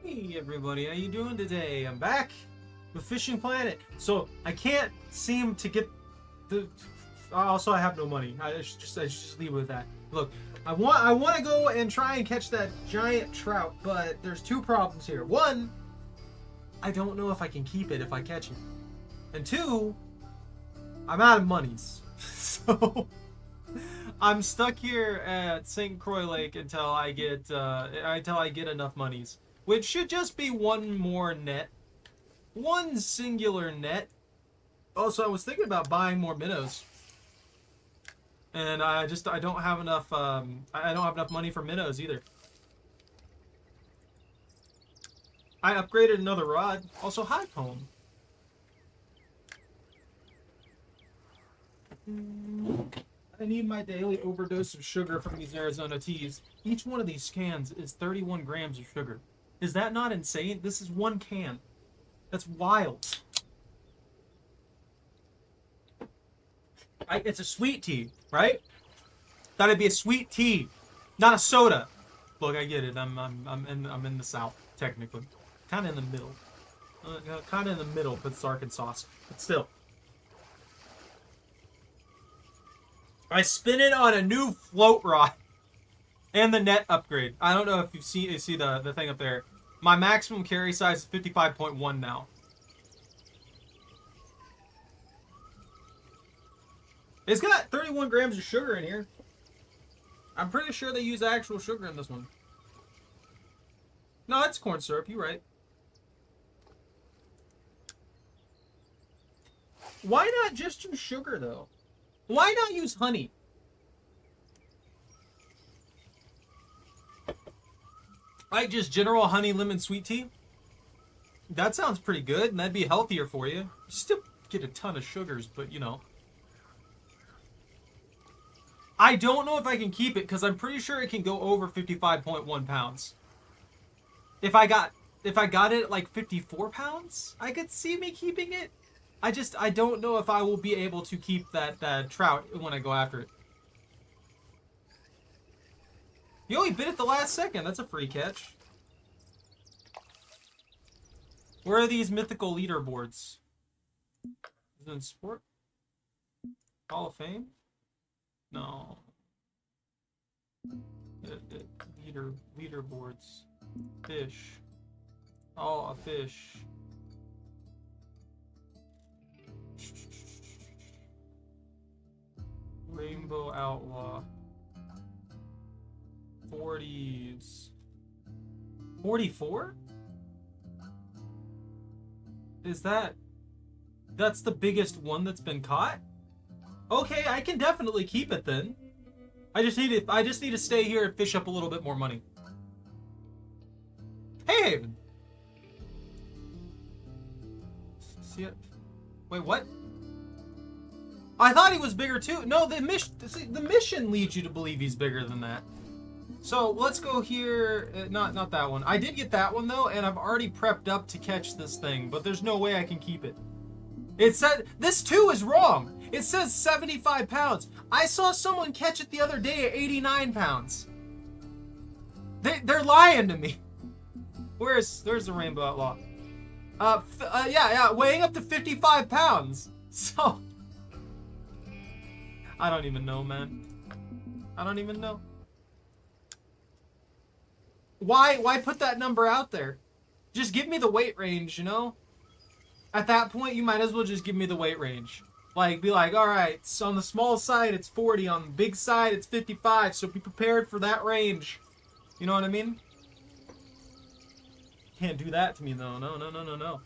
Hey everybody, how you doing today? I'm back with Fishing Planet. So I can't seem to get the. Also, I have no money. I should just leave it with that. Look, I want to go and try and catch that giant trout, but there's two problems here. One, I don't know if I can keep it if I catch it, and two, I'm out of monies. So I'm stuck here at St. Croix Lake until I get enough monies. Which should just be one more net. One singular net. Also, I was thinking about buying more minnows. And I don't have enough I don't have enough money for minnows either. I upgraded another rod. Also, high comb. I need my daily overdose of sugar from these Arizona teas. Each one of these cans is 31 grams of sugar. Is that not insane? This is one can. That's wild. It's a sweet tea, right? Thought it'd be a sweet tea, not a soda. Look, I get it. I'm in the South technically, kind of in the middle, kind of in the middle. But it's Arkansas, but still. I spin it on a new float rod. And the net upgrade. I don't know if you see the thing up there. My maximum carry size is 55.1 now. It's got 31 grams of sugar in here. I'm pretty sure they use actual sugar in this one. No, it's corn syrup. You're right. Why not just use sugar, though? Why not use honey? Like just general honey lemon sweet tea? That sounds pretty good, and that'd be healthier for you. You still get a ton of sugars, but you know. I don't know if I can keep it, because I'm pretty sure it can go over 55.1 pounds. If I got it at like 54 pounds, I could see me keeping it. I don't know if I will be able to keep that trout when I go after it. You only bit at the last second. That's a free catch. Where are these mythical leaderboards? Is it in sport? Hall of Fame? No. Leaderboards. Fish. Oh, a fish. Rainbow Outlaw. 40s. 44? That's the biggest one that's been caught? Okay, I can definitely keep it then. I just need to stay here and fish up a little bit more money. Hey, Haven. See it? Wait, what? I thought he was bigger too. No, the mission leads you to believe he's bigger than that. So let's go here. Not that one. I did get that one though, and I've already prepped up to catch this thing, but there's no way I can keep it. It said this too is wrong. It says 75 pounds. I saw someone catch it the other day at 89 pounds. They're lying to me. Where's the Rainbow Outlaw? Yeah, weighing up to 55 pounds. So I don't even know, man. I don't even know. Why put that number out there? Just give me the weight range, you know? At that point, you might as well just give me the weight range. Like, be like, alright, so on the small side, it's 40. On the big side, it's 55. So be prepared for that range. You know what I mean? Can't do that to me, though. No.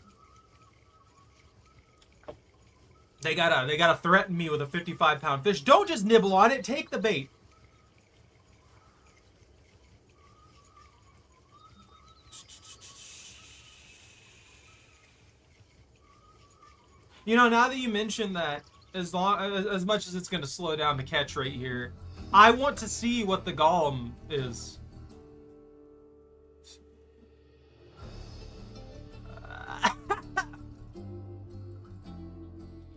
They gotta threaten me with a 55-pound fish. Don't just nibble on it. Take the bait. You know, now that you mention that, as much as it's going to slow down the catch rate here, I want to see what the golem is.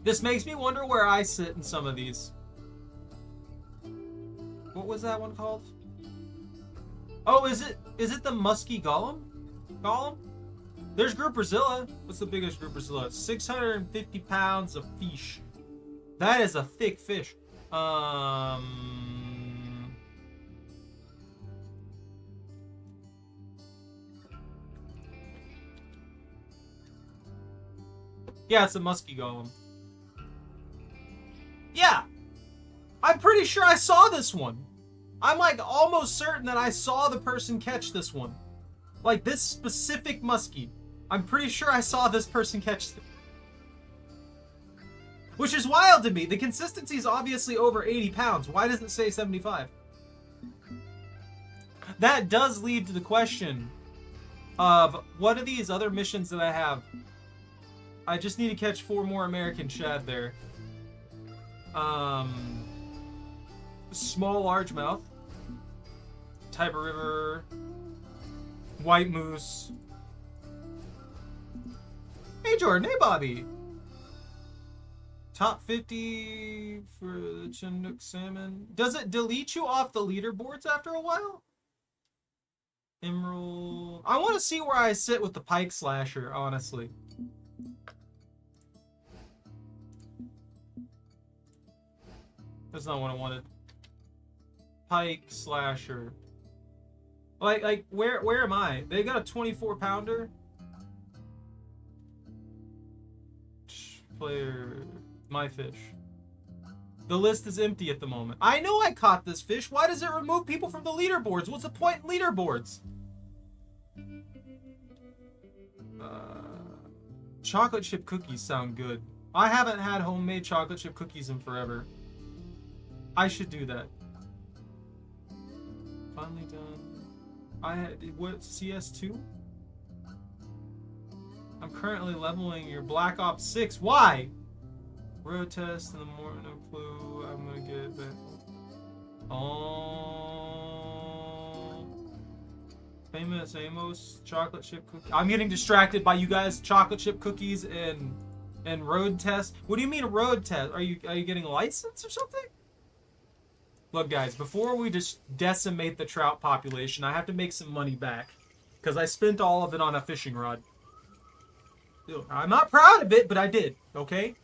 This makes me wonder where I sit in some of these. What was that one called? Oh, is it the musky golem? Call them. There's Grouperzilla. What's the biggest Grouperzilla? 650 pounds of fish. That is a thick fish. Yeah, it's a musky golem. Yeah. I'm pretty sure I saw this one. I'm like almost certain that I saw the person catch this one. Like this specific muskie. I'm pretty sure I saw this person catch it. Which is wild to me. The consistency is obviously over 80 pounds. Why does it say 75? That does lead to the question of what are these other missions that I have? I just need to catch 4 more American shad there. Small largemouth. Tiber River. White moose. Hey Jordan, hey Bobby. Top 50 for the Chinook salmon. Does it delete you off the leaderboards after a while? Emerald. I want to see where I sit with the pike slasher, honestly. That's not what I wanted. Pike slasher. Like where am I? They got a 24 pounder. Player, my fish. The list is empty at the moment. I know I caught this fish. Why does it remove people from the leaderboards? What's the point in leaderboards? Chocolate chip cookies sound good. I haven't had homemade chocolate chip cookies in forever. I should do that. Finally done. I had what, CS2? I'm currently leveling your Black Ops 6. Why? Road test in the morning, no clue. I'm gonna get that. Oh. Famous Amos chocolate chip cookie. I'm getting distracted by you guys. Chocolate chip cookies and road test. What do you mean road test? Are you getting a license or something? Look, guys, before we just decimate the trout population, I have to make some money back because I spent all of it on a fishing rod. I'm not proud of it, but I did, okay?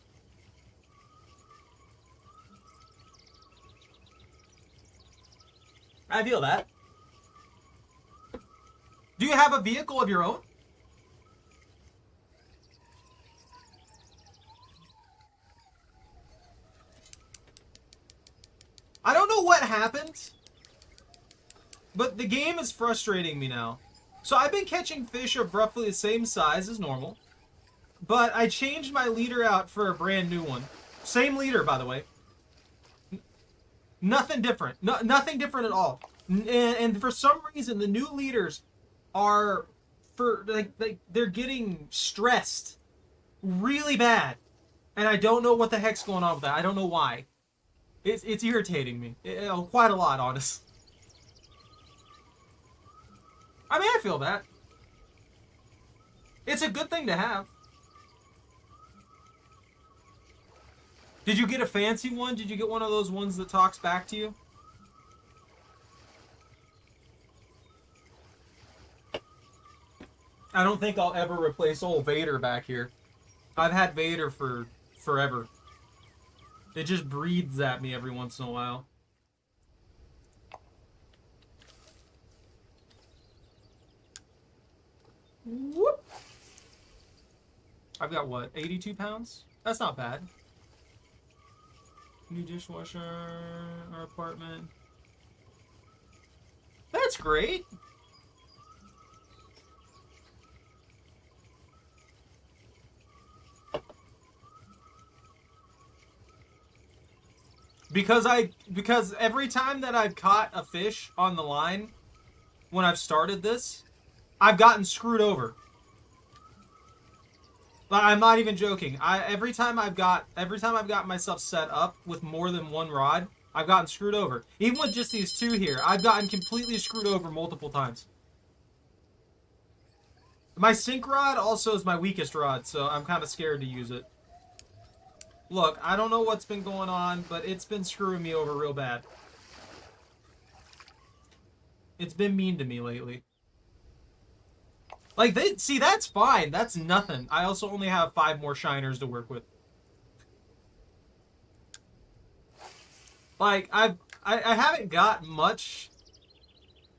I feel that. Do you have a vehicle of your own? I don't know what happened, but the game is frustrating me now. So I've been catching fish of roughly the same size as normal, but I changed my leader out for a brand new one. Same leader, by the way. Nothing different. Nothing different at all. And for some reason, the new leaders are they're getting stressed really bad, and I don't know what the heck's going on with that. I don't know why. It's irritating me quite a lot, honestly. I mean, I feel that. It's a good thing to have. Did you get a fancy one? Did you get one of those ones that talks back to you? I don't think I'll ever replace old Vader back here. I've had Vader for forever. It just breathes at me every once in a while. Whoop! I've got what, 82 pounds? That's not bad. New dishwasher, our apartment. That's great. Because every time that I've caught a fish on the line when I've started this, I've gotten screwed over. I'm not even joking. Every time I've got myself set up with more than one rod, I've gotten screwed over. Even with just these two here, I've gotten completely screwed over multiple times. My sink rod also is my weakest rod, so I'm kind of scared to use it. Look, I don't know what's been going on, but it's been screwing me over real bad. It's been mean to me lately. Like, see, that's fine. That's nothing. I also only have 5 more shiners to work with. Like, I haven't got much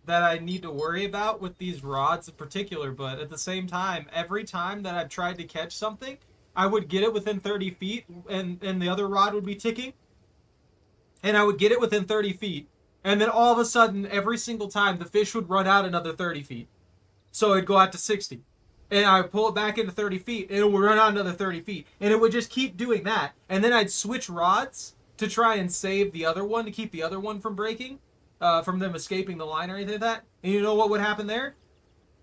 that I need to worry about with these rods in particular, but at the same time, every time that I've tried to catch something, I would get it within 30 feet, and the other rod would be ticking, and I would get it within 30 feet, and then all of a sudden, every single time, the fish would run out another 30 feet. So it'd go out to 60. And I would pull it back into 30 feet, and it would run out another 30 feet. And it would just keep doing that. And then I'd switch rods to try and save the other one, to keep the other one from breaking, from them escaping the line or anything like that. And you know what would happen there?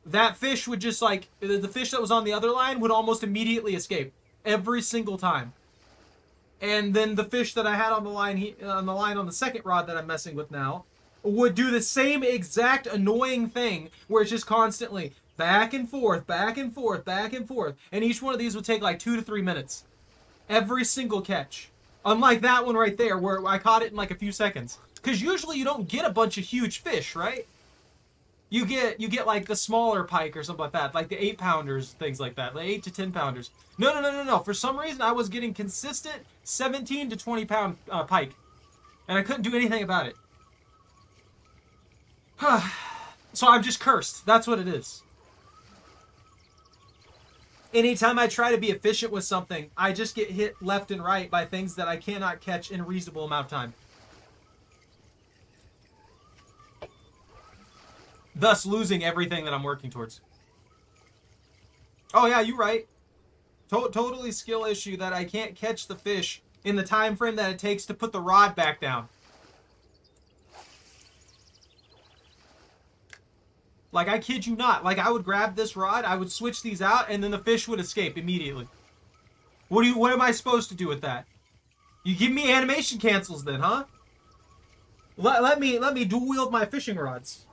That fish would just, like, the fish that was on the other line would almost immediately escape. Every single time. And then the fish that I had on the line, on the second rod that I'm messing with now, would do the same exact annoying thing where it's just constantly back and forth, back and forth, back and forth. And each one of these would take like 2 to 3 minutes. Every single catch. Unlike that one right there where I caught it in like a few seconds. Because usually you don't get a bunch of huge fish, right? You get like the smaller pike or something like that. Like the 8-pounders, things like that. Like 8 to 10-pounders. No. For some reason I was getting consistent 17 to 20-pound pike. And I couldn't do anything about it. So I'm just cursed. That's what it is. Anytime I try to be efficient with something, I just get hit left and right by things that I cannot catch in a reasonable amount of time. Thus losing everything that I'm working towards. Oh yeah, you're right. Totally skill issue that I can't catch the fish in the time frame that it takes to put the rod back down. Like, I kid you not. Like, I would grab this rod, I would switch these out, and then the fish would escape immediately. What am I supposed to do with that? You give me animation cancels then, huh? Let me dual wield my fishing rods.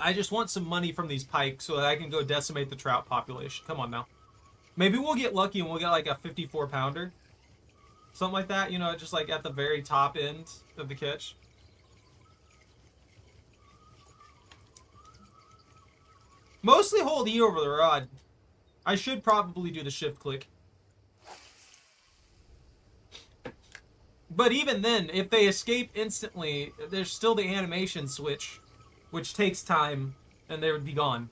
I just want some money from these pike so that I can go decimate the trout population. Come on now. Maybe we'll get lucky and we'll get like a 54-pounder. Something like that, you know, just like at the very top end of the catch. Mostly hold E over the rod. I should probably do the shift click. But even then, if they escape instantly, there's still the animation switch, which takes time, and they would be gone.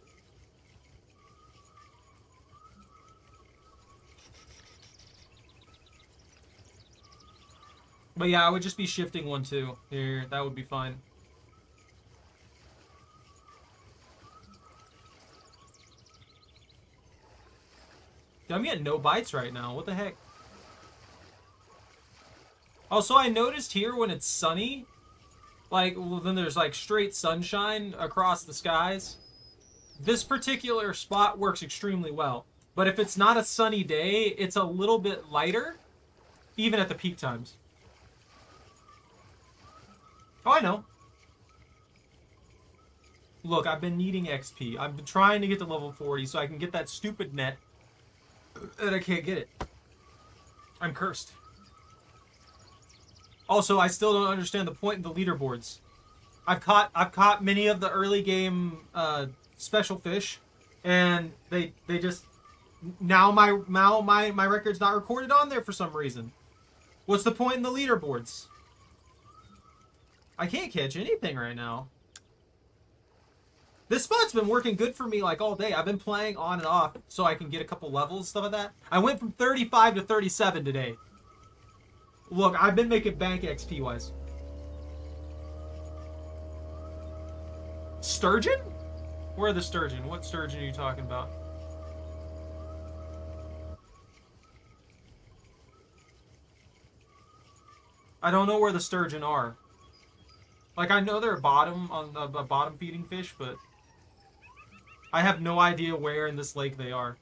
But yeah, I would just be shifting one too. Here, that would be fine. I'm getting no bites right now. What the heck? Also, I noticed here when it's sunny, like, well, then there's like straight sunshine across the skies. This particular spot works extremely well. But if it's not a sunny day, it's a little bit lighter, even at the peak times. Oh, I know. Look, I've been needing XP. I've been trying to get to level 40 so I can get that stupid net. And I can't get it. I'm cursed. Also, I still don't understand the point of the leaderboards. I've caught many of the early game special fish, and they just now my record's not recorded on there for some reason. What's the point in the leaderboards? I can't catch anything right now. This spot's been working good for me like all day. I've been playing on and off so I can get a couple levels, stuff like that. I went from 35 to 37 today. Look, I've been making bank XP wise. Sturgeon? Where are the sturgeon? What sturgeon are you talking about? I don't know where the sturgeon are. Like, I know they're bottom feeding fish, but I have no idea where in this lake they are.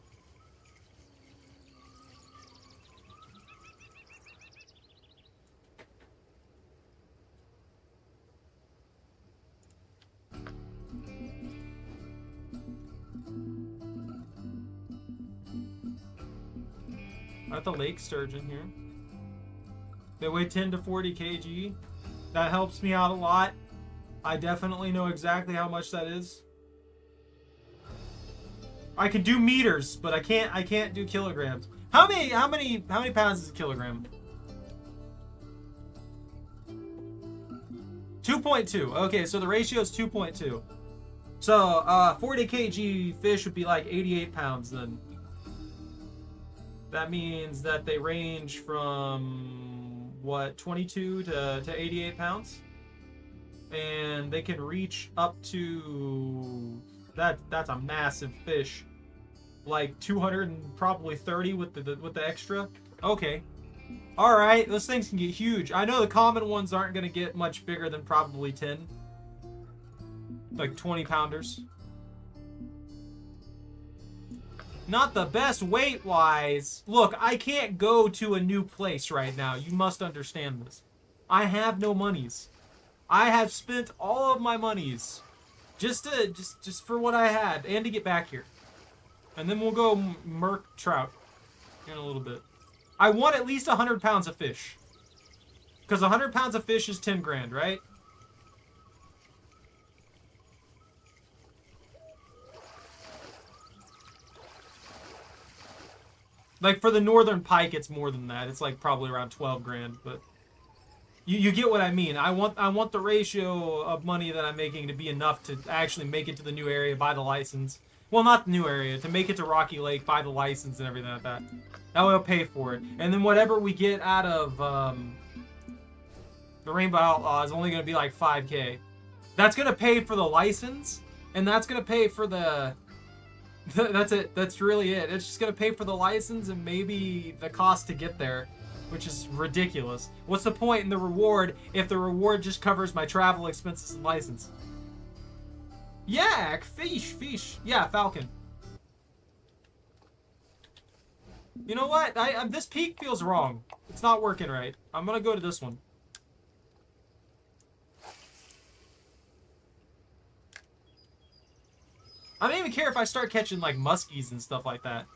At the lake sturgeon here. They weigh 10 to 40 kg. That helps me out a lot. I definitely know exactly how much that is. I can do meters, but I can't do kilograms. How many pounds is a kilogram? 2.2. Okay, so the ratio is 2.2. So 40 kg fish would be like 88 pounds then. That means that they range from what, 22 to 88 pounds, and they can reach up to that's a massive fish, like 200 and probably 30 with the extra. Okay, all right, those things can get huge. I know the common ones aren't gonna get much bigger than probably 10, like 20 pounders. Not the best weight-wise. Look, I can't go to a new place right now. You must understand this. I have no monies. I have spent all of my monies just for what I had and to get back here. And then we'll go murk trout in a little bit. I want at least 100 pounds of fish. Because 100 pounds of fish is 10 grand, right? Like, for the northern pike, it's more than that. It's like probably around 12 grand, but you get what I mean. I want the ratio of money that I'm making to be enough to actually make it to the new area, buy the license. Well, not the new area, to make it to Rocky Lake, buy the license and everything like that. That way I'll pay for it. And then whatever we get out of the Rainbow Outlaw is only going to be like 5K. That's going to pay for the license, and that's going to pay for the... That's it. That's really it. It's just going to pay for the license and maybe the cost to get there, which is ridiculous. What's the point in the reward if the reward just covers my travel expenses and license? Yak, fish. Yeah, falcon. You know what? This peak feels wrong. It's not working right. I'm going to go to this one. I don't even care if I start catching, like, muskies and stuff like that.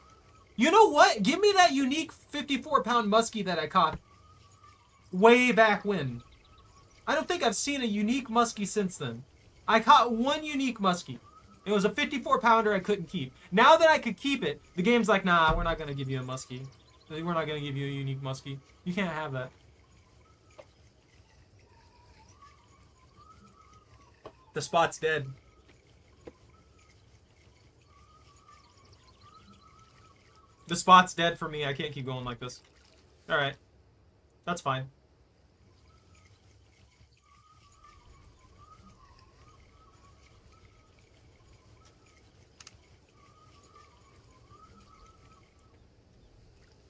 You know what? Give me that unique 54-pound muskie that I caught way back when. I don't think I've seen a unique muskie since then. I caught one unique muskie. It was a 54-pounder I couldn't keep. Now that I could keep it, the game's like, nah, we're not going to give you a muskie. We're not going to give you a unique muskie. You can't have that. The spot's dead. The spot's dead for me. I can't keep going like this. Alright. That's fine.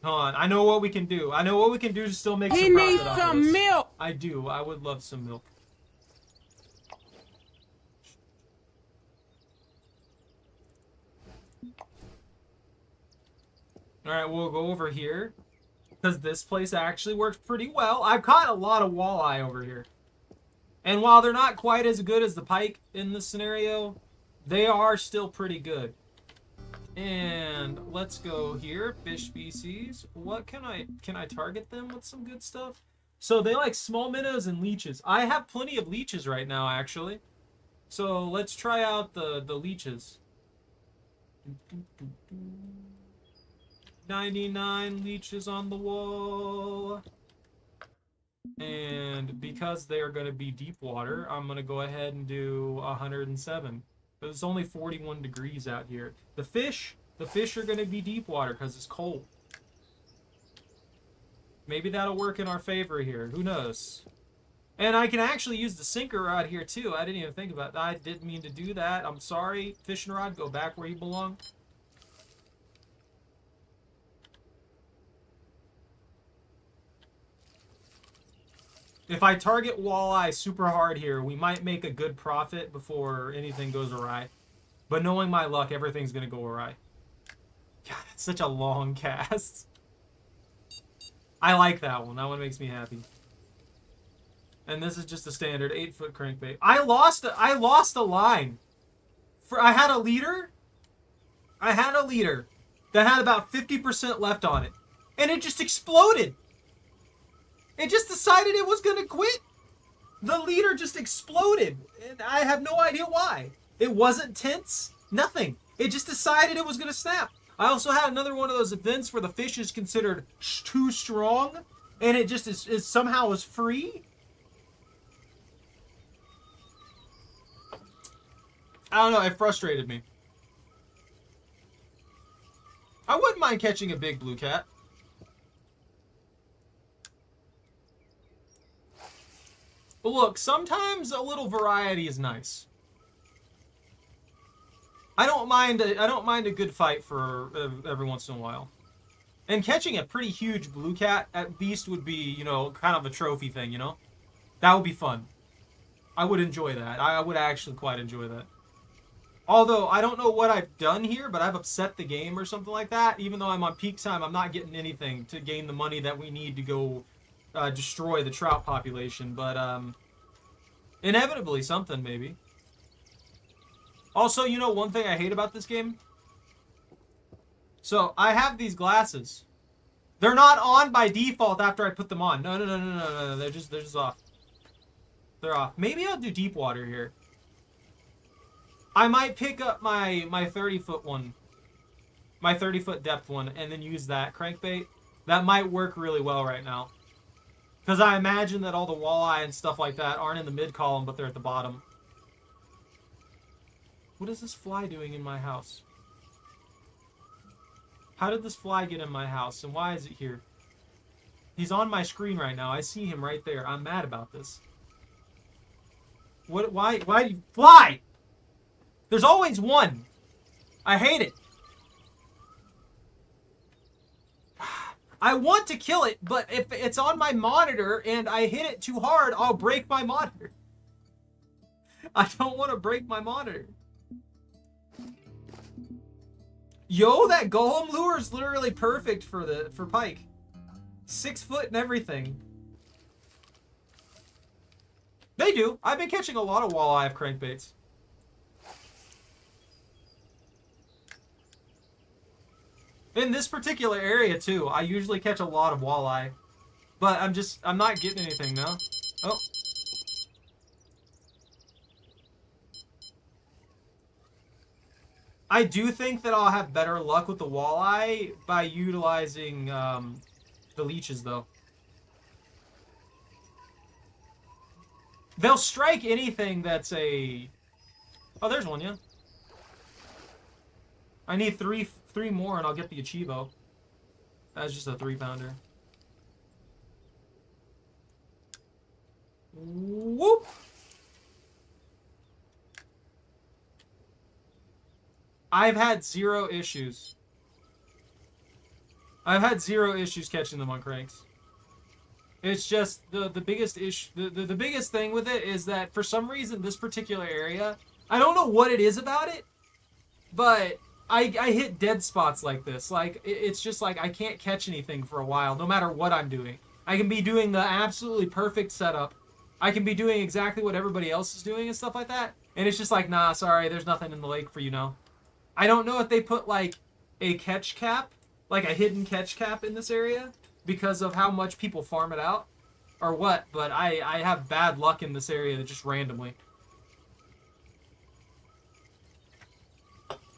Hold on. I know what we can do. I know what we can do to still make some profit. He needs some milk! I do. I would love some milk. Alright, we'll go over here, because this place actually works pretty well. I've caught a lot of walleye over here. And while they're not quite as good as the pike in this scenario, they are still pretty good. And let's go here, fish species. What can I target them with some good stuff? So they like small minnows and leeches. I have plenty of leeches right now, actually. So let's try out the leeches. 99 leeches on the wall. And because they are going to be deep water, I'm going to go ahead and do 107. But it's only 41 degrees out here. The fish are going to be deep water because it's cold. Maybe that'll work in our favor here. Who knows? And I can actually use the sinker rod here too. I didn't even think about that. I didn't mean to do that. I'm sorry. Fishing rod, go back where you belong. If I target walleye super hard here, we might make a good profit before anything goes awry. But knowing my luck, everything's going to go awry. God, that's such a long cast. I like that one. That one makes me happy. And this is just a standard 8-foot crankbait. I lost a line. I had a leader that had about 50% left on it. And it just exploded. It just decided it was going to quit. The leader just exploded, and I have no idea why. It wasn't tense, nothing. It just decided it was going to snap. I also had another one of those events where the fish is considered too strong, and it just is somehow is free. I don't know, it frustrated me. I wouldn't mind catching a big blue cat. But look, sometimes a little variety is nice. I don't mind a good fight for every once in a while. And catching a pretty huge blue cat at least would be, you know, kind of a trophy thing, you know? That would be fun. I would enjoy that. I would actually quite enjoy that. Although, I don't know what I've done here, but I've upset the game or something like that. Even though I'm on peak time, I'm not getting anything to gain the money that we need to go destroy the trout population. But, inevitably something, maybe. Also, you know one thing I hate about this game? So, I have these glasses. They're not on by default after I put them on. No. They're just off. They're off. Maybe I'll do deep water here. I might pick up my 30-foot one. My 30-foot depth one, and then use that crankbait. That might work really well right now. Because I imagine that all the walleye and stuff like that aren't in the mid-column, but they're at the bottom. What is this fly doing in my house? How did this fly get in my house, and why is it here? He's on my screen right now. I see him right there. I'm mad about this. What? Why do you fly? There's always one. I hate it. I want to kill it, but if it's on my monitor and I hit it too hard, I'll break my monitor. I don't want to break my monitor. Yo, that golem lure is literally perfect for pike. 6 foot and everything. They do. I've been catching a lot of walleye crankbaits. In this particular area, too, I usually catch a lot of walleye. But I'm not getting anything now. Oh. I do think that I'll have better luck with the walleye by utilizing the leeches, though. They'll strike anything that's a... Oh, there's one, yeah. I need three more and I'll get the Achivo. That's just a 3-pounder. Whoop! I've had zero issues. I've had zero issues catching them on cranks. It's just the biggest issue. The biggest thing with it is that for some reason this particular area, I don't know what it is about it, but I hit dead spots like this. Like it's just like I can't catch anything for a while, no matter what I'm doing. I can be doing the absolutely perfect setup. I can be doing exactly what everybody else is doing and stuff like that, and it's just like, nah, sorry, there's nothing in the lake for you now. I don't know if they put like a catch cap, like a hidden catch cap in this area because of how much people farm it out or what, but I have bad luck in this area just randomly.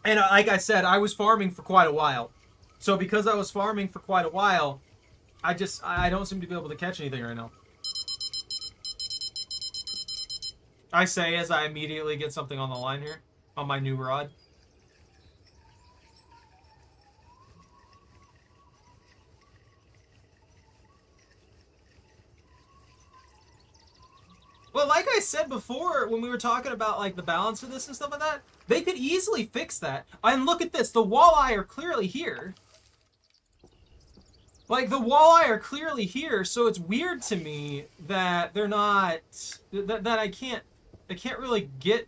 And like I said, I was farming for quite a while. So because I was farming for quite a while, I don't seem to be able to catch anything right now. I say as I immediately get something on the line here on my new rod. Well, like I said before, when we were talking about like the balance of this and stuff like that, they could easily fix that. And look at this, the walleye are clearly here. Like the walleye are clearly here, so it's weird to me that they're not that I can't really get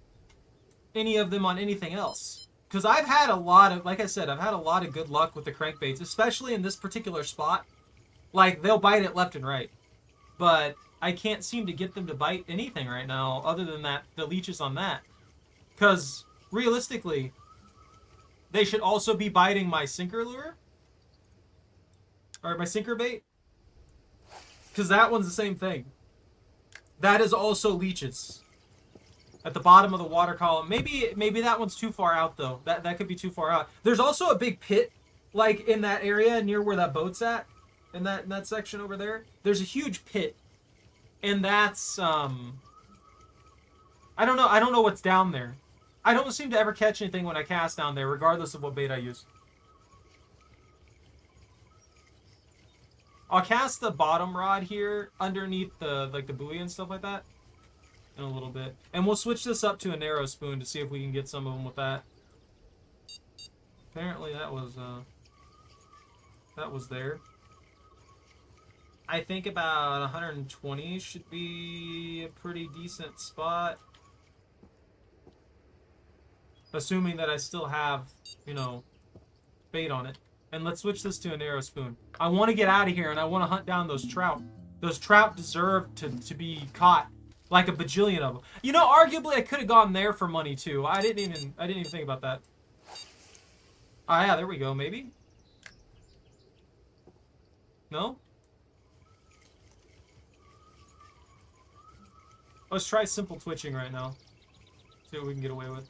any of them on anything else. Because I've had a lot of, like I said, I've had a lot of good luck with the crankbaits, especially in this particular spot. Like they'll bite it left and right, but I can't seem to get them to bite anything right now other than that, the leeches on that. Because, realistically, they should also be biting my sinker lure. Or my sinker bait. Because that one's the same thing. That is also leeches. At the bottom of the water column. Maybe that one's too far out, though. That could be too far out. There's also a big pit, like, in that area near where that boat's at. In that section over there. There's a huge pit. And that's, I don't know what's down there. I don't seem to ever catch anything when I cast down there, regardless of what bait I use. I'll cast the bottom rod here underneath the buoy and stuff like that. In a little bit. And we'll switch this up to a narrow spoon to see if we can get some of them with that. Apparently that was there. I think about 120 should be a pretty decent spot. Assuming that I still have, you know, bait on it. And let's switch this to a narrow spoon. I want to get out of here and I want to hunt down those trout. Those trout deserve to be caught. Like a bajillion of them. You know, arguably I could have gone there for money too. I didn't even think about that. Oh yeah, there we go, maybe? No? Let's try simple twitching right now. See what we can get away with.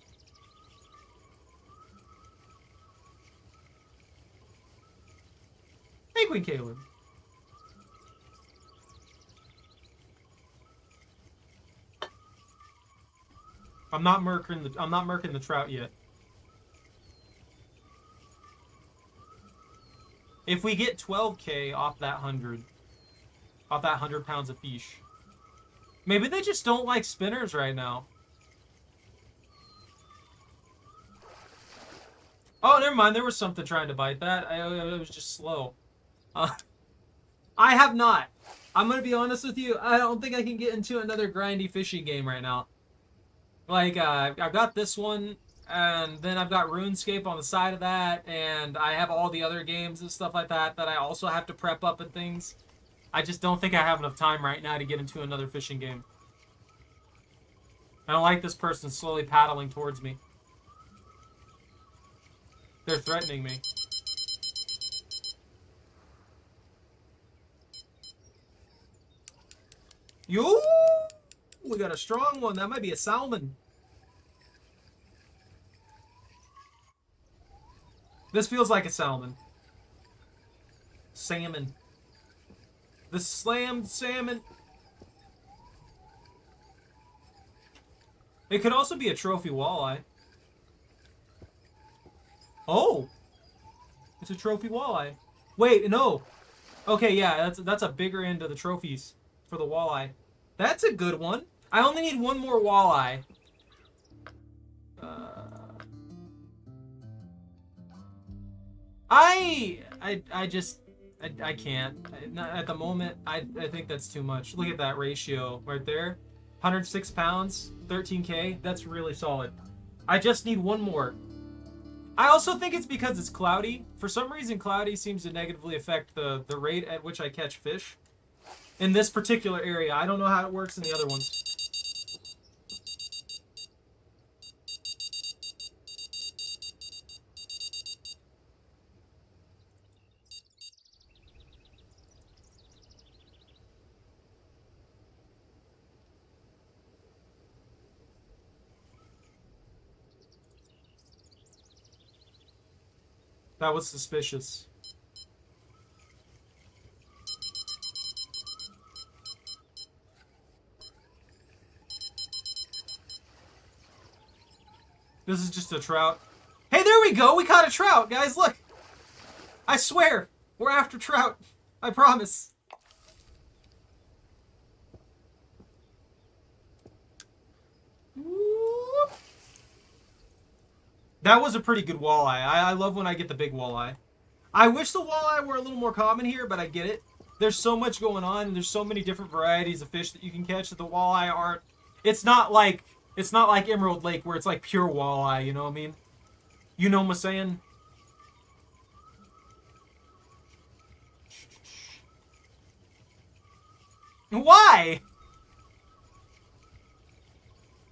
Hey, Queen Caleb. I'm not murking the trout yet. If we get 12k off that 100 pounds of fish. Maybe they just don't like spinners right now. Oh, never mind. There was something trying to bite that. It was just slow. I have not. I'm going to be honest with you. I don't think I can get into another grindy fishing game right now. Like, I've got this one, and then I've got RuneScape on the side of that, and I have all the other games and stuff like that that I also have to prep up and things. I just don't think I have enough time right now to get into another fishing game. I don't like this person slowly paddling towards me. They're threatening me. Yo! We got a strong one. That might be a salmon. This feels like a salmon. Salmon. The slammed salmon. It could also be a trophy walleye. Oh! It's a trophy walleye. Wait, no. Okay, yeah, that's a bigger end of the trophies for the walleye. That's a good one. I only need one more walleye. I can't. At the moment, I think that's too much. Look at that ratio right there. 106 pounds, 13k. That's really solid. I just need one more. I also think it's because it's cloudy. For some reason, cloudy seems to negatively affect the rate at which I catch fish. In this particular area. I don't know how it works in the other ones. That was suspicious. This is just a trout. Hey, there we go. We caught a trout, guys. Look. I swear. We're after trout. I promise. That was a pretty good walleye. I love when I get the big walleye. I wish the walleye were a little more common here, but I get it. There's so much going on, and there's so many different varieties of fish that you can catch that the walleye aren't... It's not like Emerald Lake where it's like pure walleye, you know what I mean? You know what I'm saying? Why?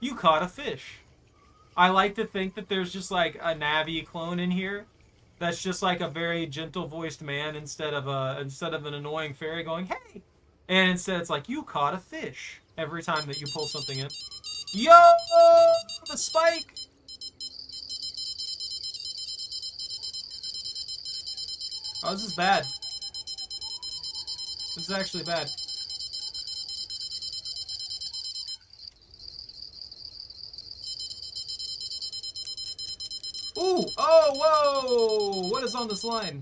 You caught a fish. I like to think that there's just like a Navi clone in here that's just like a very gentle voiced man instead of an annoying fairy going, hey! And instead it's like, you caught a fish. every time that you pull something in. Yo! The spike! Oh, this is bad. This is actually bad. Ooh! Oh, whoa! What is on this line?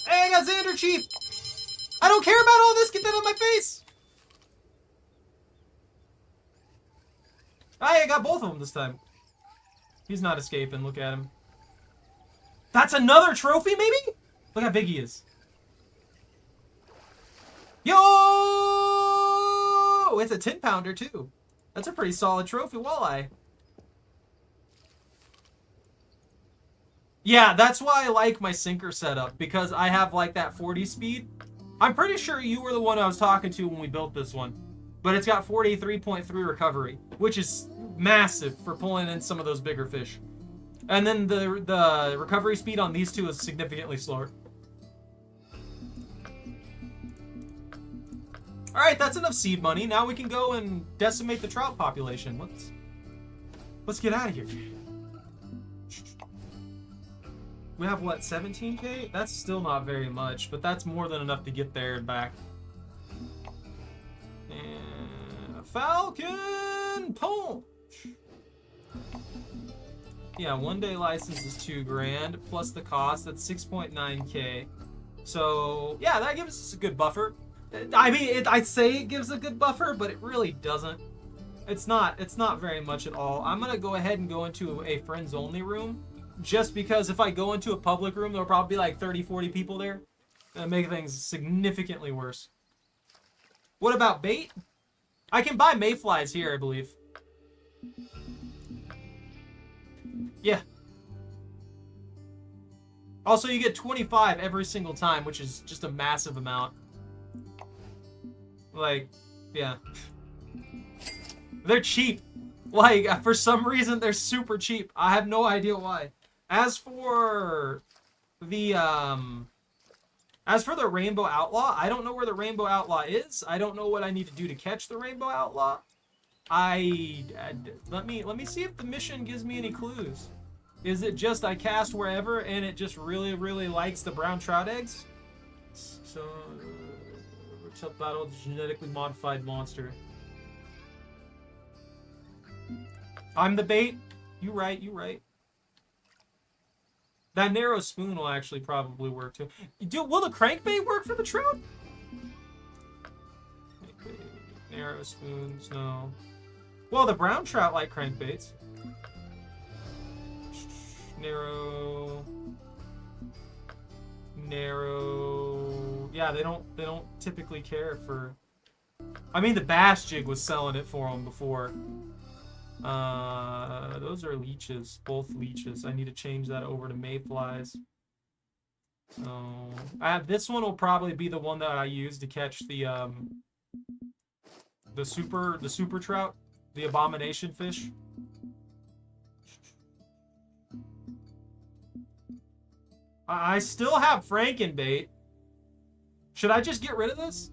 Hey, I got Xander, Chief! I don't care about all this! Get that out of my face! I got both of them this time. He's not escaping. Look at him. That's another trophy, maybe? Look how big he is. Yo! It's a 10-pounder, too. That's a pretty solid trophy walleye. Yeah, that's why I like my sinker setup, because I have like that 40 speed. I'm pretty sure you were the one I was talking to when we built this one. But it's got 43.3 recovery, which is massive for pulling in some of those bigger fish. And then the recovery speed on these two is significantly slower. Alright, that's enough seed money. Now we can go and decimate the trout population. Let's get out of here. We have, what, 17K? That's still not very much, but that's more than enough to get there and back. And Falcon Punch! Yeah, 1-day license is $2,000, plus the cost, that's 6.9K. So, yeah, that gives us a good buffer. I mean, I'd say it gives a good buffer, but it really doesn't. It's not very much at all. I'm gonna go ahead and go into a friends-only room. Just because if I go into a public room, there'll probably be like 30, 40 people there. That'll make things significantly worse. What about bait? I can buy mayflies here, I believe. Yeah. Also, you get 25 every single time, which is just a massive amount. Like, yeah. They're cheap. Like, for some reason, they're super cheap. I have no idea why. As for the Rainbow Outlaw, I don't know where the Rainbow Outlaw is. I don't know what I need to do to catch the Rainbow Outlaw. Let me see if the mission gives me any clues. Is it just I cast wherever and it just really, really likes the brown trout eggs? So, battle genetically modified monster. I'm the bait. You right. That narrow spoon will actually probably work too. Will the crankbait work for the trout? Narrow spoons, no. Well, the brown trout like crankbaits. Narrow. Yeah, they don't typically care for. I mean, the bass jig was selling it for them before. Those are leeches, both leeches. I need to change that over to mayflies. So, this one will probably be the one that I use to catch the super trout, the abomination fish. I still have Frankenbait. Should I just get rid of this?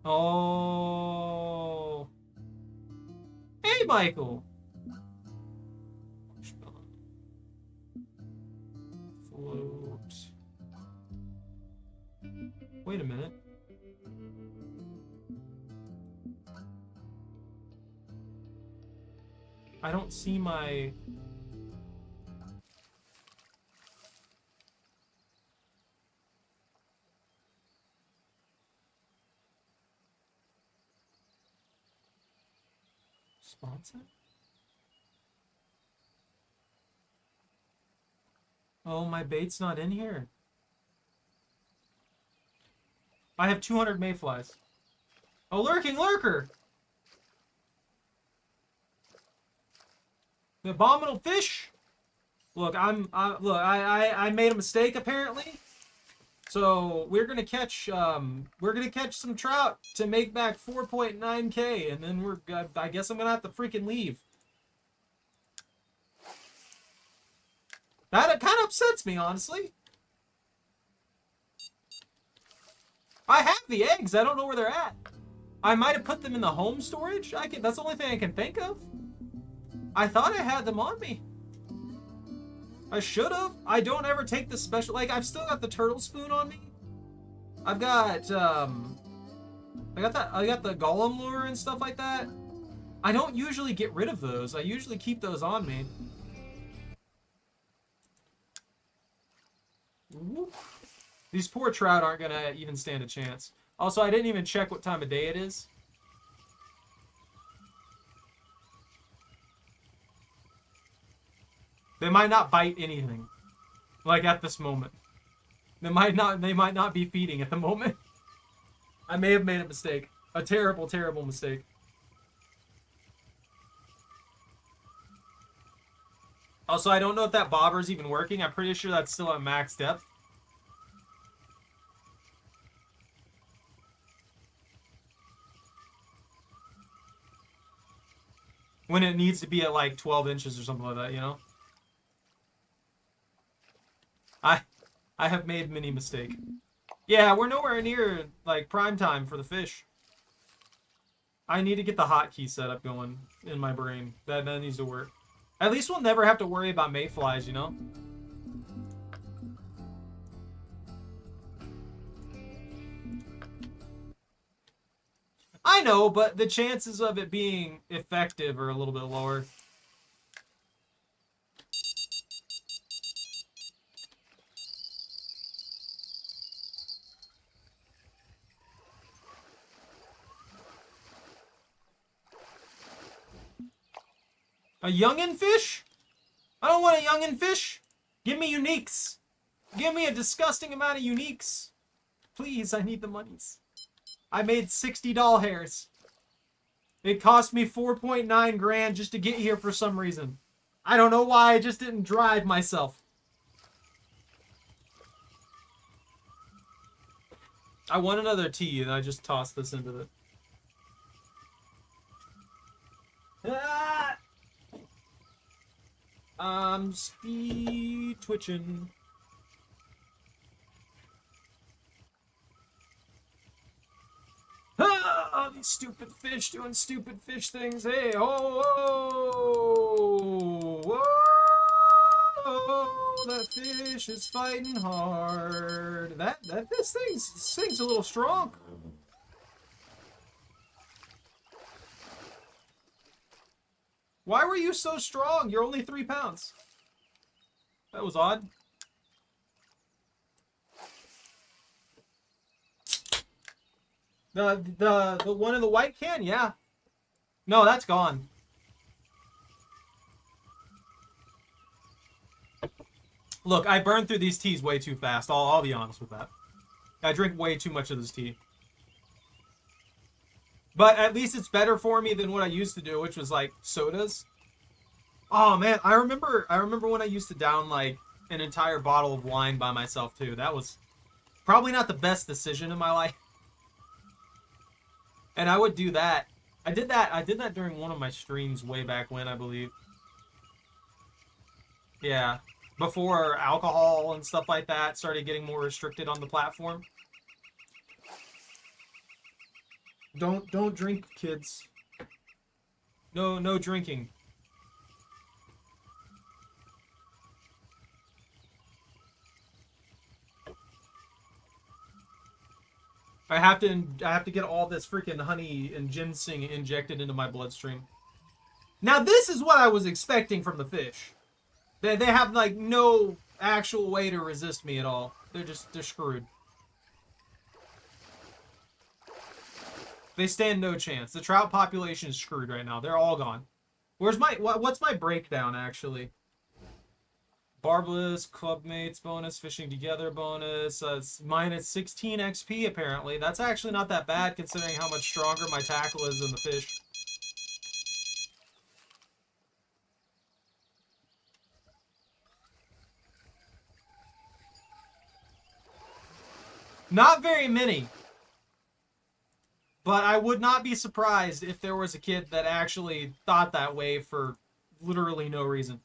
Oh. Hey, Michael. Float. Wait a minute. I don't see my... sponsor? Oh, my bait's not in here. I have 200 mayflies. A lurking lurker! The abominable fish! Look, I made a mistake apparently. So we're gonna catch some trout to make back 4.9K, and then I guess I'm gonna have to freaking leave. That kind of upsets me, honestly. I have the eggs. I don't know where they're at. I might have put them in the home storage. That's the only thing I can think of. I thought I had them on me. I should have. I don't ever take the special. Like, I've still got the turtle spoon on me. I've got I got the golem lure and stuff like that. I don't usually get rid of those. I usually keep those on me. Whoop. These poor trout aren't gonna even stand a chance. Also, I didn't even check what time of day it is. They might not bite anything, like at this moment. They might not be feeding at the moment. I may have made a mistake. A terrible, terrible mistake. Also, I don't know if that bobber's even working. I'm pretty sure that's still at max depth. When it needs to be at like 12 inches or something like that, you know? I have made many mistake. Yeah, we're nowhere near like prime time for the fish. I need to get the hotkey setup going in my brain. That needs to work. At least we'll never have to worry about mayflies, you know? I know, but the chances of it being effective are a little bit lower. A youngin fish? I don't want a youngin fish. Give me uniques. Give me a disgusting amount of uniques. Please, I need the monies. I made 60 doll hairs. It cost me 4.9 grand just to get here for some reason. I don't know why, I just didn't drive myself. I want another tea and I just tossed this into it. Ah! I'm speed twitching. Ah, these stupid fish doing stupid fish things. Hey, oh, whoa, whoa, that fish is fighting hard. This thing's a little strong. Why were you so strong? You're only 3 pounds. That was odd. The one in the white can, yeah. No, that's gone. Look, I burned through these teas way too fast. I'll be honest with that. I drink way too much of this tea. But at least it's better for me than what I used to do, which was like sodas. Oh man, I remember when I used to down like an entire bottle of wine by myself too. That was probably not the best decision in my life. And I would do that. I did that during one of my streams way back when, I believe. Yeah. Before alcohol and stuff like that started getting more restricted on the platform. Don't drink, kids. No drinking. I have to get all this freaking honey and ginseng injected into my bloodstream. Now this is what I was expecting from the fish. They have like no actual way to resist me at all. They're screwed. They stand no chance. The trout population is screwed right now. They're all gone. What's my breakdown actually? Barbless, clubmates bonus, fishing together bonus. It's minus 16 XP apparently. That's actually not that bad considering how much stronger my tackle is than the fish. Not very many. But I would not be surprised if there was a kid that actually thought that way for literally no reason.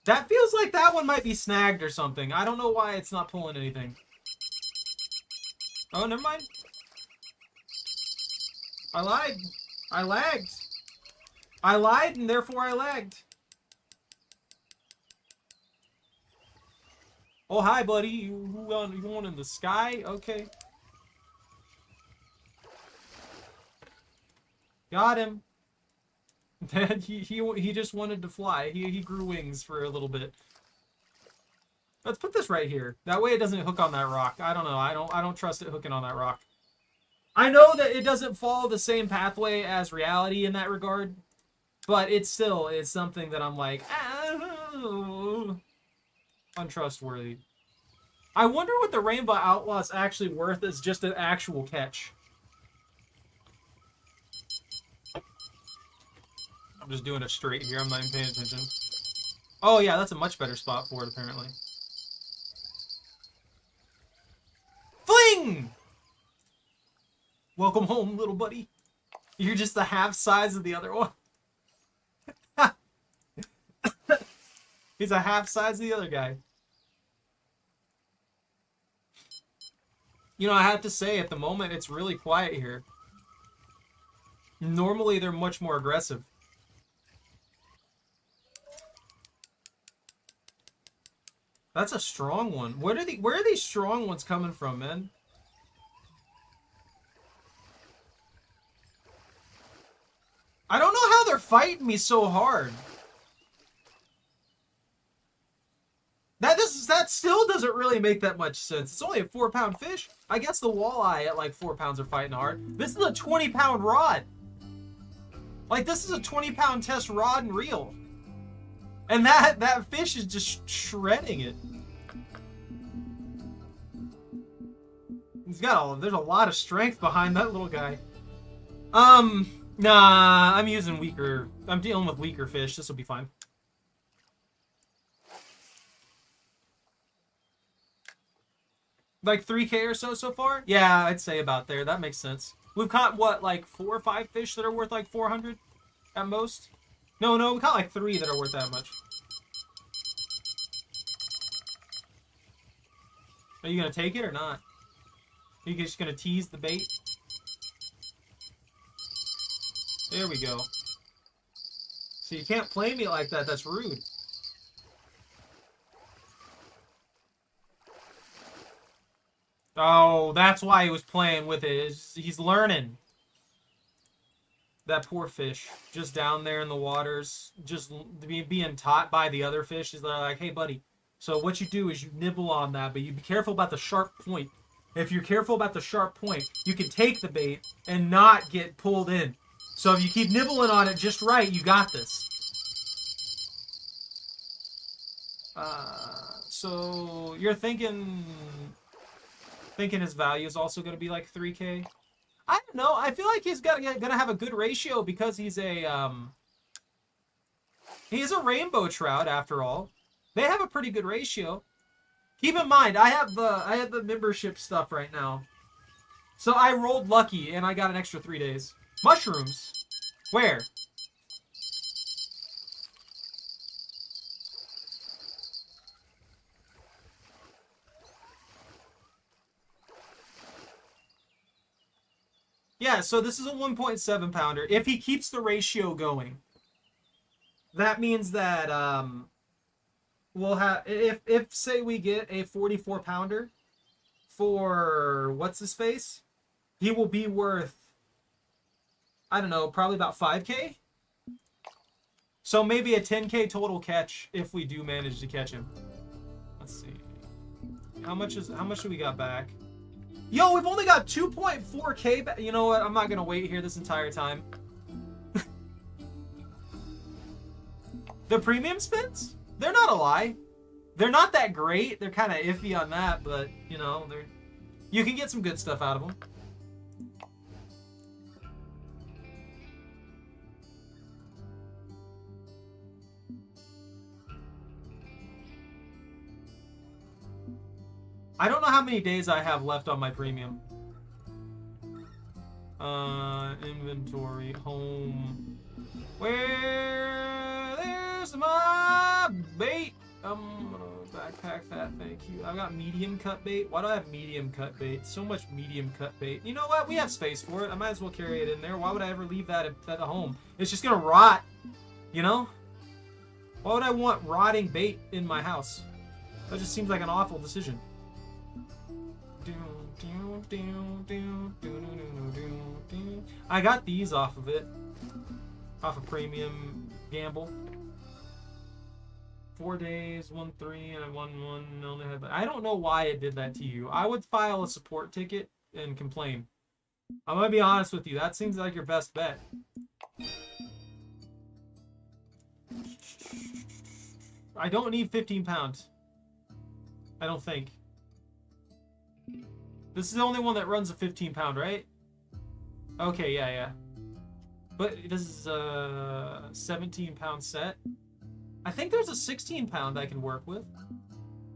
That feels like that one might be snagged or something. I don't know why it's not pulling anything. Oh, never mind. I lied. I lagged. I lied and therefore I lagged. Oh, hi, buddy. You going in the sky? Okay. Got him. he just wanted to fly. He grew wings for a little bit. Let's put this right here. That way it doesn't hook on that rock. I don't know. I don't trust it hooking on that rock. I know that it doesn't follow the same pathway as reality in that regard, but it's something that I'm like, untrustworthy. I wonder what the Rainbow Outlaw's actually worth as just an actual catch. I'm just doing it straight here. I'm not even paying attention. Oh yeah, that's a much better spot for it apparently. Fling! Welcome home, little buddy. You're just the half size of the other one. He's a half size of the other guy. You know, I have to say, at the moment, it's really quiet here. Normally, they're much more aggressive. That's a strong one. Where are these strong ones coming from, man? I don't know how they're fighting me so hard. That still doesn't really make that much sense. It's only a 4-pound fish. I guess the walleye at like 4 pounds are fighting hard. This is a 20-pound rod. Like, this is a 20-pound test rod and reel. And that fish is just shredding it. There's a lot of strength behind that little guy. Nah, I'm dealing with weaker fish. This will be fine. Like 3K or so far? Yeah, I'd say about there. That makes sense. We've caught, what, like 4 or 5 fish that are worth like 400 at most? No, we caught like 3 that are worth that much. Are you going to take it or not? Are you just going to tease the bait? There we go. So you can't play me like that. That's rude. Oh, that's why he was playing with it. He's learning. That poor fish. Just down there in the waters. Just being taught by the other fish. They're like, hey, buddy. So what you do is you nibble on that, but you be careful about the sharp point. If you're careful about the sharp point, you can take the bait and not get pulled in. So if you keep nibbling on it just right, you got this. So you're thinking his value is also going to be like 3K? I don't know. I feel like he's gonna have a good ratio because he's a rainbow trout after all. They have a pretty good ratio. Keep in mind, I have the membership stuff right now. So I rolled lucky and I got an extra 3 days. Mushrooms. Where? Yeah, so this is a 1.7 pounder. If he keeps the ratio going, that means that we'll have, if say we get a 44 pounder for what's his face, he will be worth, I don't know, probably about 5K. So maybe a 10K total catch if we do manage to catch him. Let's see. How much do we got back? Yo, we've only got 2.4K back. You know what? I'm not gonna wait here this entire time. The premium spins? They're not a lie. They're not that great. They're kind of iffy on that, but you know, you can get some good stuff out of them. I don't know how many days I have left on my premium. Inventory, home. Where there's my bait. Backpack that, thank you. I've got medium cut bait. Why do I have medium cut bait? So much medium cut bait. You know what? We have space for it. I might as well carry it in there. Why would I ever leave that at the home? It's just gonna rot, you know? Why would I want rotting bait in my house? That just seems like an awful decision. I got these off of it. Off of Premium Gamble. 4 days, 1-3, and I won 1. Only had. I don't know why it did that to you. I would file a support ticket and complain. I'm gonna be honest with you. That seems like your best bet. I don't need 15 pounds. I don't think. This is the only one that runs a 15 pound, right? Okay, yeah. But this is a 17 pound set. I think there's a 16 pound I can work with.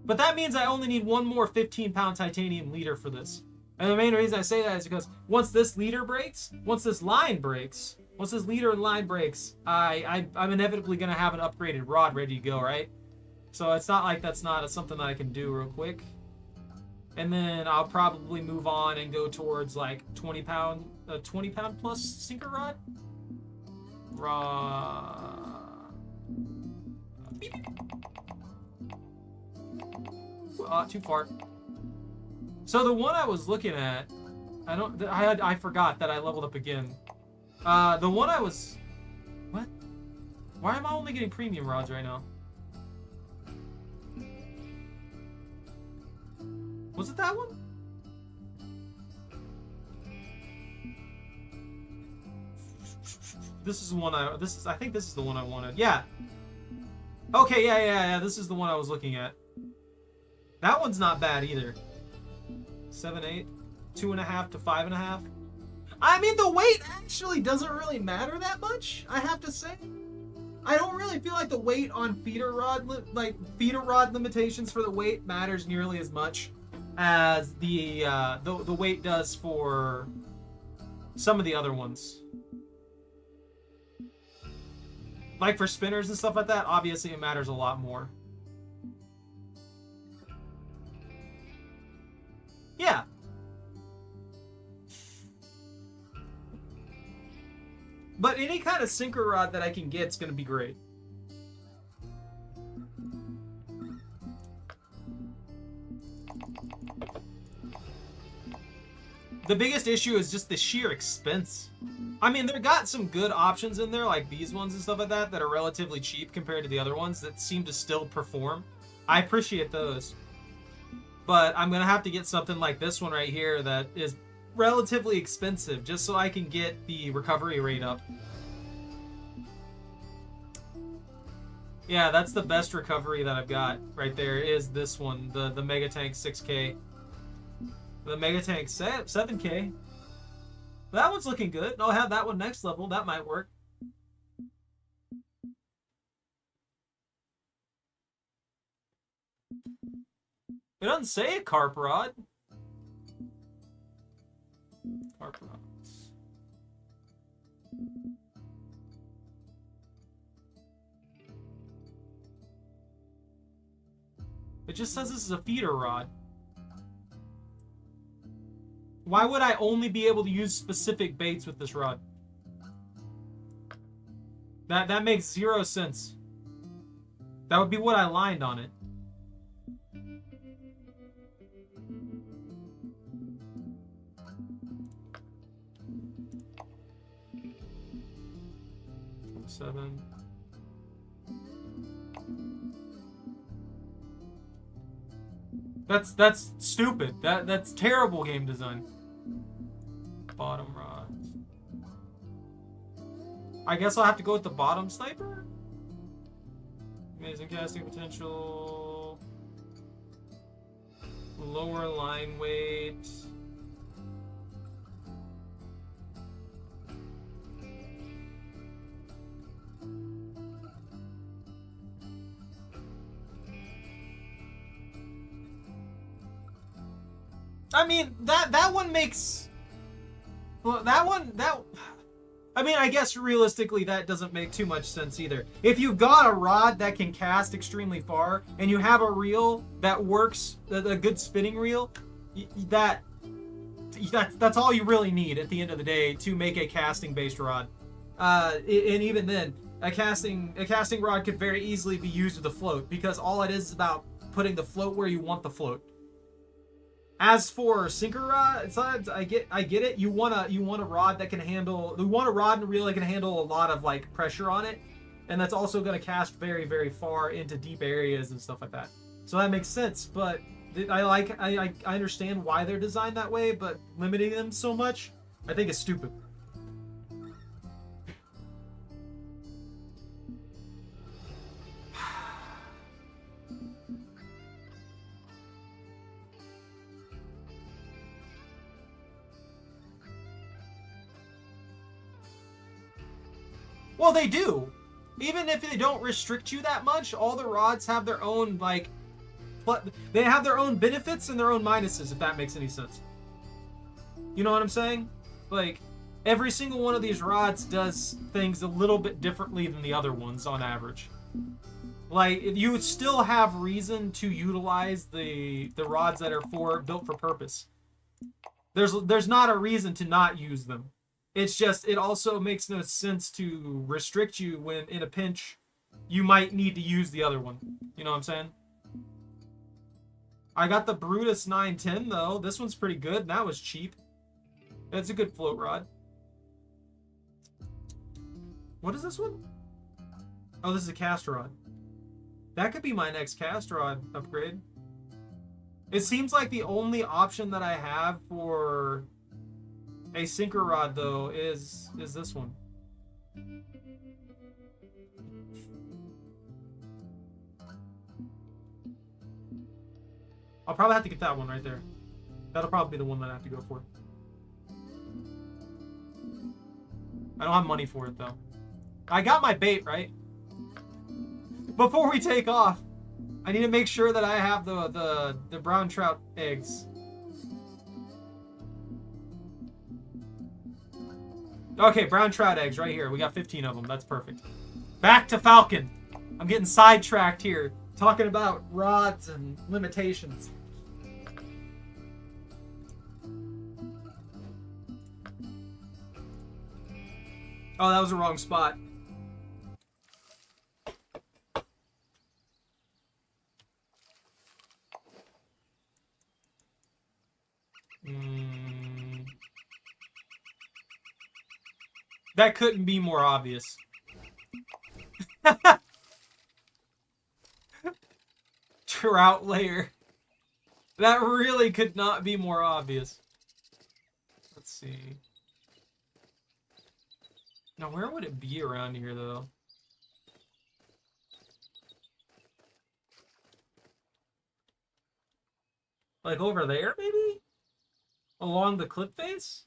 But that means I only need one more 15 pound titanium leader for this. And the main reason I say that is because once this leader breaks, once this leader and line breaks, I'm inevitably going to have an upgraded rod ready to go, right? So it's not like that's not something that I can do real quick. And then I'll probably move on and go towards like 20 pound plus sinker rod. Too far. So the one I was looking at, I forgot that I leveled up again. The one I was, what? Why am I only getting premium rods right now? Was it that one? This is the one I think this is the one I wanted. Yeah. Okay, yeah. This is the one I was looking at. That one's not bad either. 7, 8, 2.5 to 5.5. I mean, the weight actually doesn't really matter that much, I have to say. I don't really feel like the weight on feeder rod limitations for the weight matters nearly as much as the weight does for some of the other ones. Like for spinners and stuff like that, obviously it matters a lot more. Yeah. But any kind of sinker rod that I can get is going to be great. The biggest issue is just the sheer expense. I mean, they've got some good options in there, like these ones and stuff like that are relatively cheap compared to the other ones that seem to still perform. I appreciate those. But I'm going to have to get something like this one right here that is relatively expensive just so I can get the recovery rate up. Yeah, that's the best recovery that I've got right there is this one, the Mega Tank 6K. The Mega Tank 7K. That one's looking good. I'll have that one next level. That might work. It doesn't say a carp rod. Carp rods. It just says this is a feeder rod. Why would I only be able to use specific baits with this rod? That makes 0 sense. That would be what I lined on it. Seven. That's stupid. That's terrible game design. Bottom rods. I guess I'll have to go with the bottom sniper. Amazing casting potential. Lower line weight. I mean, that one makes... Well, that one... I mean, I guess realistically that doesn't make too much sense either. If you've got a rod that can cast extremely far, and you have a reel that works, a good spinning reel, that's all you really need at the end of the day to make a casting-based rod. And even then, a casting rod could very easily be used with a float, because all it is about putting the float where you want the float. As for sinker rods, I get it. You want a rod that can handle. You want a rod and reel that can handle a lot of like pressure on it, and that's also going to cast very, very far into deep areas and stuff like that. So that makes sense. But I understand why they're designed that way, but limiting them so much, I think is stupid. Well, they do. Even if they don't restrict you that much, all the rods have their own, like... They have their own benefits and their own minuses, if that makes any sense. You know what I'm saying? Like, every single one of these rods does things a little bit differently than the other ones, on average. Like, you would still have reason to utilize the rods that are built for purpose. There's not a reason to not use them. It's just, it also makes no sense to restrict you when, in a pinch, you might need to use the other one. You know what I'm saying? I got the Brutus 910, though. This one's pretty good, and that was cheap. It's a good float rod. What is this one? Oh, this is a cast rod. That could be my next cast rod upgrade. It seems like the only option that I have for... a sinker rod, though, is this one. I'll probably have to get that one right there. That'll probably be the one that I have to go for. I don't have money for it, though. I got my bait, right? Before we take off, I need to make sure that I have the brown trout eggs. Okay, brown trout eggs right here. We got 15 of them. That's perfect. Back to Falcon. I'm getting sidetracked here, talking about rods and limitations. Oh, that was the wrong spot. That couldn't be more obvious. Trout layer. That really could not be more obvious. Let's see. Now, where would it be around here, though? Like over there, maybe? Along the cliff face?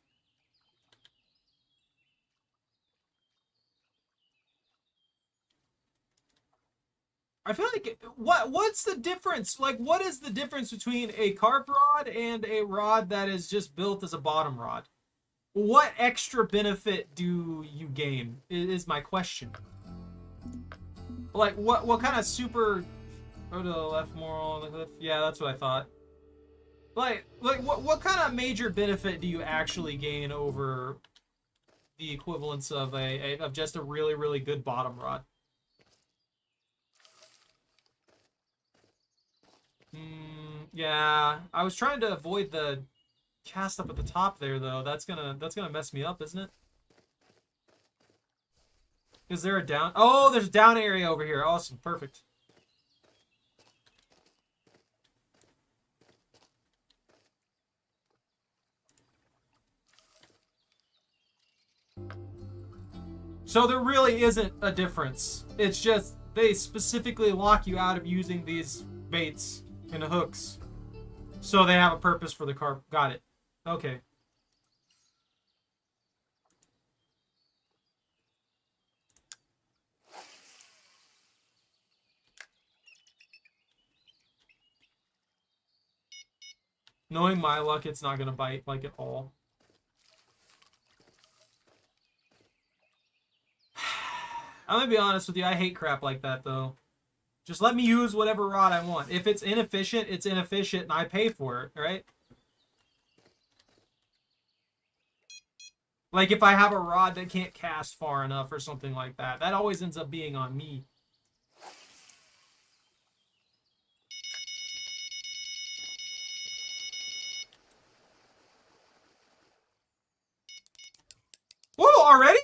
I feel like what's the difference? Like, what is the difference between a carp rod and a rod that is just built as a bottom rod? What extra benefit do you gain? Is my question. Like, what kind of super? Go to the left more on the cliff. Yeah, that's what I thought. Like what kind of major benefit do you actually gain over the equivalence of of just a really, really good bottom rod? Yeah, I was trying to avoid the cast up at the top there, though. That's gonna mess me up, isn't it? Is there a down? Oh, there's a down area over here. Awesome, perfect. So there really isn't a difference. It's just they specifically lock you out of using these baits and hooks. So they have a purpose for the carp. Got it. Okay. Knowing my luck, it's not gonna bite, like, at all. I'm gonna be honest with you, I hate crap like that, though. Just let me use whatever rod I want. If it's inefficient, it's inefficient, and I pay for it, right? Like, if I have a rod that can't cast far enough or something like that, that always ends up being on me. Whoa, already?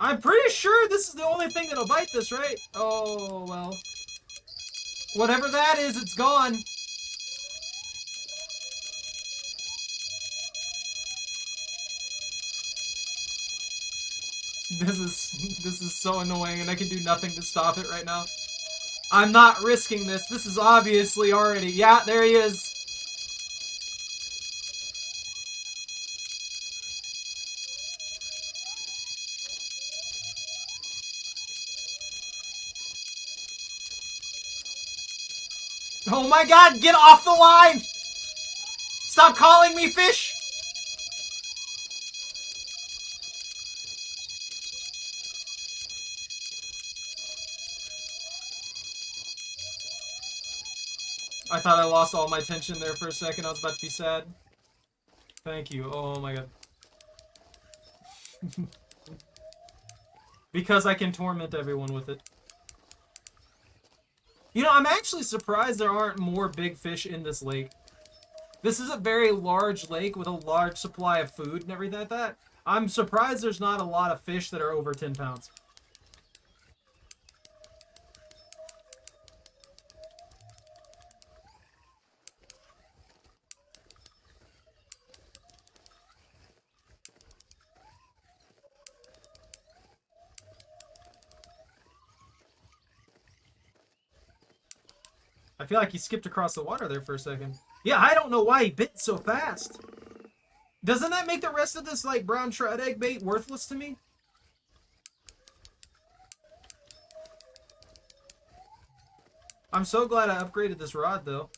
I'm pretty sure this is the only thing that'll bite this, right? Oh, well. Whatever that is, it's gone. This is so annoying, and I can do nothing to stop it right now. I'm not risking this. This is obviously already... Yeah, there he is. Oh my god, get off the line! Stop calling me fish! I thought I lost all my tension there for a second. I was about to be sad. Thank you. Oh my god. Because I can torment everyone with it. You know, I'm actually surprised there aren't more big fish in this lake. This is a very large lake with a large supply of food and everything like that. I'm surprised there's not a lot of fish that are over 10 pounds. I feel like he skipped across the water there for a second. Yeah, I don't know why he bit so fast. Doesn't that make the rest of this, like, brown trout egg bait worthless to me? I'm so glad I upgraded this rod, though.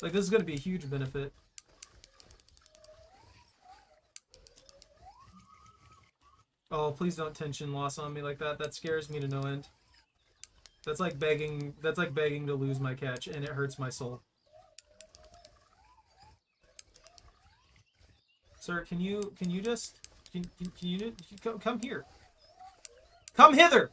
Like, this is going to be a huge benefit. Oh, please don't tension loss on me like that. That scares me to no end. That's like begging to lose my catch, and it hurts my soul. Sir, can you come here? Come hither!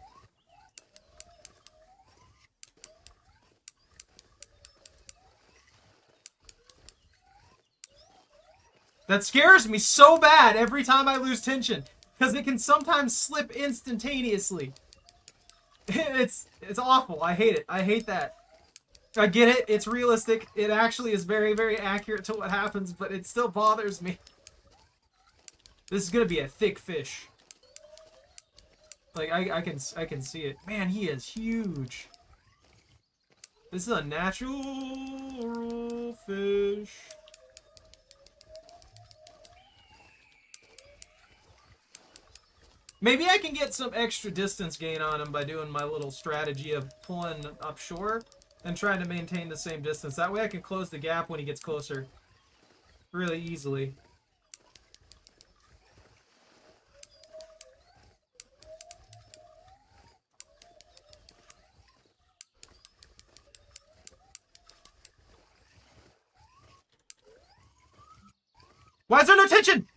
That scares me so bad every time I lose tension, because it can sometimes slip instantaneously. It's awful. I hate it. I hate that. I get it. It's realistic. It actually is very, very accurate to what happens, but it still bothers me. This is gonna be a thick fish. Like, I can see it. Man, he is huge. This is a natural fish. Maybe I can get some extra distance gain on him by doing my little strategy of pulling up shore and trying to maintain the same distance. That way I can close the gap when he gets closer really easily. Why is there no tension?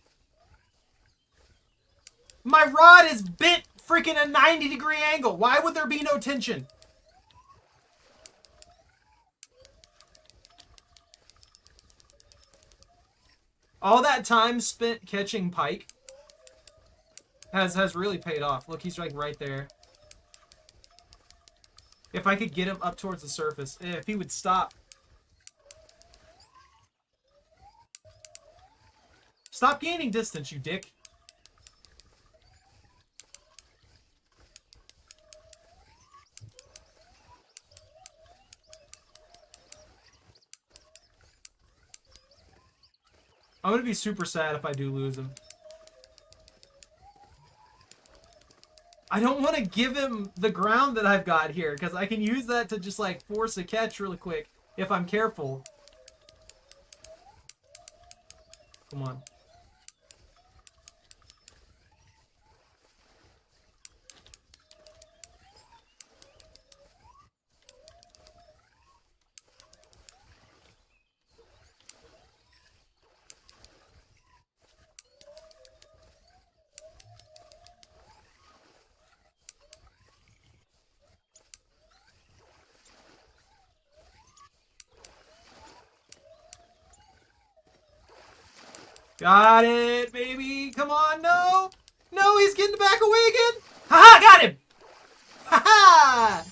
My rod is bent freaking a 90-degree angle. Why would there be no tension? All that time spent catching pike has really paid off. Look, he's like right there. If I could get him up towards the surface, if he would stop. Stop gaining distance, you dick. I'm gonna be super sad if I do lose him. I don't want to give him the ground that I've got here, because I can use that to just, like, force a catch really quick, if I'm careful. Come on. Got it, baby. Come on, no. No, he's getting back away again. Haha, got him. Haha.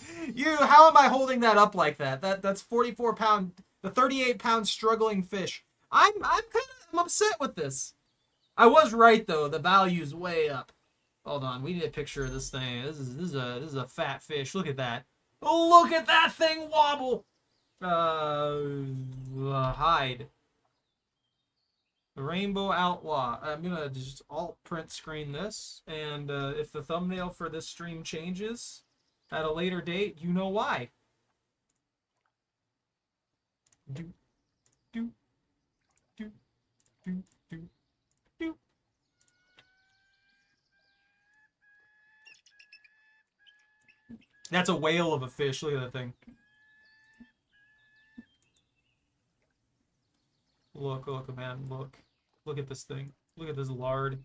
How am I holding that up like that? That's 44 pound, the 38 pound struggling fish. I'm upset with this. I was right though. The value's way up. Hold on, we need a picture of this thing. This is a fat fish. Look at that. Look at that thing wobble. Hide. The Rainbow Outlaw. I'm gonna just alt print screen this, and if the thumbnail for this stream changes at a later date, you know why. Do, do, do, do, do, do. That's a whale of a fish. Look at that thing. Look, man, look. Look at this thing. Look at this lard.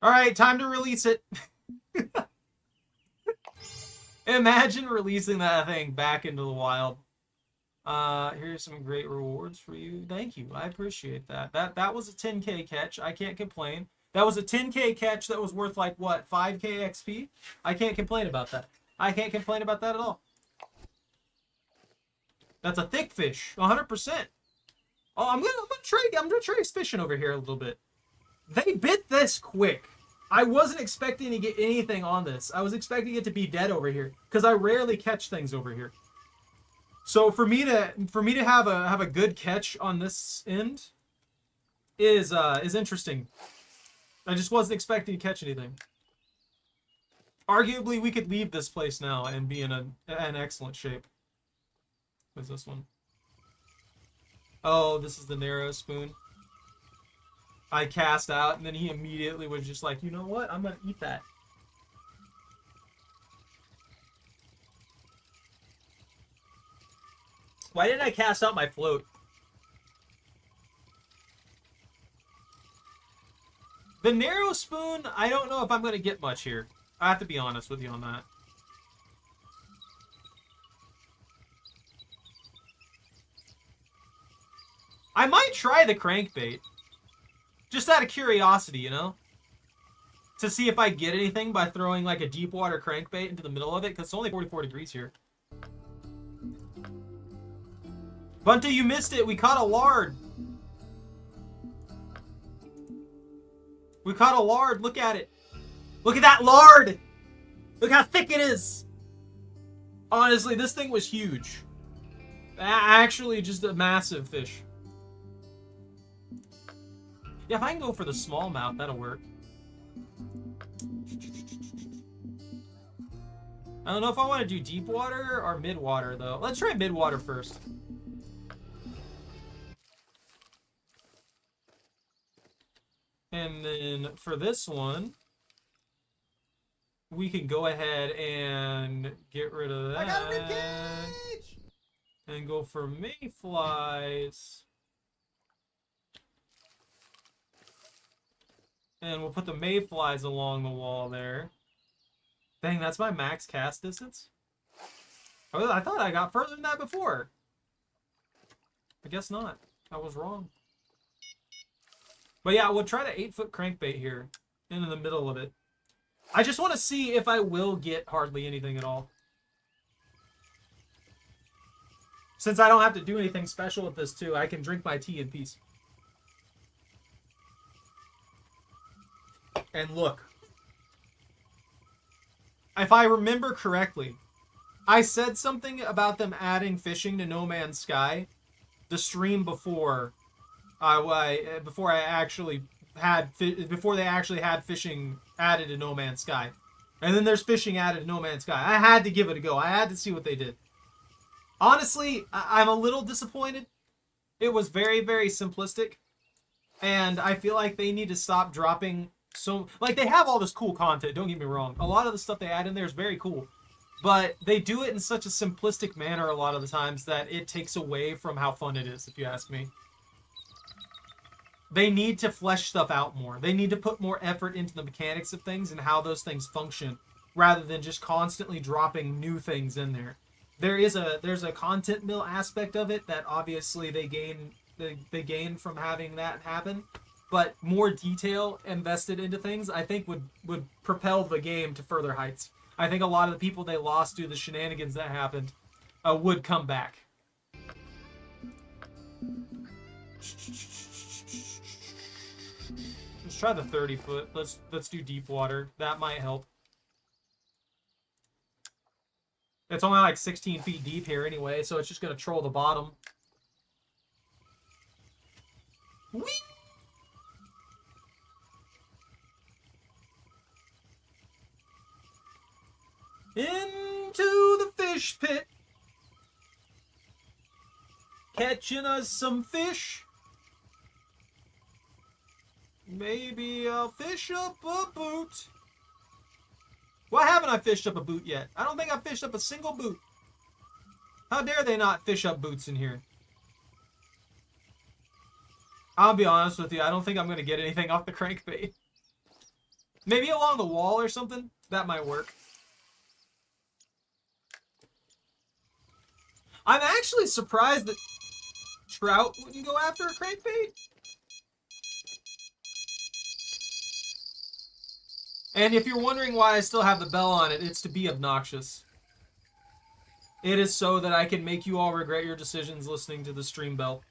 Alright, time to release it. Imagine releasing that thing back into the wild. Here's some great rewards for you. Thank you. I appreciate that. That was a 10k catch. I can't complain. That was a 10k catch that was worth like, what, 5k XP? I can't complain about that. I can't complain about that at all. That's a thick fish, 100%. Oh, I'm gonna try fishing over here a little bit. They bit this quick. I wasn't expecting to get anything on this. I was expecting it to be dead over here, because I rarely catch things over here. So for me to have a good catch on this end is interesting. I just wasn't expecting to catch anything. Arguably, we could leave this place now and be in an excellent shape. What's this one? Oh, this is the narrow spoon. I cast out, and then he immediately was just like, you know what? I'm gonna eat that. Why didn't I cast out my float? The narrow spoon, I don't know if I'm gonna get much here. I have to be honest with you on that. I might try the crankbait. Just out of curiosity, you know? To see if I get anything by throwing like a deep water crankbait into the middle of it, because it's only 44 degrees here. Bunty, you missed it. We caught a lard. We caught a lard. Look at it. Look at that lard. Look how thick it is. Honestly, this thing was huge. Actually, just a massive fish. Yeah, if I can go for the smallmouth, that'll work. I don't know if I want to do deep water or mid water, though. Let's try mid water first. And then for this one, we can go ahead and get rid of that. I got a rib cage! And go for mayflies. And we'll put the mayflies along the wall there. Dang, that's my max cast distance? Oh, I thought I got further than that before. I guess not. I was wrong. But yeah, we'll try the 8-foot crankbait here. In the middle of it. I just want to see if I will get hardly anything at all. Since I don't have to do anything special with this too, I can drink my tea in peace. And look. If I remember correctly, I said something about them adding fishing to No Man's Sky the stream before I actually before they actually had fishing added to No Man's Sky. And then there's fishing added to No Man's Sky. I had to give it a go. I had to see what they did. Honestly, I'm a little disappointed. It was very, very simplistic. And I feel like they need to stop dropping so... Like, they have all this cool content, don't get me wrong. A lot of the stuff they add in there is very cool. But they do it in such a simplistic manner a lot of the times that it takes away from how fun it is, if you ask me. They need to flesh stuff out more. They need to put more effort into the mechanics of things and how those things function, rather than just constantly dropping new things in there. There's a content mill aspect of it that obviously they gain from having that happen, but more detail invested into things I think would propel the game to further heights. I think a lot of the people they lost due to the shenanigans that happened would come back. Let's try the 30-foot. Let's do deep water. That might help. It's only like 16 feet deep here anyway, so it's just going to troll the bottom. Whee! Into the fish pit. Catching us some fish. Maybe I'll fish up a boot. Why haven't I fished up a boot yet? I don't think I've fished up a single boot. How dare they not fish up boots in here? I'll be honest with you, I don't think I'm going to get anything off the crankbait. Maybe along the wall or something? That might work. I'm actually surprised that Trout wouldn't go after a crankbait. And if you're wondering why I still have the bell on it, it's to be obnoxious. It is so that I can make you all regret your decisions listening to the stream bell.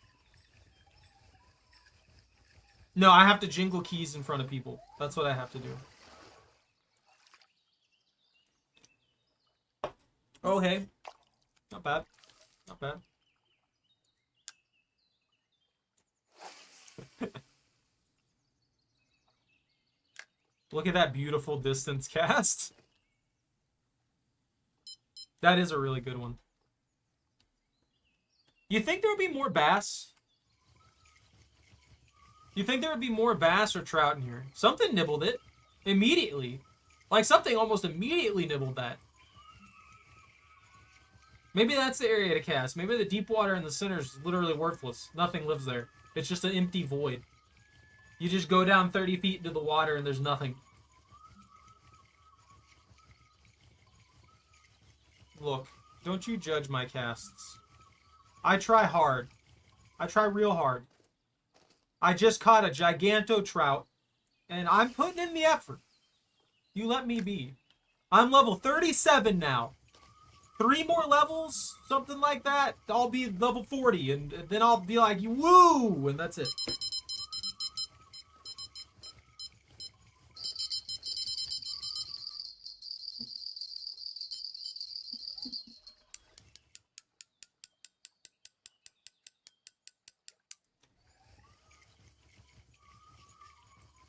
No, I have to jingle keys in front of people. That's what I have to do. Oh, hey. Not bad. Not bad. Look at that beautiful distance cast. That is a really good one. You think there would be more bass? You think there would be more bass or trout in here? Something nibbled it. Immediately. Like something almost immediately nibbled that. Maybe that's the area to cast. Maybe the deep water in the center is literally worthless. Nothing lives there. It's just an empty void. You just go down 30 feet into the water and there's nothing. Look, don't you judge my casts. I try hard. I try real hard. I just caught a giganto trout, and I'm putting in the effort. You let me be. I'm level 37 now. 3 more levels, something like that, I'll be level 40, and then I'll be like, woo, and that's it.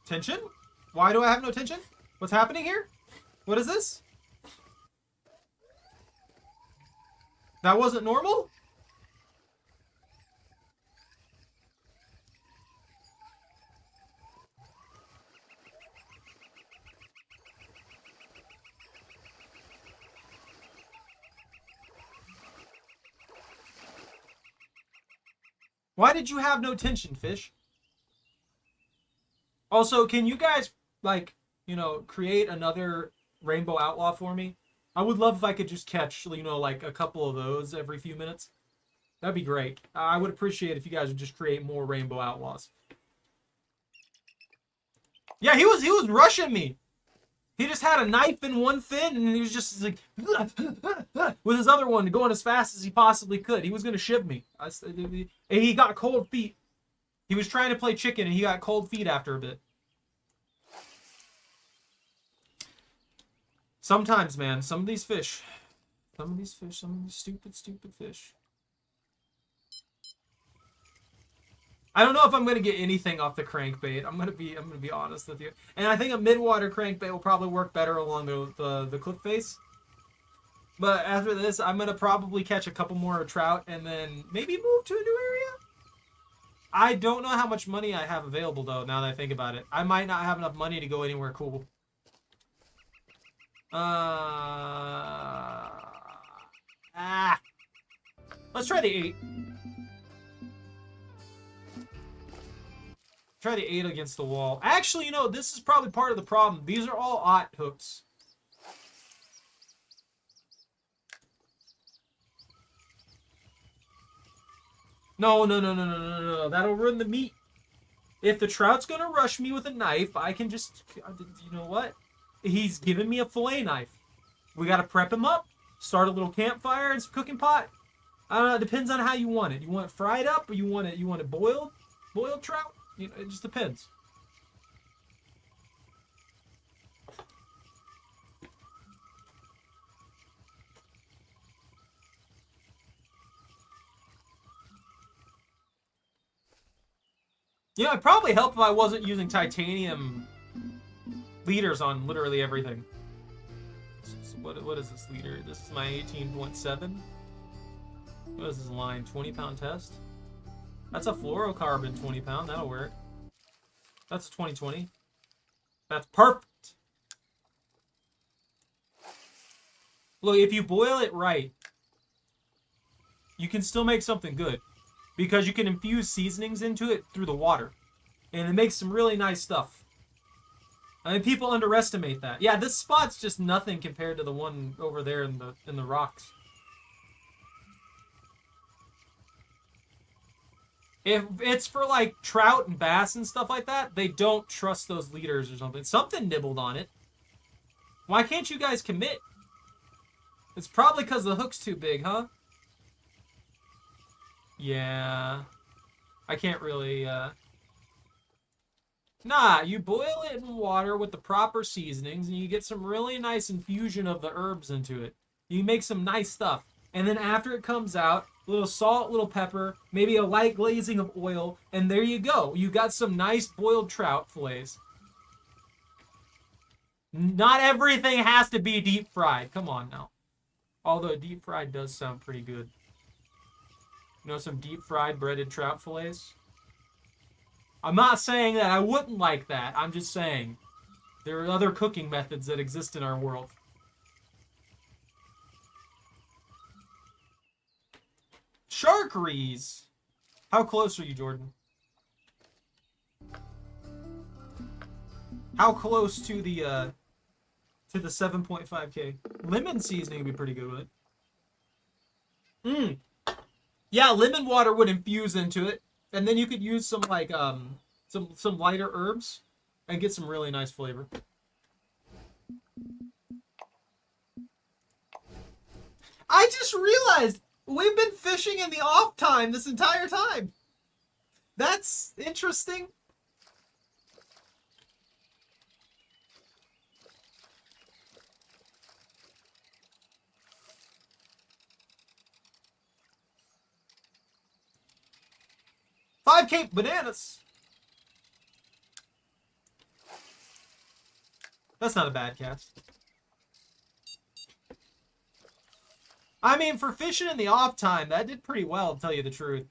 Tension? Why do I have no tension? What's happening here? What is this? That wasn't normal? Why did you have no tension, fish? Also, can you guys, like, you know, create another Rainbow Outlaw for me? I would love if I could just catch, you know, like a couple of those every few minutes. That'd be great. I would appreciate if you guys would just create more Rainbow Outlaws. Yeah, he was rushing me. He just had a knife in one fin, and he was just like with his other one going as fast as he possibly could. He was gonna shiv me. And he got cold feet. He was trying to play chicken, and he got cold feet after a bit. Sometimes, man, some of these fish, some of these stupid fish. I don't know if I'm gonna get anything off the crankbait. I'm gonna be honest with you. And I think a mid-water crankbait will probably work better along the cliff face. But after this, I'm gonna probably catch a couple more trout and then maybe move to a new area. I don't know how much money I have available though. Now that I think about it, I might not have enough money to go anywhere cool. Let's try the 8. Try the 8 against the wall. Actually, you know, this is probably part of the problem. These are all aught hooks. No. That'll ruin the meat. If the trout's gonna rush me with a knife, I can just... You know what? He's giving me a fillet knife. We gotta prep him up. Start a little campfire and some cooking pot. I don't know. It depends on how you want it. You want it fried up or you want it boiled? Boiled trout? You know, it just depends. Yeah, it'd probably help if I wasn't using titanium leaders on literally everything. So what is this leader? This is my 18.7. What is this line? 20-pound test? That's a fluorocarbon 20-pound. That'll work. That's a 2020. That's perfect. Look, if you boil it right, you can still make something good. Because you can infuse seasonings into it through the water. And it makes some really nice stuff. I mean, people underestimate that. Yeah, this spot's just nothing compared to the one over there in the rocks. If it's for like trout and bass and stuff like that, they don't trust those leaders or something. Something nibbled on it. Why can't you guys commit? It's probably because the hook's too big, huh? Yeah. I can't really, Nah, you boil it in water with the proper seasonings, and you get some really nice infusion of the herbs into it. You make some nice stuff. And then after it comes out, a little salt, a little pepper, maybe a light glazing of oil, and there you go. You got some nice boiled trout fillets. Not everything has to be deep fried. Come on now. Although deep fried does sound pretty good. You know, some deep fried breaded trout fillets? I'm not saying that I wouldn't like that. I'm just saying there are other cooking methods that exist in our world. Sharkeries! How close are you, Jordan? How close to the 7.5K? Lemon seasoning would be pretty good with it. Yeah, lemon water would infuse into it, and then you could use some like some lighter herbs and get some really nice flavor. I just realized we've been fishing in the off time this entire time. That's interesting. Five Cape bananas. That's not a bad cast. I mean, for fishing in the off time, that did pretty well, to tell you the truth.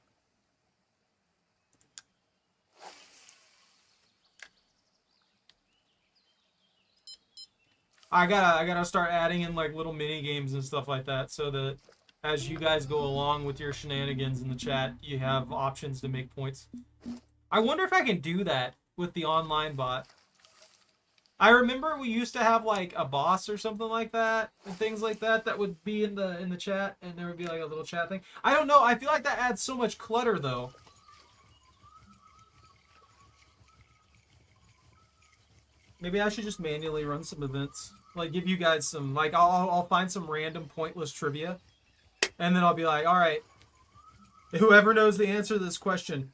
I gotta start adding in like little mini games and stuff like that, so that as you guys go along with your shenanigans in the chat, you have options to make points. I wonder if I can do that with the online bot. I remember we used to have like a boss or something like that and things like that that would be in the chat, and there would be like a little chat thing. I don't know. I feel like that adds so much clutter though. Maybe I should just manually run some events. Like give you guys some like I'll find some random pointless trivia, and then I'll be like, all right, whoever knows the answer to this question.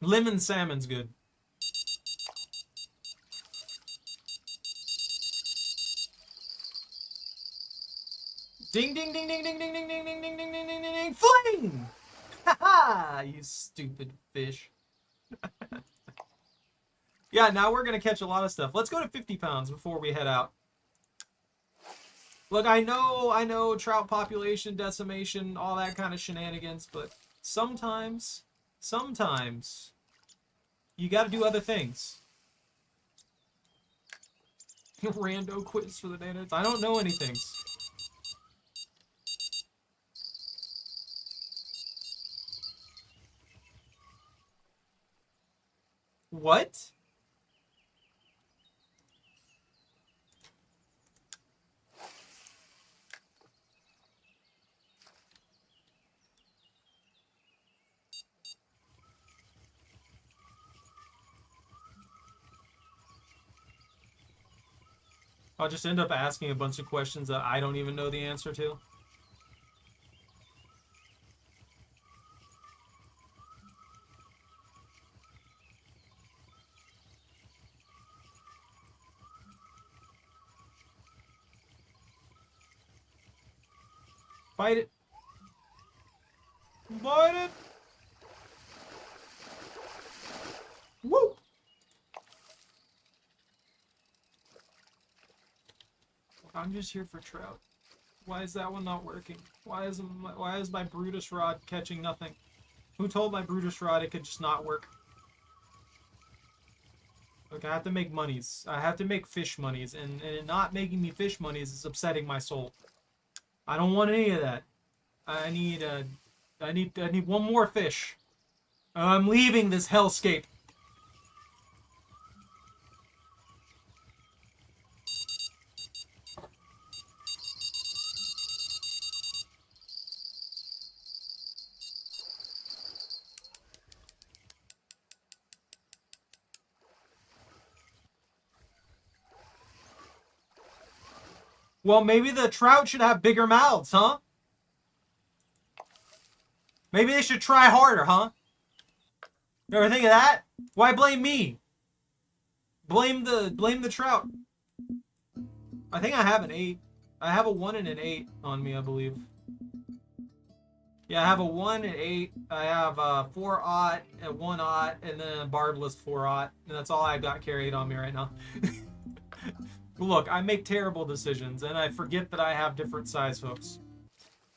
Lemon salmon's good. Ding, ding, ding, ding, ding, ding, ding, ding, ding, ding, ding, ding, ding, ding, ding, fling! Ha ha! You stupid fish. Yeah, now we're gonna catch a lot of stuff. Let's go to 50 pounds before we head out. Look, I know, trout population decimation, all that kind of shenanigans, but sometimes, you gotta do other things. Rando quiz for the data. I don't know anything. What? I'll just end up asking a bunch of questions that I don't even know the answer to. Bite it. Bite it. Woo! I'm just here for trout. Why is that one not working? Why is my Brutus rod catching nothing? Who told my Brutus rod it could just not work? Look, I have to make monies. I have to make fish monies, and not making me fish monies is upsetting my soul. I don't want any of that. I need one more fish. I'm leaving this hellscape. Well, maybe the trout should have bigger mouths, huh? Maybe they should try harder, huh? You ever think of that? Why blame me? Blame the trout. I think I have an 8. I have a 1 and an 8 on me, I believe. Yeah, I have a 1 and 8. I have a 4-aught, a 1-aught, and then a barbless 4-aught. And that's all I've got carried on me right now. Look, I make terrible decisions, and I forget that I have different size hooks.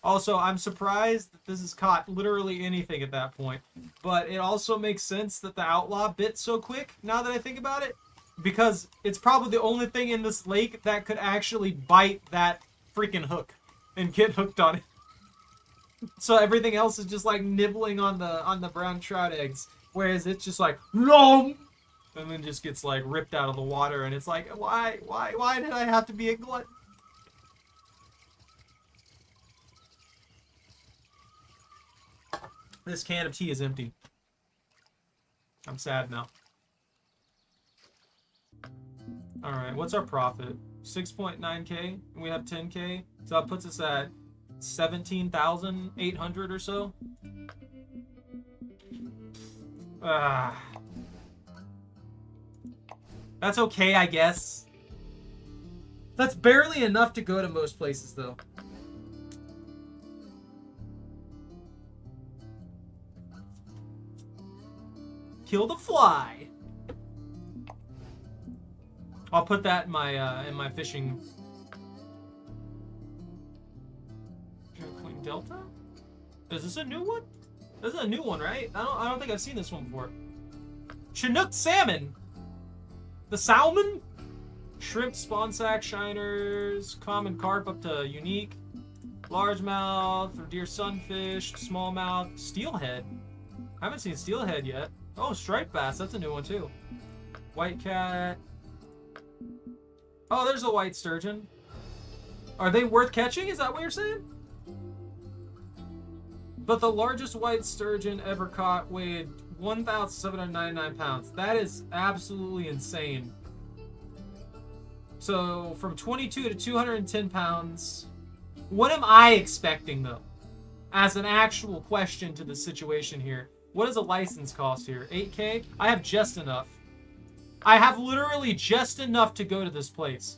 Also, I'm surprised that this has caught literally anything at that point. But it also makes sense that the outlaw bit so quick, now that I think about it. Because it's probably the only thing in this lake that could actually bite that freaking hook and get hooked on it. So everything else is just like nibbling on the brown trout eggs. Whereas it's just like, no! And then just gets like ripped out of the water, and it's like, why did I have to be a glutton? This can of tea is empty. I'm sad now. Alright, what's our profit? 6.9k, and we have 10k, so that puts us at 17,800 or so. That's okay, I guess. That's barely enough to go to most places, though. Kill the fly. I'll put that in my fishing. Queen Delta? Is this a new one? This is a new one, right? I don't think I've seen this one before. Chinook salmon. The salmon? Shrimp, spawn sack, shiners, common carp up to unique, largemouth, or deer sunfish, smallmouth, steelhead. I haven't seen steelhead yet. Oh, striped bass, that's a new one too. White cat. Oh, there's a white sturgeon. Are they worth catching? Is that what you're saying? But the largest white sturgeon ever caught weighed 1,799 pounds. That is absolutely insane. So, from 22 to 210 pounds. What am I expecting, though? As an actual question to the situation here. What does a license cost here? 8K? I have just enough. I have literally just enough to go to this place.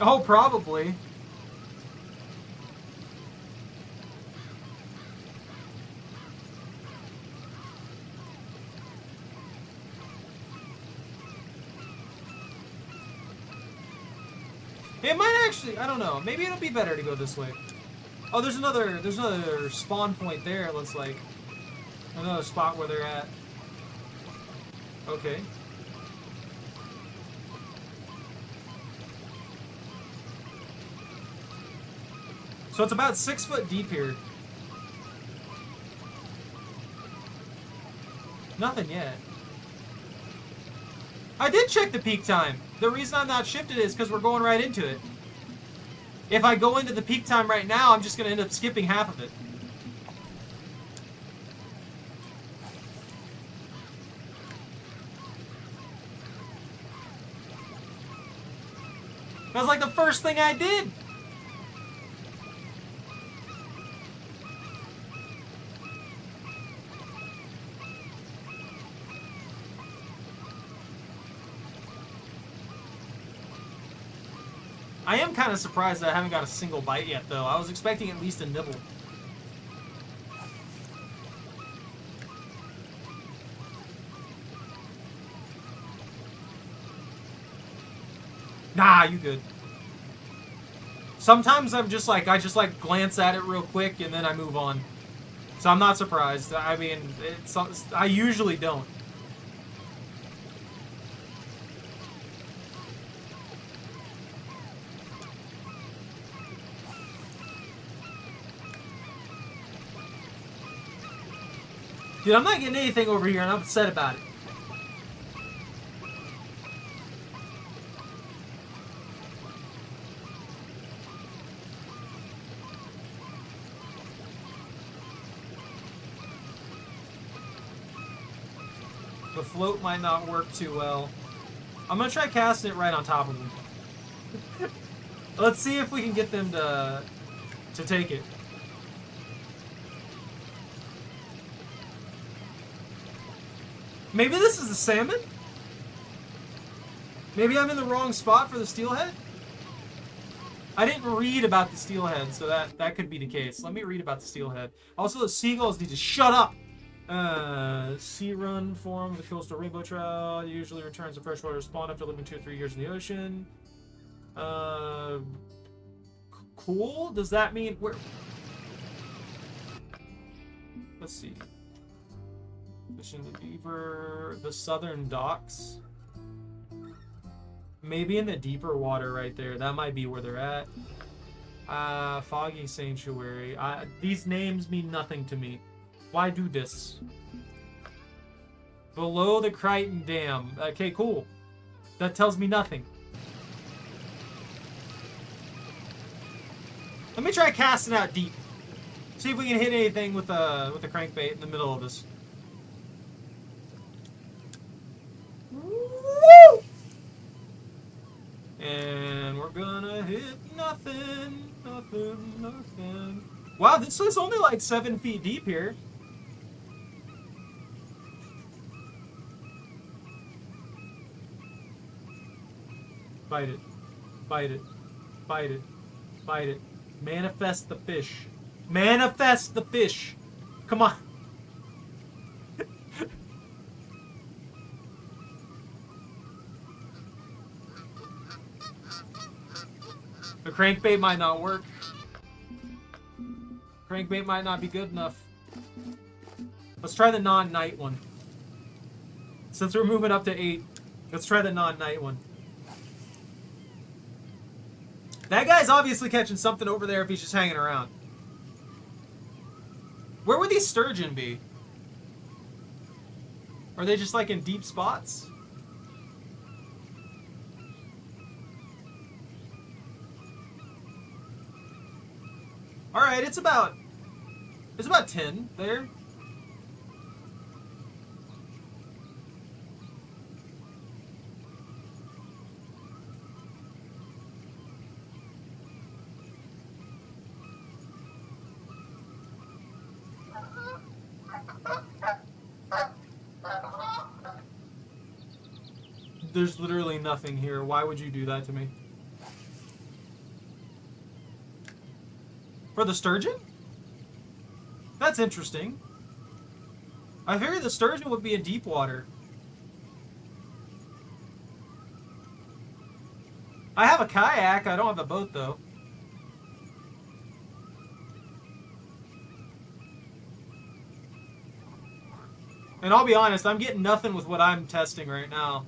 Oh, probably. It might actually, I don't know. Maybe it'll be better to go this way. Oh, there's another spawn point there, it looks like. Another spot where they're at. Okay. So it's about 6 foot deep here. Nothing yet. I did check the peak time. The reason I'm not shifted is because we're going right into it. If I go into the peak time right now, I'm just going to end up skipping half of it. That was like the first thing I did. I am kind of surprised that I haven't got a single bite yet, though. I was expecting at least a nibble. Nah, you good. Sometimes I'm just like, I just like glance at it real quick and then I move on. So I'm not surprised. I mean, I usually don't. Dude, I'm not getting anything over here and I'm upset about it. The float might not work too well. I'm gonna try casting it right on top of them. Let's see if we can get them to take it. Maybe this is the salmon? Maybe I'm in the wrong spot for the steelhead? I didn't read about the steelhead, so that could be the case. Let me read about the steelhead. Also, the seagulls need to shut up! Sea run form of the coastal rainbow trout usually returns to freshwater spawn after living 2 or 3 years in the ocean. Cool? Does that mean where? Let's see. Fishing the beaver, the southern docks. Maybe in the deeper water right there. That might be where they're at. Foggy Sanctuary. These names mean nothing to me. Why do this? Below the Crichton Dam. Okay, cool. That tells me nothing. Let me try casting out deep. See if we can hit anything with the crankbait in the middle of this. Woo! And we're gonna hit nothing, nothing, nothing. Wow, this is only like 7 feet deep here. Bite it. Bite it. Bite it. Bite it. Manifest the fish. Manifest the fish. Come on. The crankbait might not work. Crankbait might not be good enough. Let's try the non-night one. Since we're moving up to 8, let's try the non-night one. That guy's obviously catching something over there if he's just hanging around. Where would these sturgeon be? Are they just like in deep spots? Alright, it's about 10 there. There's literally nothing here. Why would you do that to me? For the sturgeon? That's interesting. I figured the sturgeon would be in deep water. I have a kayak. I don't have a boat, though. And I'll be honest, I'm getting nothing with what I'm testing right now.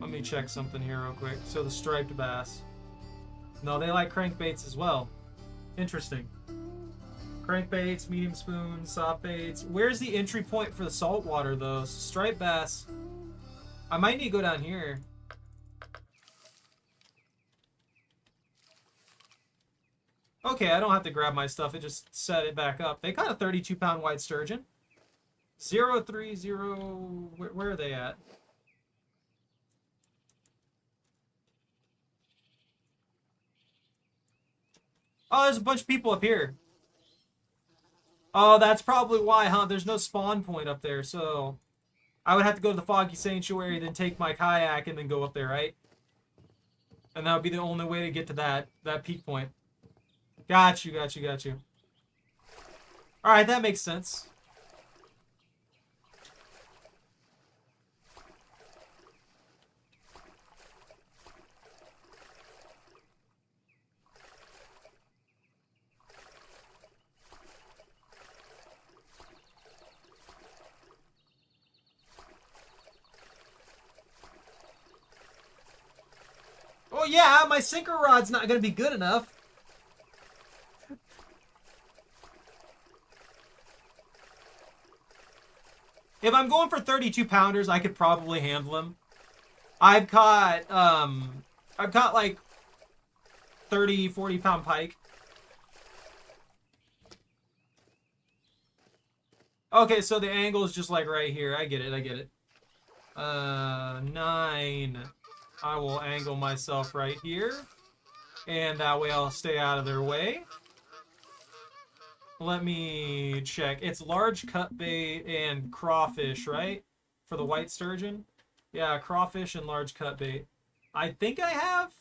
Let me check something here real quick. So the striped bass. No, they like crankbaits as well. Interesting. Crankbaits, medium spoons, soft baits. Where's the entry point for the saltwater, though? Striped bass. I might need to go down here. Okay, I don't have to grab my stuff. It just set it back up. They caught a 32-pound white sturgeon. 030... Where are they at? Oh, there's a bunch of people up here. Oh, that's probably why, huh? There's no spawn point up there, so... I would have to go to the Foggy Sanctuary, then take my kayak, and then go up there, right? And that would be the only way to get to that peak point. Got you. Alright, that makes sense. Oh yeah, my sinker rod's not going to be good enough. If I'm going for 32 pounders, I could probably handle them. I've caught like 30, 40 pound pike. Okay, so the angle is just like right here. I get it. 9. I will angle myself right here. And that way I'll stay out of their way. Let me check. It's large cut bait and crawfish, right? For the white sturgeon? Yeah, crawfish and large cut bait. I think I have?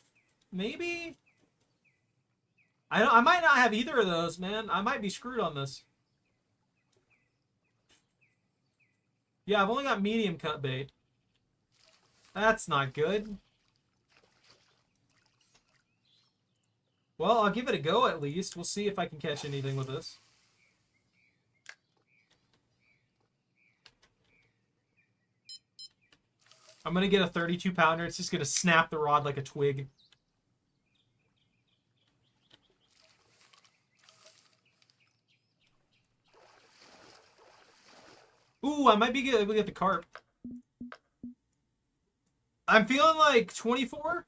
Maybe? I might not have either of those, man. I might be screwed on this. Yeah, I've only got medium cut bait. That's not good. Well, I'll give it a go at least. We'll see if I can catch anything with this. I'm going to get a 32 pounder. It's just going to snap the rod like a twig. Ooh, I might be able to get the carp. I'm feeling like 24.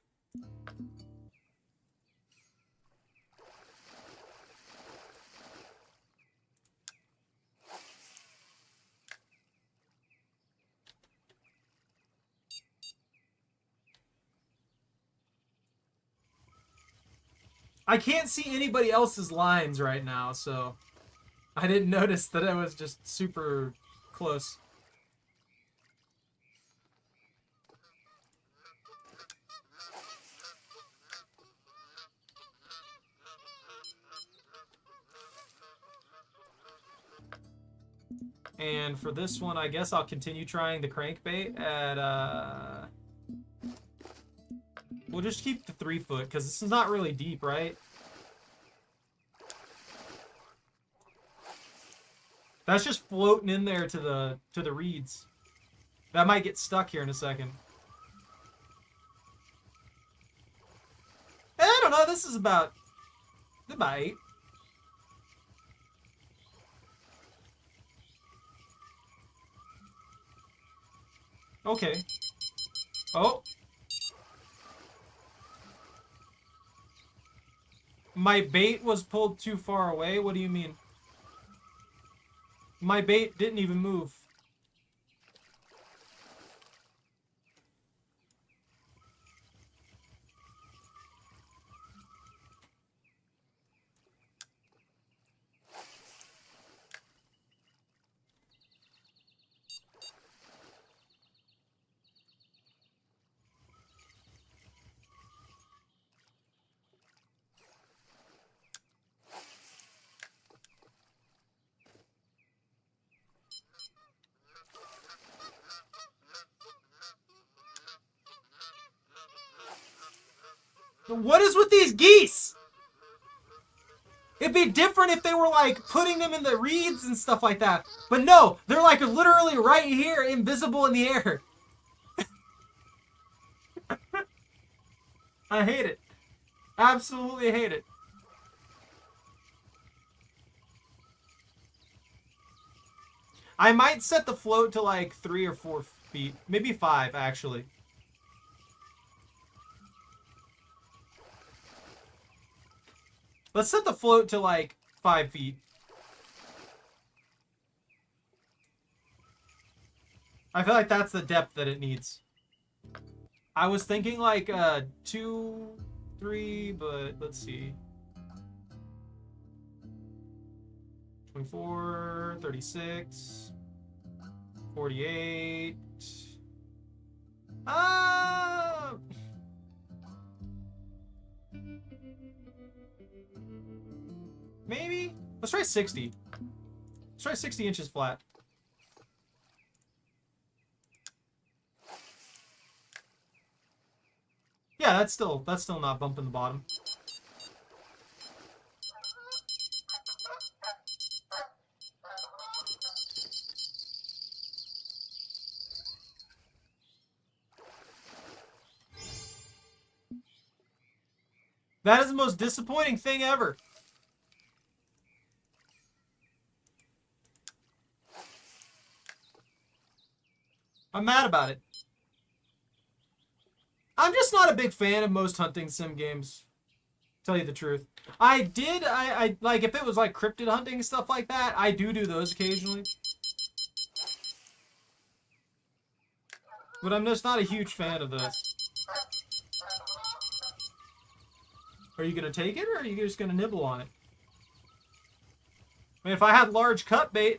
I can't see anybody else's lines right now, so I didn't notice that I was just super close. And for this one, I guess I'll continue trying the crankbait at, we'll just keep the 3 foot, because this is not really deep, right? That's just floating in there to the reeds. That might get stuck here in a second. I don't know, this is about 8. Okay. Oh. My bait was pulled too far away? What do you mean? My bait didn't even move. What is with these geese? It'd be different if they were like putting them in the reeds and stuff like that. But no, they're like literally right here, invisible in the air. I hate it. Absolutely hate it. I might set the float to like 3 or 4 feet. Maybe 5, actually. Let's set the float to like 5 feet. I feel like that's the depth that it needs. I was thinking like 2, 3, but let's see. 24, 36, 48. Maybe? Let's try 60. Let's try 60 inches flat. Yeah, that's still not bumping the bottom. That is the most disappointing thing ever. I'm mad about it. I'm just not a big fan of most hunting sim games. Tell you the truth. I like if it was like cryptid hunting stuff like that, I do those occasionally. But I'm just not a huge fan of those. Are you gonna take it or are you just gonna nibble on it? I mean, if I had large cut bait.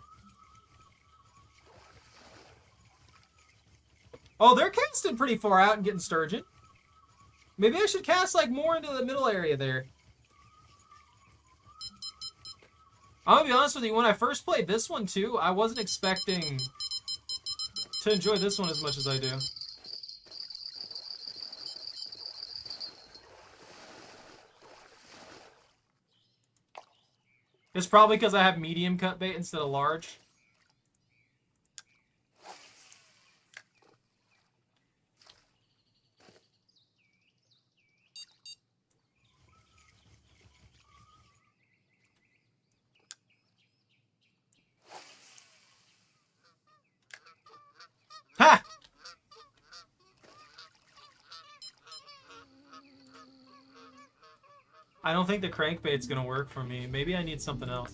Oh, they're casting pretty far out and getting sturgeon. Maybe I should cast like more into the middle area there. I'm gonna be honest with you, when I first played this one too, I wasn't expecting to enjoy this one as much as I do. It's probably because I have medium cut bait instead of large. Ha! I don't think the crankbait's gonna work for me. Maybe I need something else.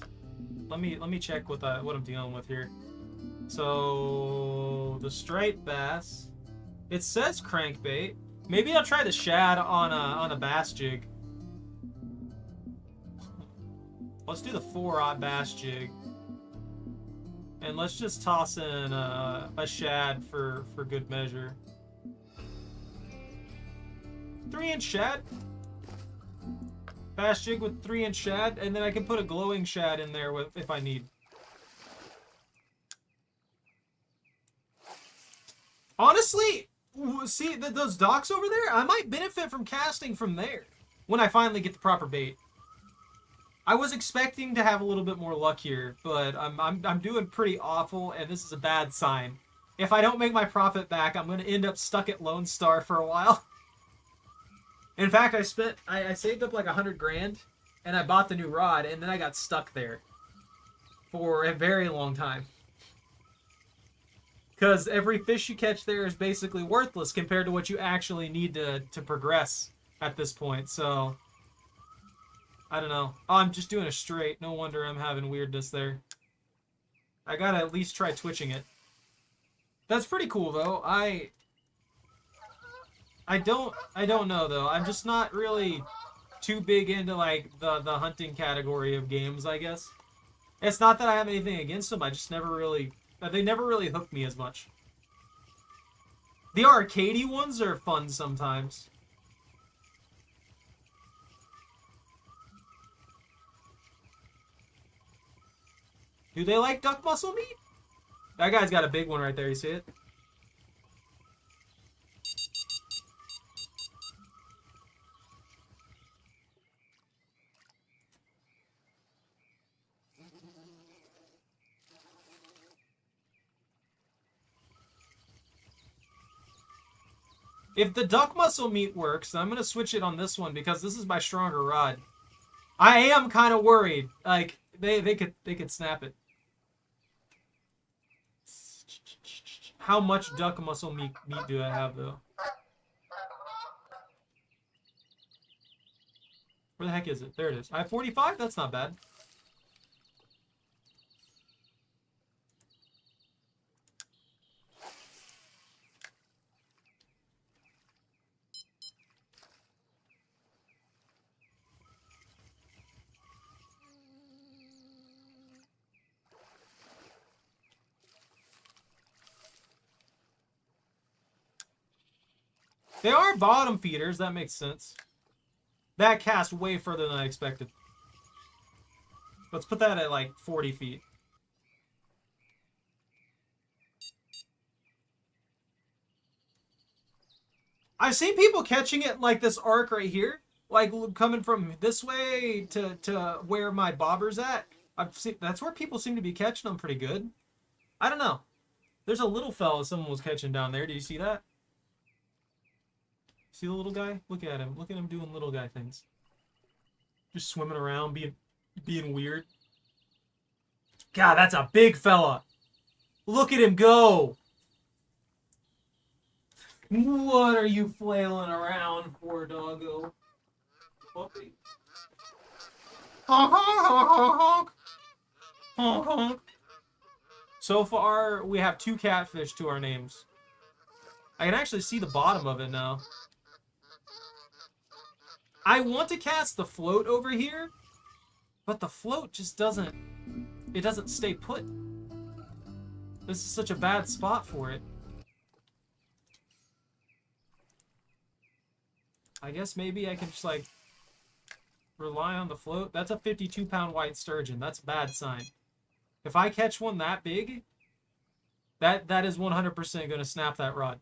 Let me check what I'm dealing with here. So the striped bass. It says crankbait. Maybe I'll try the shad on a bass jig. Let's do the 4-aught bass jig. And let's just toss in a shad for good measure. 3-inch shad. Bass jig with 3-inch shad, and then I can put a glowing shad in there if I need. Honestly, see those docks over there? I might benefit from casting from there when I finally get the proper bait. I was expecting to have a little bit more luck here, but I'm doing pretty awful, and this is a bad sign. If I don't make my profit back, I'm gonna end up stuck at Lone Star for a while. In fact, I saved up like 100 grand, and I bought the new rod, and then I got stuck there for a very long time. Because every fish you catch there is basically worthless compared to what you actually need to progress at this point. So, I don't know. Oh, I'm just doing a straight. No wonder I'm having weirdness there. I gotta at least try twitching it. That's pretty cool, though. I don't know though. I'm just not really too big into like the hunting category of games, I guess. It's not that I have anything against them. I just never really they never really hooked me as much. The arcadey ones are fun sometimes. Do they like duck muscle meat? That guy's got a big one right there, you see it? If the duck muscle meat works, I'm gonna switch it on this one because this is my stronger rod. I am kind of worried. Like they could snap it. How much duck muscle meat do I have though? Where the heck is it? There it is. I have 45? That's not bad. They are bottom feeders. That makes sense. That cast way further than I expected. Let's put that at like 40 feet. I've seen people catching it like this arc right here. Like coming from this way to where my bobber's at. I've seen, that's where people seem to be catching them pretty good. I don't know. There's a little fella someone was catching down there. Do you see that? See the little guy? Look at him. Look at him doing little guy things. Just swimming around, being weird. God, that's a big fella. Look at him go. What are you flailing around, poor doggo? Puppy. Honk, honk, honk, honk. Honk, honk. So far, we have 2 catfish to our names. I can actually see the bottom of it now. I want to cast the float over here, but the float just doesn't... It doesn't stay put. This is such a bad spot for it. I guess maybe I can just, like, rely on the float. That's a 52-pound white sturgeon. That's a bad sign. If I catch one that big, that is 100% going to snap that rod.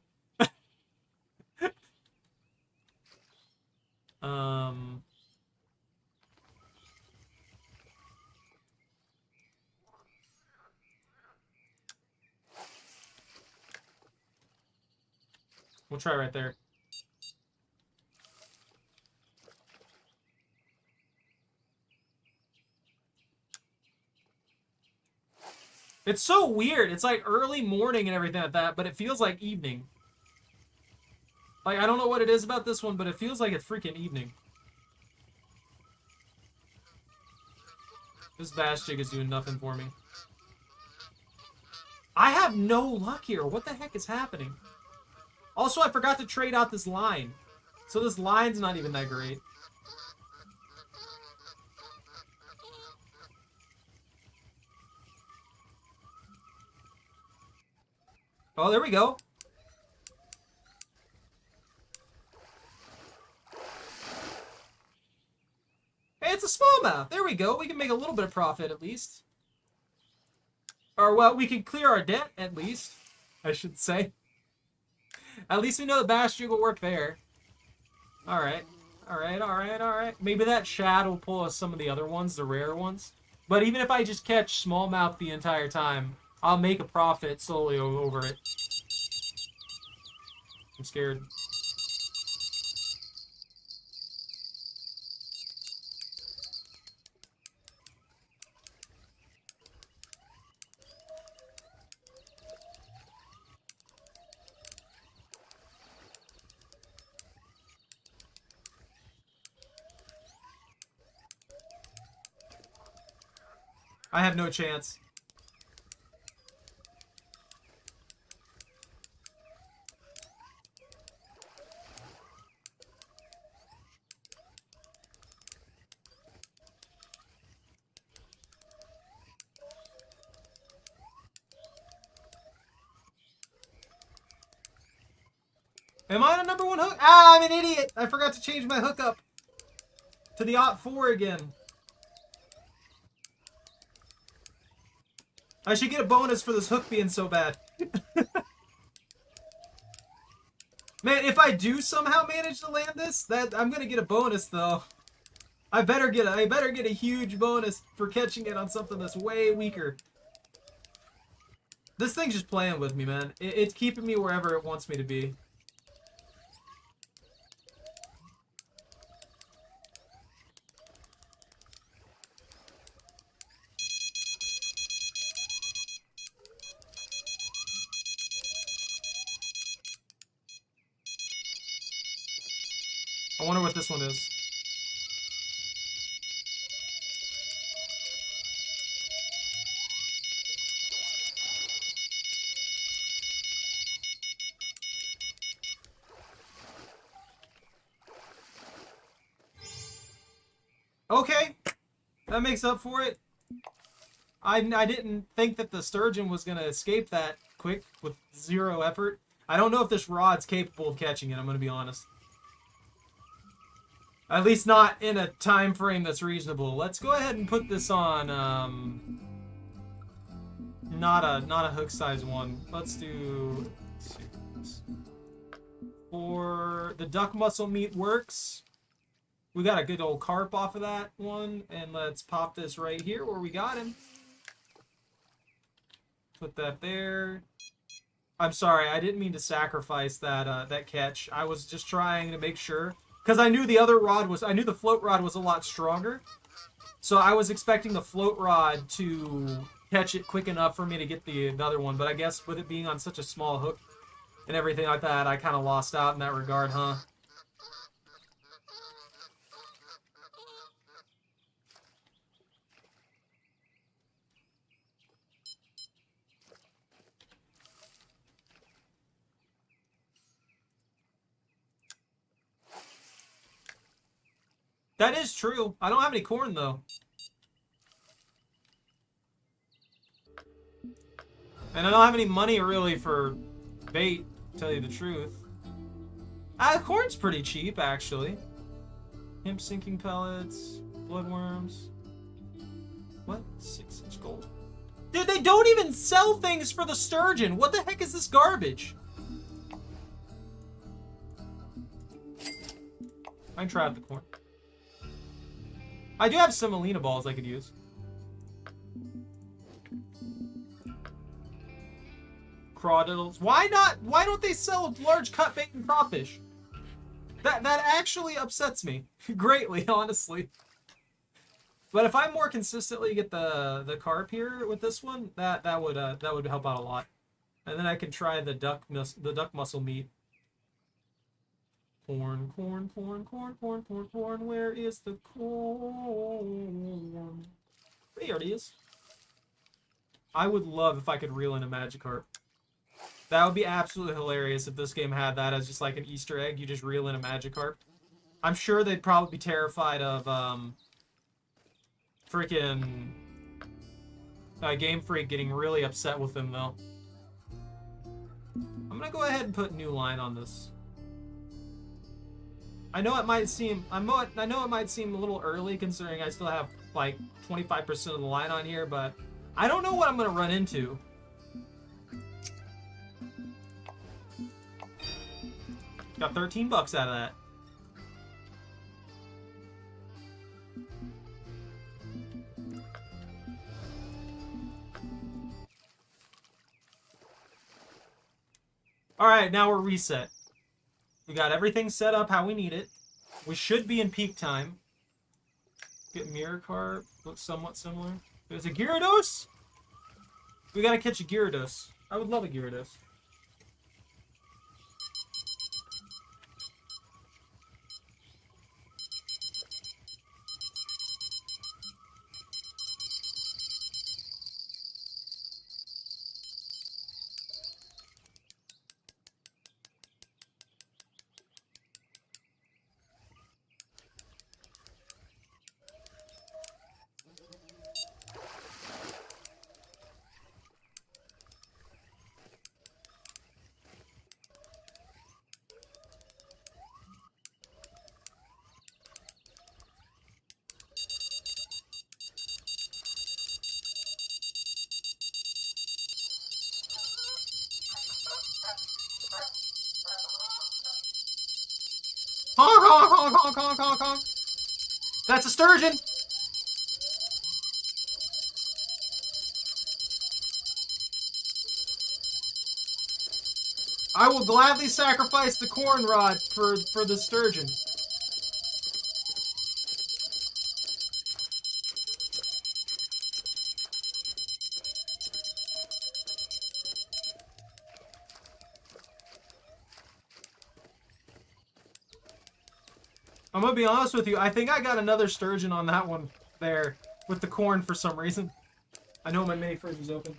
We'll try right there. It's so weird. It's like early morning and everything like that, but it feels like evening. Like, I don't know what it is about this one, but it feels like it's freaking evening. This bass jig is doing nothing for me. I have no luck here. What the heck is happening? Also, I forgot to trade out this line. So this line's not even that great. Oh, there we go. Hey, it's a smallmouth. There we go. We can make a little bit of profit at least. Or, well, we can clear our debt at least, I should say. At least we know the bass jig will work there. Alright. Alright, alright, alright. Maybe that shad will pull us some of the other ones, the rare ones. But even if I just catch smallmouth the entire time, I'll make a profit slowly over it. I'm scared. I have no chance. Am I on a #1 hook? Ah, I'm an idiot. I forgot to change my hookup to the OT4 again. I should get a bonus for this hook being so bad. Man, if I do somehow manage to land this, I'm gonna get a bonus though. I better get a huge bonus for catching it on something that's way weaker. This thing's just playing with me, man. It's keeping me wherever it wants me to be. I wonder what this one is. Okay, that makes up for it. I didn't think that the sturgeon was going to escape that quick with 0 effort. I don't know if this rod's capable of catching it, I'm going to be honest. At least not in a time frame that's reasonable. Let's go ahead and put this on, not a hook size one. Let's do, for the duck muscle meat works. We got a good old carp off of that one, and let's pop this right here where we got him. Put that there. I'm sorry, I didn't mean to sacrifice that that catch. I was just trying to make sure, because I knew the other rod was, I knew the float rod was a lot stronger, so I was expecting the float rod to catch it quick enough for me to get the other one. But I guess with it being on such a small hook and everything like that, I kind of lost out in that regard, huh? That is true. I don't have any corn, though. And I don't have any money, really, for bait, to tell you the truth. Corn's pretty cheap, actually. Hemp sinking pellets, bloodworms. What? 6-inch gold. Dude, they don't even sell things for the sturgeon. What the heck is this garbage? I can try out the corn. I do have semolina balls I could use. Crawdiddles. Why not? Why don't they sell large cut bait and crawfish? That actually upsets me greatly, honestly. But if I more consistently get the carp here with this one, that would help out a lot. And then I can try the duck muscle meat. Corn, corn, corn, corn, corn, corn, corn. Where is the corn? There it is. I would love if I could reel in a Magikarp. That would be absolutely hilarious if this game had that as just like an Easter egg. You just reel in a Magikarp. I'm sure they'd probably be terrified of freaking Game Freak getting really upset with them though. I'm gonna go ahead and put new line on this. I know it might seem a little early considering I still have like 25% of the line on here, but I don't know what I'm gonna run into. Got 13 bucks out of that. Alright, now we're reset. We got everything set up how we need it. We should be in peak time. Get mirror carp. Looks somewhat similar. There's a Gyarados? We gotta catch a Gyarados. I would love a Gyarados. Honk, honk, honk, honk, honk, honk, honk. That's a sturgeon. I will gladly sacrifice the corn rod for the sturgeon. I'm gonna be honest with you. I think I got another sturgeon on that one there with the corn for some reason. I know my mini fridge is open.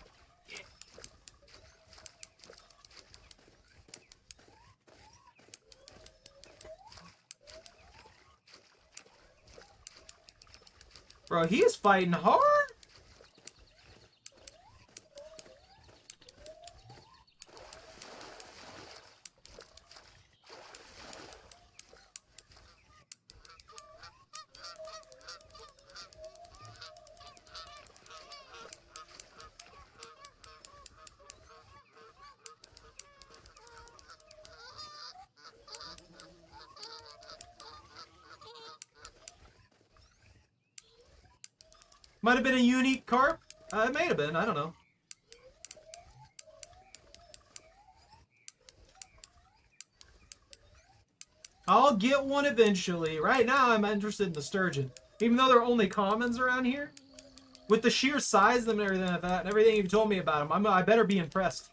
Bro, he is fighting hard. Might have been a unique carp. It may have been. I don't know. I'll get one eventually. Right now, I'm interested in the sturgeon. Even though they're only commons around here. With the sheer size of them and everything like that, and everything you've told me about them, I better be impressed.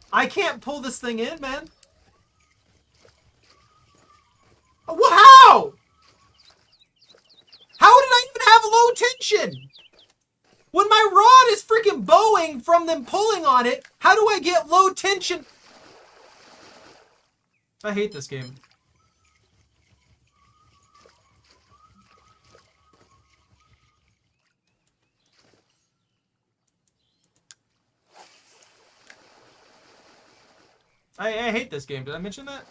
I can't pull this thing in, man. Wow! How did I even have low tension? When my rod is freaking bowing from them pulling on it, how do I get low tension? I hate this game. I hate this game. Did I mention that?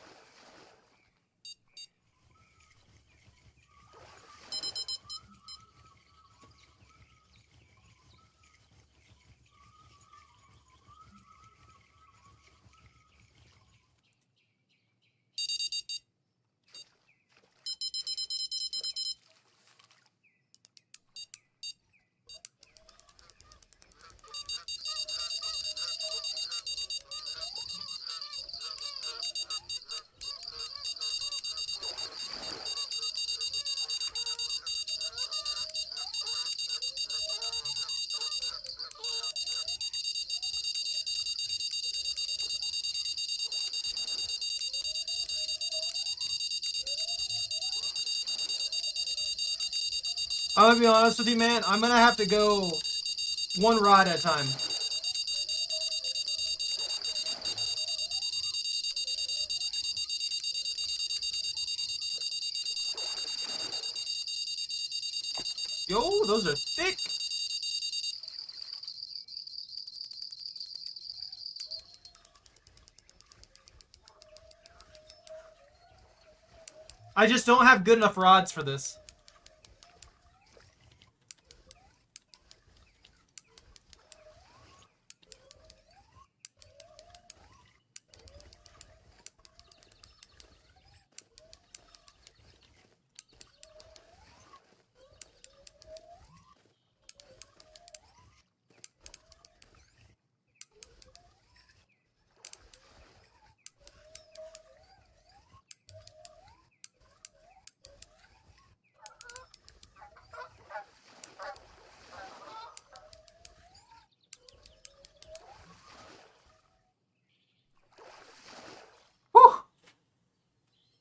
I'm gonna be honest with you, man. I'm gonna have to go one rod at a time. Yo, those are thick. I just don't have good enough rods for this.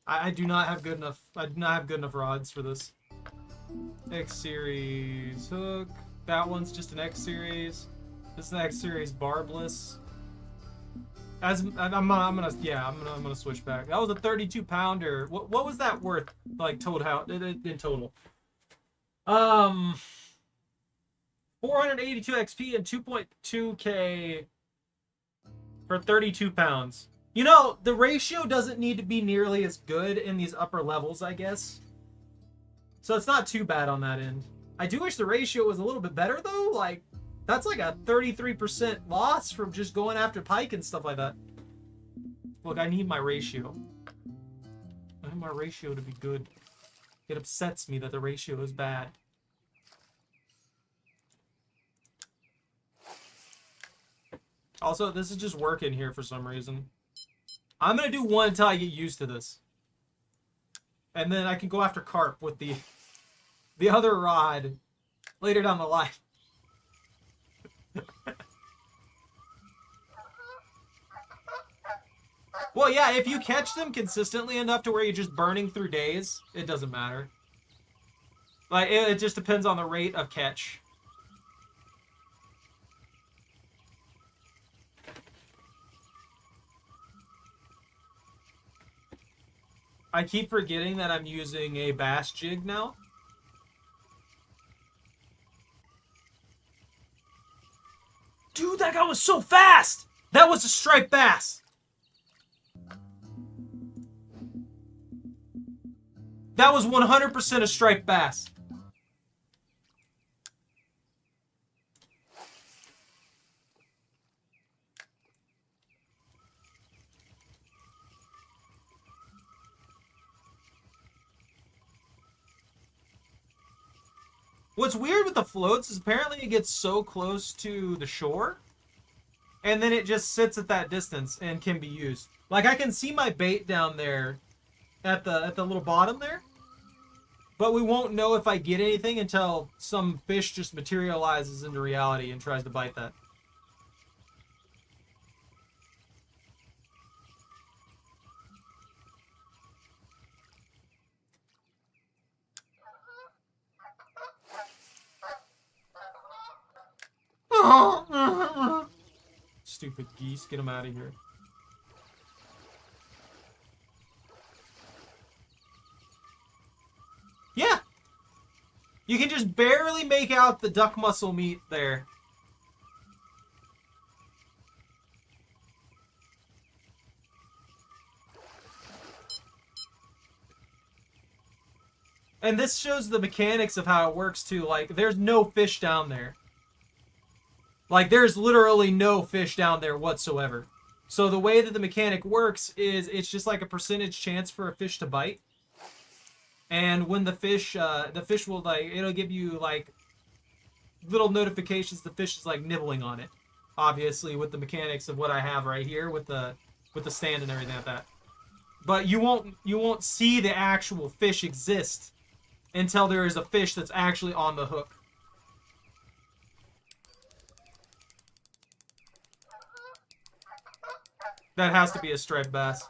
I do not have good enough. I do not have good enough rods for this. X series hook. That one's just an X series. This is an X series barbless. I'm gonna switch back. That was a 32 pounder. What was that worth? Like total in total. 482 XP and 2.2k for 32 pounds. You know, the ratio doesn't need to be nearly as good in these upper levels, I guess. So it's not too bad on that end. I do wish the ratio was a little bit better, though. Like, that's like a 33% loss from just going after pike and stuff like that. Look, I need my ratio. I need my ratio to be good. It upsets me that the ratio is bad. Also, this is just working here for some reason. I'm going to do one until I get used to this. And then I can go after carp with the other rod later down the line. Well, yeah, if you catch them consistently enough to where you're just burning through days, it doesn't matter. Like, it just depends on the rate of catch. I keep forgetting that I'm using a bass jig now. Dude, that guy was so fast! That was a striped bass! That was 100% a striped bass. What's weird with the floats is apparently it gets so close to the shore, and then it just sits at that distance and can be used. Like, I can see my bait down there at the little bottom there, but we won't know if I get anything until some fish just materializes into reality and tries to bite that. Stupid geese, get them out of here. Yeah! You can just barely make out the duck muscle meat there. And this shows the mechanics of how it works too. Like, there's no fish down there. Like, there's literally no fish down there whatsoever. So the way that the mechanic works is it's just like a percentage chance for a fish to bite. And when the fish will, like, it'll give you, like, little notifications the fish is, like, nibbling on it. Obviously, with the mechanics of what I have right here with the stand and everything like that. But you won't see the actual fish exist until there is a fish that's actually on the hook. That has to be a striped bass.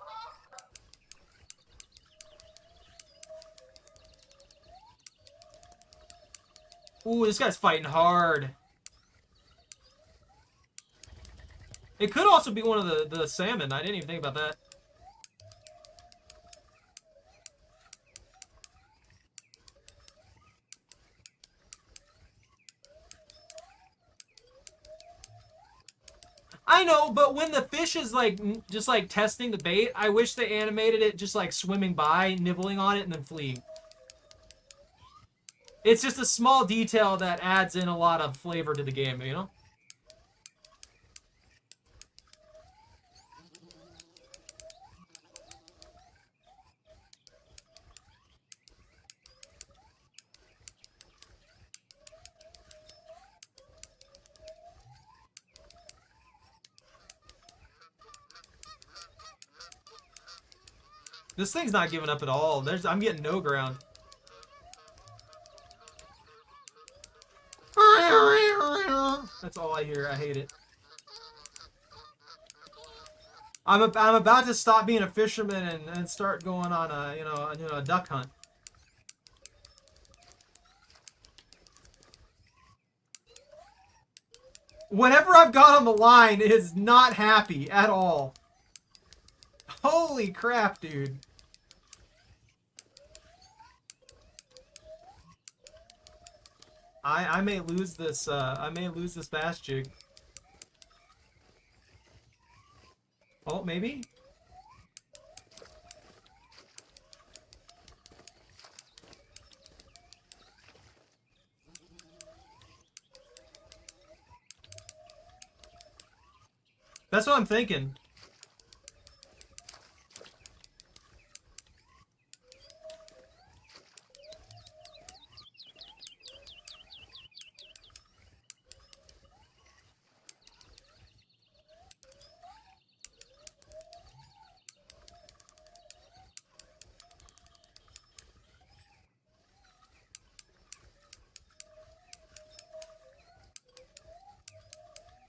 Ooh, this guy's fighting hard. It could also be one of the salmon. I didn't even think about that. I know, but when the fish is, like, just, like, testing the bait, I wish they animated it just, like, swimming by, nibbling on it, and then fleeing. It's just a small detail that adds in a lot of flavor to the game, you know? This thing's not giving up at all. I'm getting no ground. That's all I hear. I hate it. I'm about to stop being a fisherman and start going on a duck hunt. Whatever I've got on the line is not happy at all. Holy crap, dude. I may lose this bass jig. Oh, maybe? That's what I'm thinking.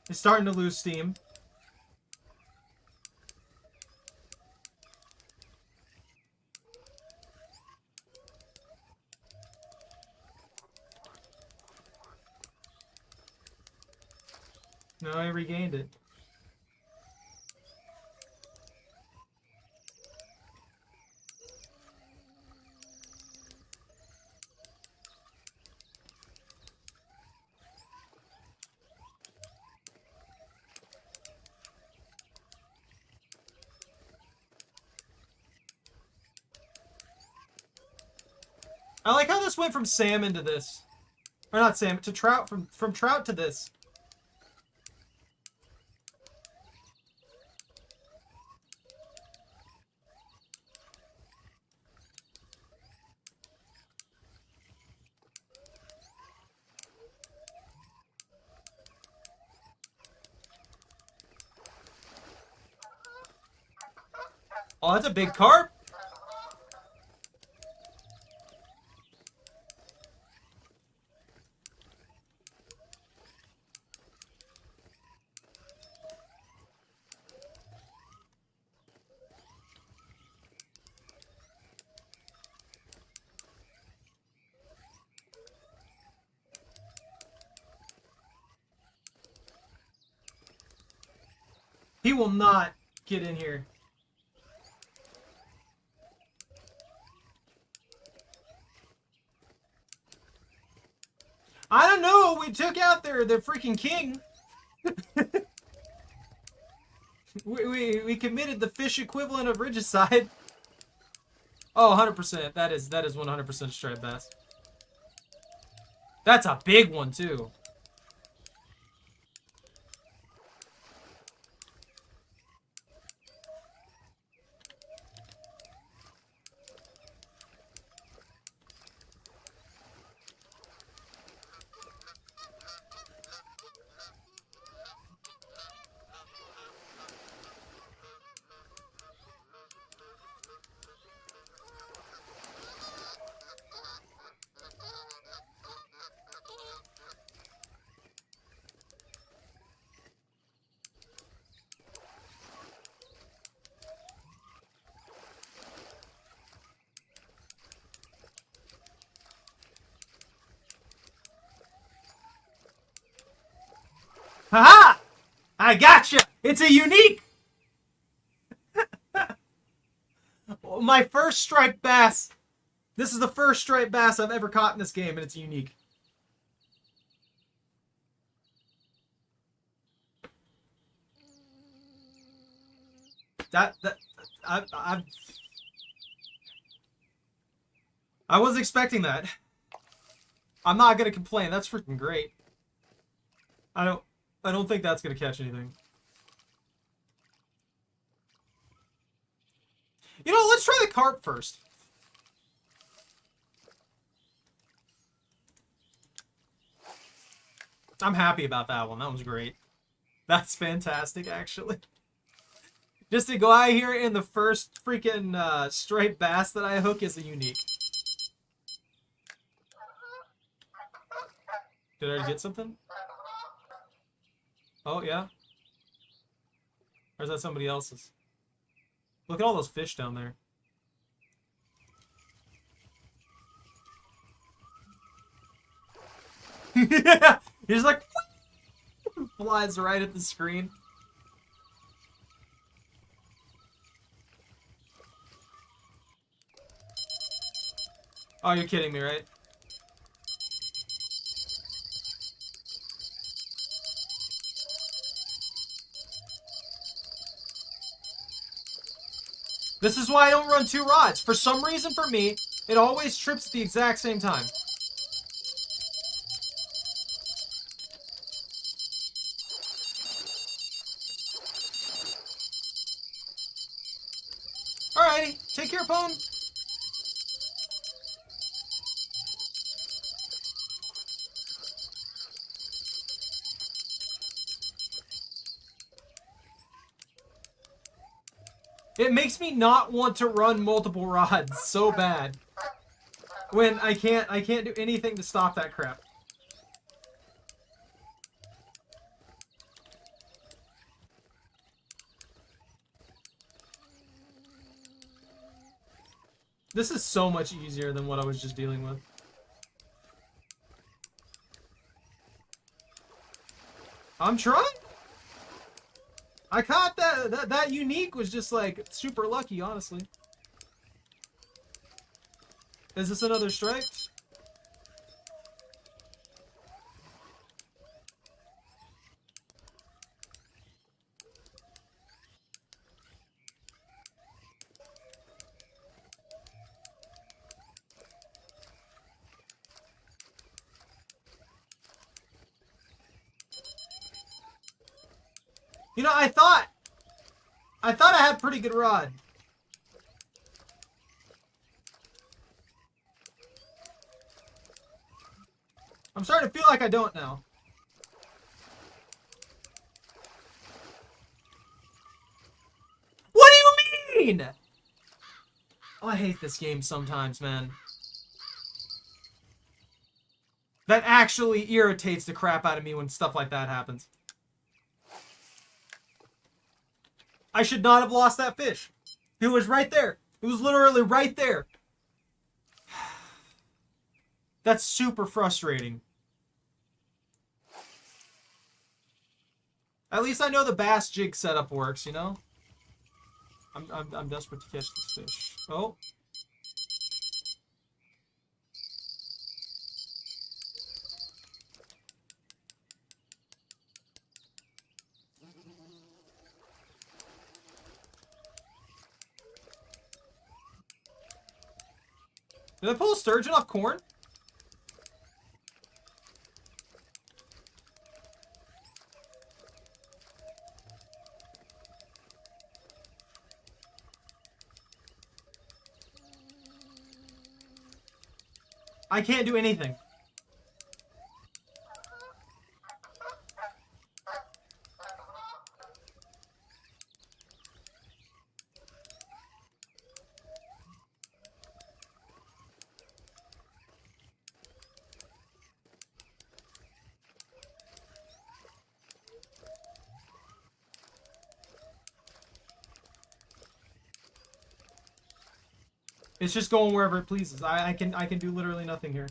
It's starting to lose steam. No, I regained it. I like how this went from salmon to this. Or not salmon, to trout. From trout to this. Oh, that's a big carp. He will not get in here. I don't know. We took out the freaking king. we committed the fish equivalent of regicide. Oh, 100%. That is 100% striped bass. That's a big one too. Haha! I gotcha! It's a unique! My first striped bass. This is the first striped bass I've ever caught in this game, and it's unique. I wasn't expecting that. I'm not gonna complain. That's freaking great. I don't think that's gonna catch anything. You know, let's try the carp first. I'm happy about that one. That was great. That's fantastic, actually. Just to go out here in the first freaking striped bass that I hook is a unique. Did I already get something? Oh, yeah? Or is that somebody else's? Look at all those fish down there. Yeah! He's like... flies right at the screen. Oh, you're kidding me, right? This is why I don't run two rods. For some reason, for me, it always trips at the exact same time. Alrighty, take care, Bone. It makes me not want to run multiple rods so bad. When I can't do anything to stop that crap. This is so much easier than what I was just dealing with. I'm trying. I caught that unique was just like super lucky, honestly. Is this another strike? You know, I thought I had pretty good rod. I'm starting to feel like I don't now. What do you mean? Oh, I hate this game sometimes, man. That actually irritates the crap out of me when stuff like that happens. I should not have lost that fish. It was right there. It was literally right there. That's super frustrating. At least I know the bass jig setup works, you know? I'm desperate to catch this fish. Oh. Did I pull a sturgeon off corn? I can't do anything. It's just going wherever it pleases. I can do literally nothing here.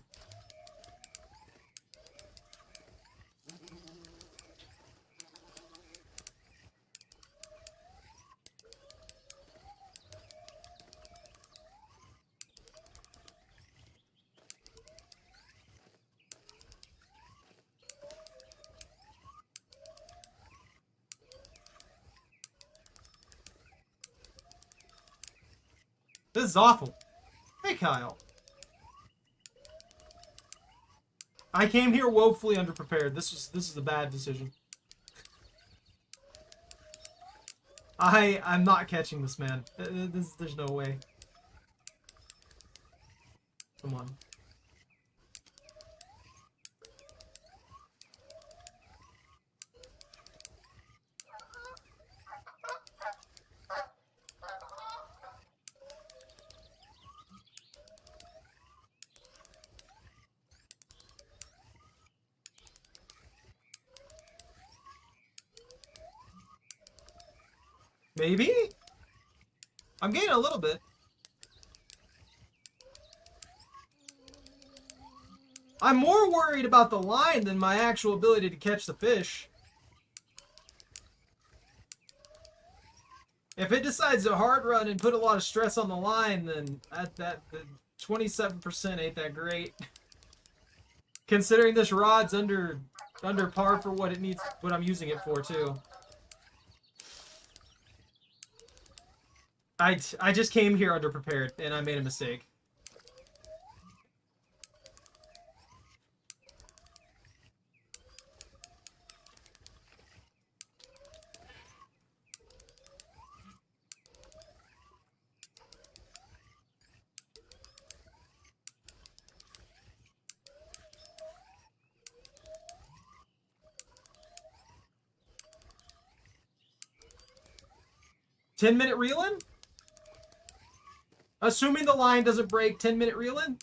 This is awful. Hey, Kyle. I came here woefully underprepared. This is a bad decision. I'm not catching this, man. There's no way. Come on. Maybe? I'm getting a little bit. I'm more worried about the line than my actual ability to catch the fish. If it decides to hard run and put a lot of stress on the line, then the 27% ain't that great. Considering this rod's under par for what it needs, what I'm using it for too. I just came here underprepared, and I made a mistake. $10-minute reel-in? Assuming the line doesn't break, 10-minute reel-in?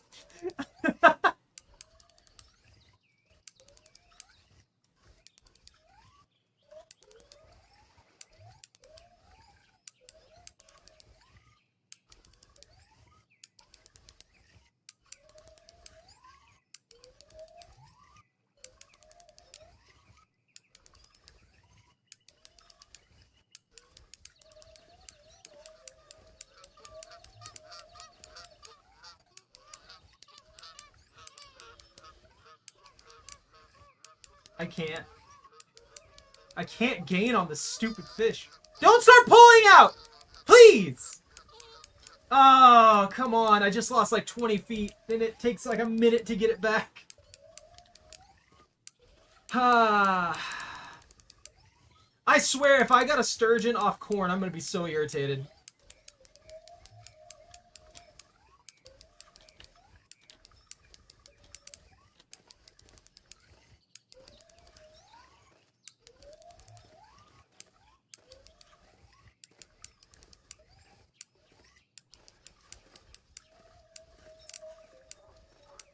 I can't. I can't gain on this stupid fish. Don't start pulling out! Please! Oh, come on. I just lost like 20 feet. And it takes like a minute to get it back. I swear, if I got a sturgeon off corn, I'm going to be so irritated.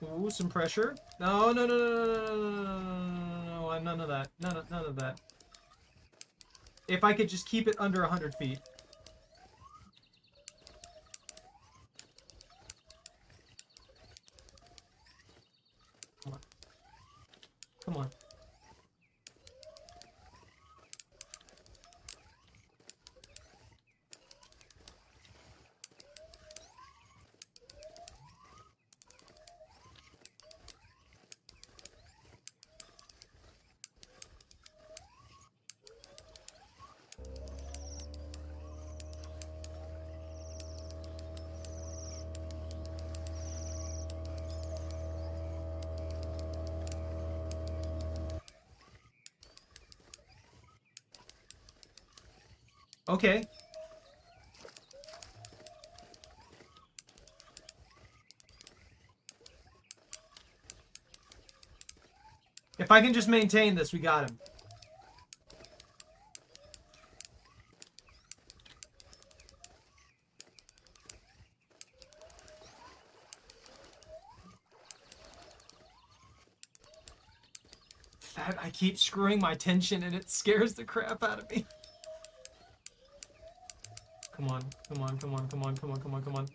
Ooh, some pressure. No, no, no, no, no, no, no, no, none of that. None of that. If I could just keep it under 100 feet. Come on. Come on. Okay. If I can just maintain this, we got him. I keep screwing my tension and it scares the crap out of me. Come on, come on, come on, come on, come on, come on, come on.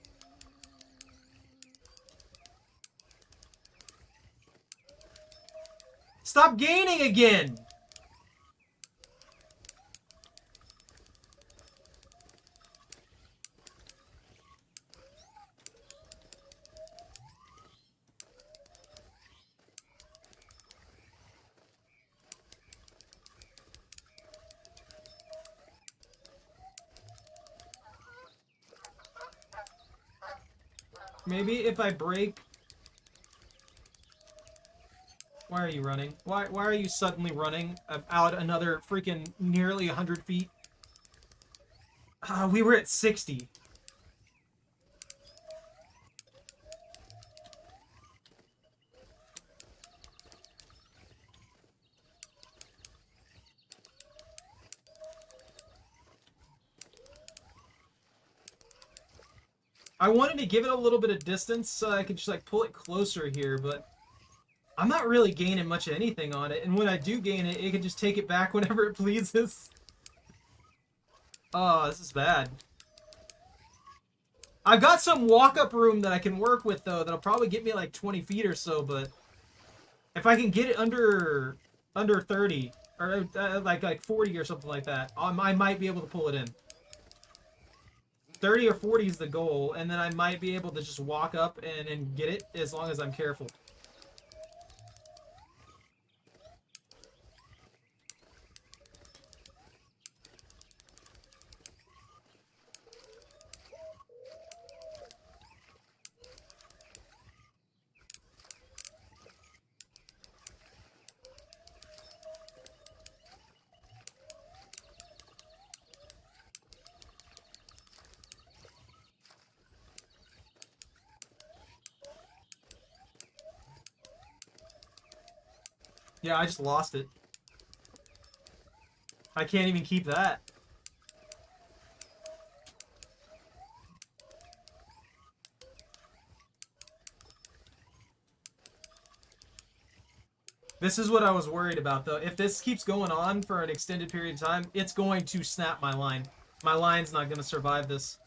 Stop gaining again! Maybe if I break... Why are you running? Why are you suddenly running out another freaking nearly 100 feet? We were at 60. I wanted to give it a little bit of distance so I could just like pull it closer here, but I'm not really gaining much of anything on it. And when I do gain it, it can just take it back whenever it pleases. Oh, this is bad. I've got some walk-up room that I can work with, though, that'll probably get me like 20 feet or so, but if I can get it under 30, or like 40 or something like that, I might be able to pull it in. 30 or 40 is the goal, and then I might be able to just walk up and get it as long as I'm careful. Yeah, I just lost it. I can't even keep that. This is what I was worried about, though. If this keeps going on for an extended period of time, it's going to snap my line. My line's not going to survive this.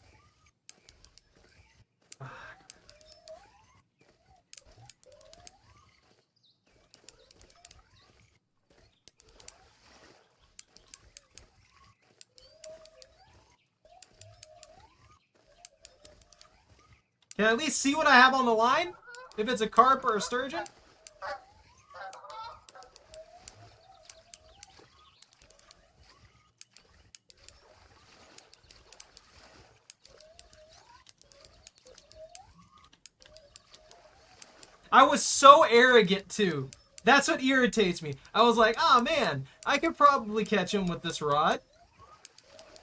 Can I at least see what I have on the line? If it's a carp or a sturgeon? I was so arrogant too. That's what irritates me. I was like, oh man, I could probably catch him with this rod.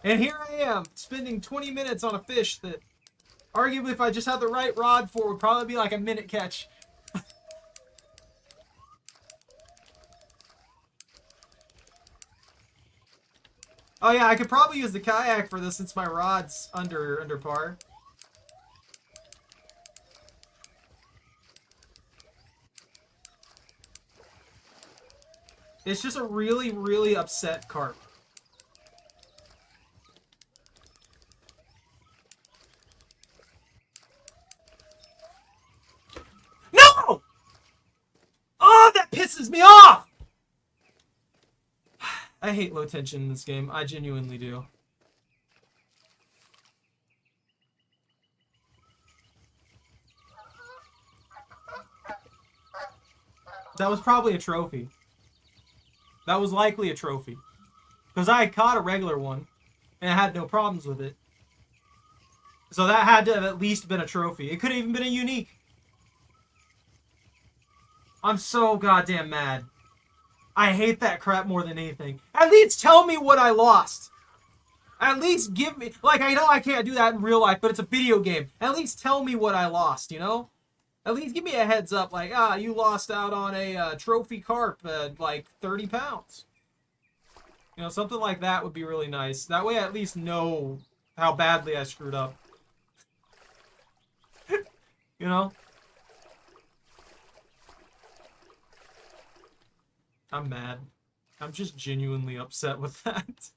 And here I am, spending 20 minutes on a fish that, arguably, if I just had the right rod for, would probably be like a minute catch. Oh yeah, I could probably use the kayak for this since my rod's under par. It's just a really, really upset carp. No! Oh, that pisses me off! I hate low tension in this game. I genuinely do. That was probably a trophy. That was likely a trophy. Because I had caught a regular one, and I had no problems with it. So that had to have at least been a trophy. It could have even been a unique. I'm so goddamn mad. I hate that crap more than anything. At least tell me what I lost. At least give me... Like, I know I can't do that in real life, but it's a video game. At least tell me what I lost, you know? At least give me a heads up, like, you lost out on a trophy carp at, like, 30 pounds. You know, something like that would be really nice. That way I at least know how badly I screwed up. You know? I'm mad. I'm just genuinely upset with that.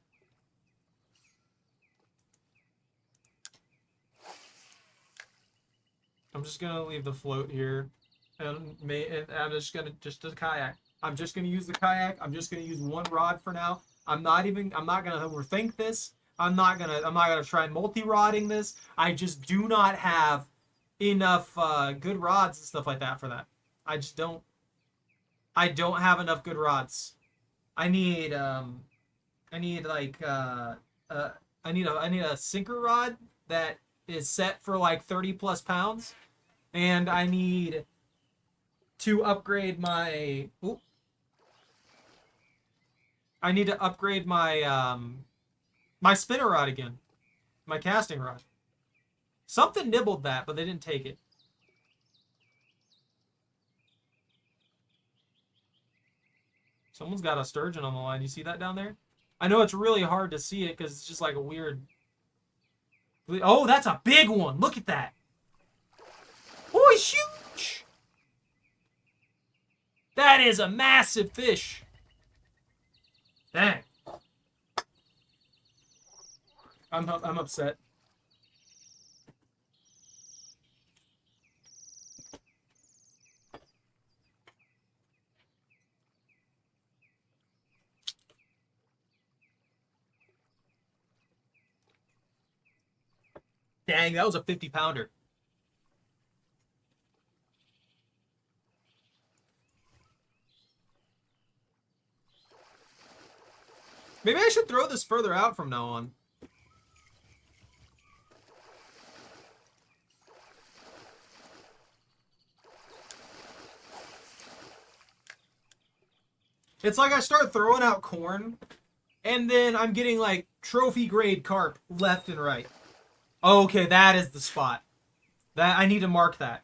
I'm just gonna leave the float here, and I'm just gonna a kayak. I'm just gonna use the kayak. I'm just gonna use one rod for now. I'm not gonna overthink this. I'm not gonna try multi-rodding this. I just do not have enough good rods and stuff like that for that. I just don't. I don't have enough good rods. I need a sinker rod that is set for like 30 plus pounds, and I need to upgrade my my spinner rod again, my casting rod. Something nibbled that, but they didn't take it. Someone's got a sturgeon on the line. You see that down there? I know it's really hard to see it because it's just like a weird... Oh, that's a big one. Look at that. Oh, it's huge. That is a massive fish. Dang. I'm upset. Dang, that was a 50-pounder. Maybe I should throw this further out from now on. It's like I start throwing out corn, and then I'm getting like trophy grade carp left and right. Okay, that is the spot. That I need to mark that.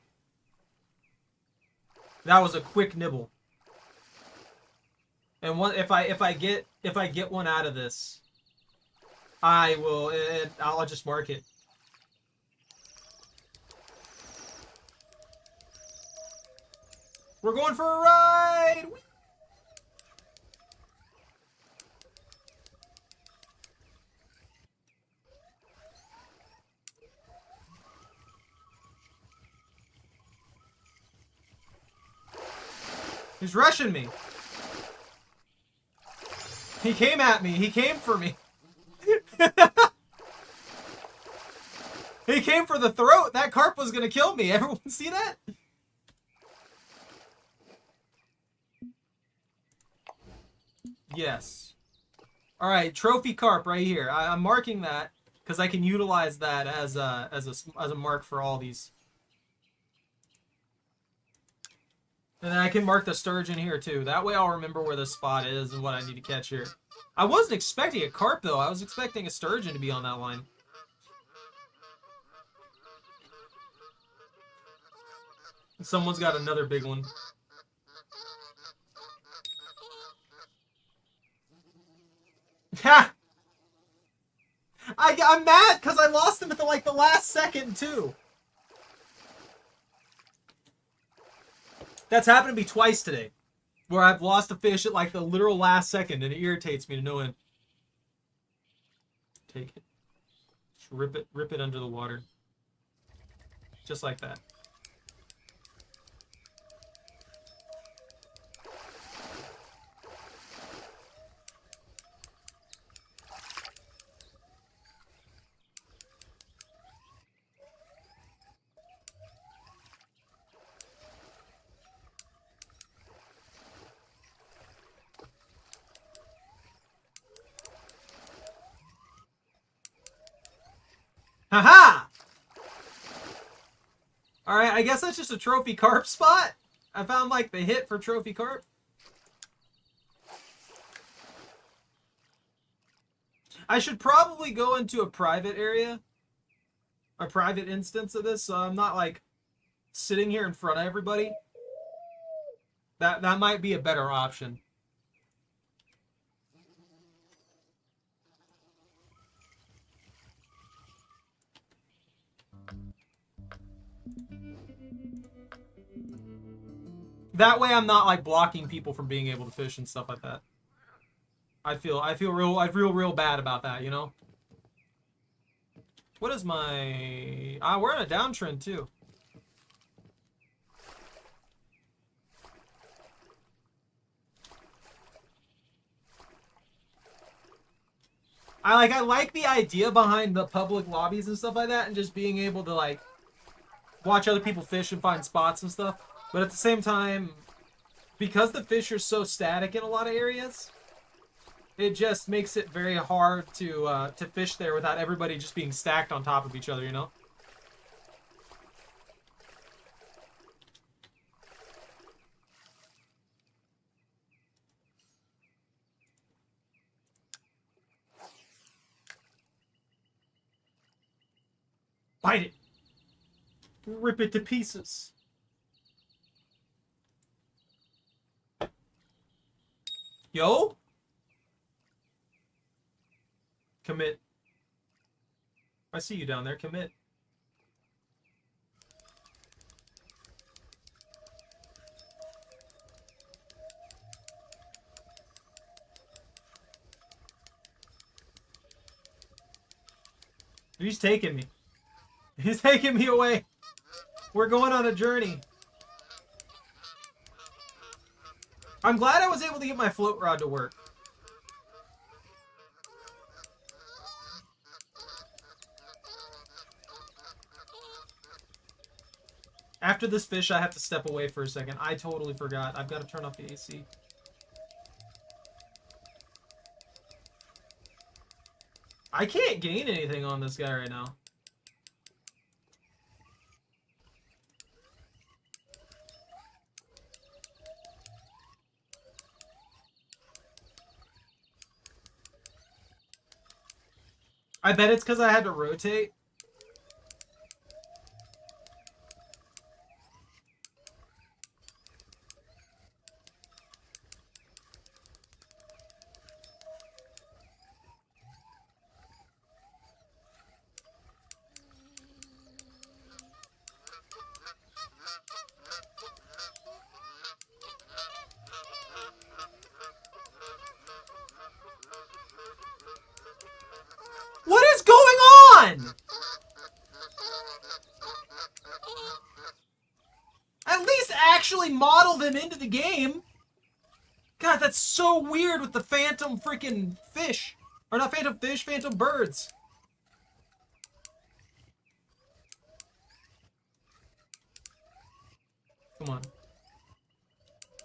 That was a quick nibble. And if I get one out of this, I'll just mark it. We're going for a ride. He's rushing me. He came at me. He came for me. He came for the throat. That carp was going to kill me. Everyone see that? Yes. All right, trophy carp right here. I'm marking that because I can utilize that as a mark for all these. And then I can mark the sturgeon here too. That way I'll remember where the spot is and what I need to catch here. I wasn't expecting a carp though. I was expecting a sturgeon to be on that line. Someone's got another big one. Ha! I'm mad because I lost him at the last second too. That's happened to me twice today, where I've lost a fish at like the literal last second, and it irritates me to no end. Take it, just rip it under the water, just like that. Haha! Alright, I guess that's just a trophy carp spot. I found like the hit for trophy carp. I should probably go into a private area. A private instance of this, so I'm not like sitting here in front of everybody. That might be a better option. That way I'm not like blocking people from being able to fish and stuff like that. I feel real bad about that, you know? What is my... we're in a downtrend too. I like the idea behind the public lobbies and stuff like that, and just being able to like watch other people fish and find spots and stuff. But at the same time, because the fish are so static in a lot of areas, it just makes it very hard to fish there without everybody just being stacked on top of each other, you know? Bite it! Rip it to pieces! Yo? Commit. I see you down there. Commit. He's taking me. He's taking me away. We're going on a journey. I'm glad I was able to get my float rod to work. After this fish, I have to step away for a second. I totally forgot. I've got to turn off the AC. I can't gain anything on this guy right now. I bet it's because I had to rotate. What is going on? At least actually model them into the game. God, that's so weird with the phantom freaking fish. Or not phantom fish, phantom birds. Come on.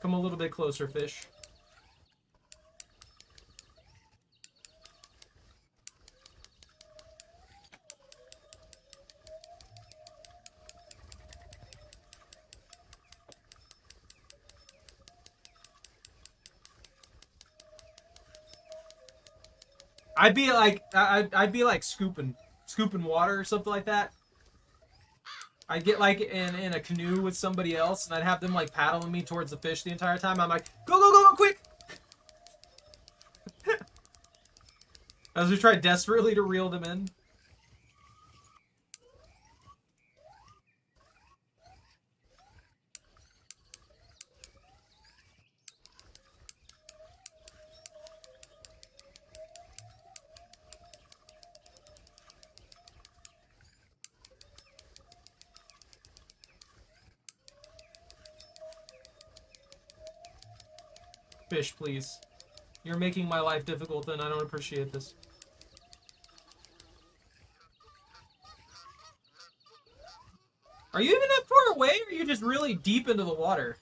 Come a little bit closer, fish. I'd be like I'd be like scooping water or something like that. I'd get like in a canoe with somebody else, and I'd have them like paddling me towards the fish the entire time. I'm like, go go go go quick! As we try desperately to reel them in. Fish, please. You're making my life difficult, and I don't appreciate this. Are you even that far away, or are you just really deep into the water?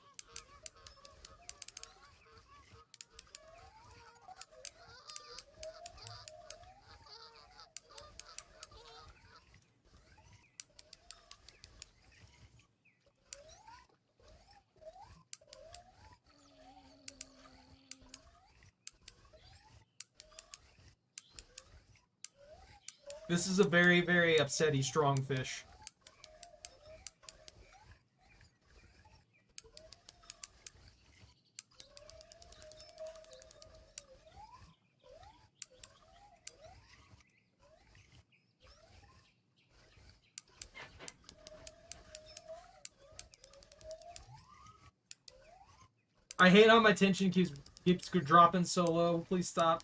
This is a very, very upsetty strong fish. I hate how my tension keeps dropping so low. Please stop.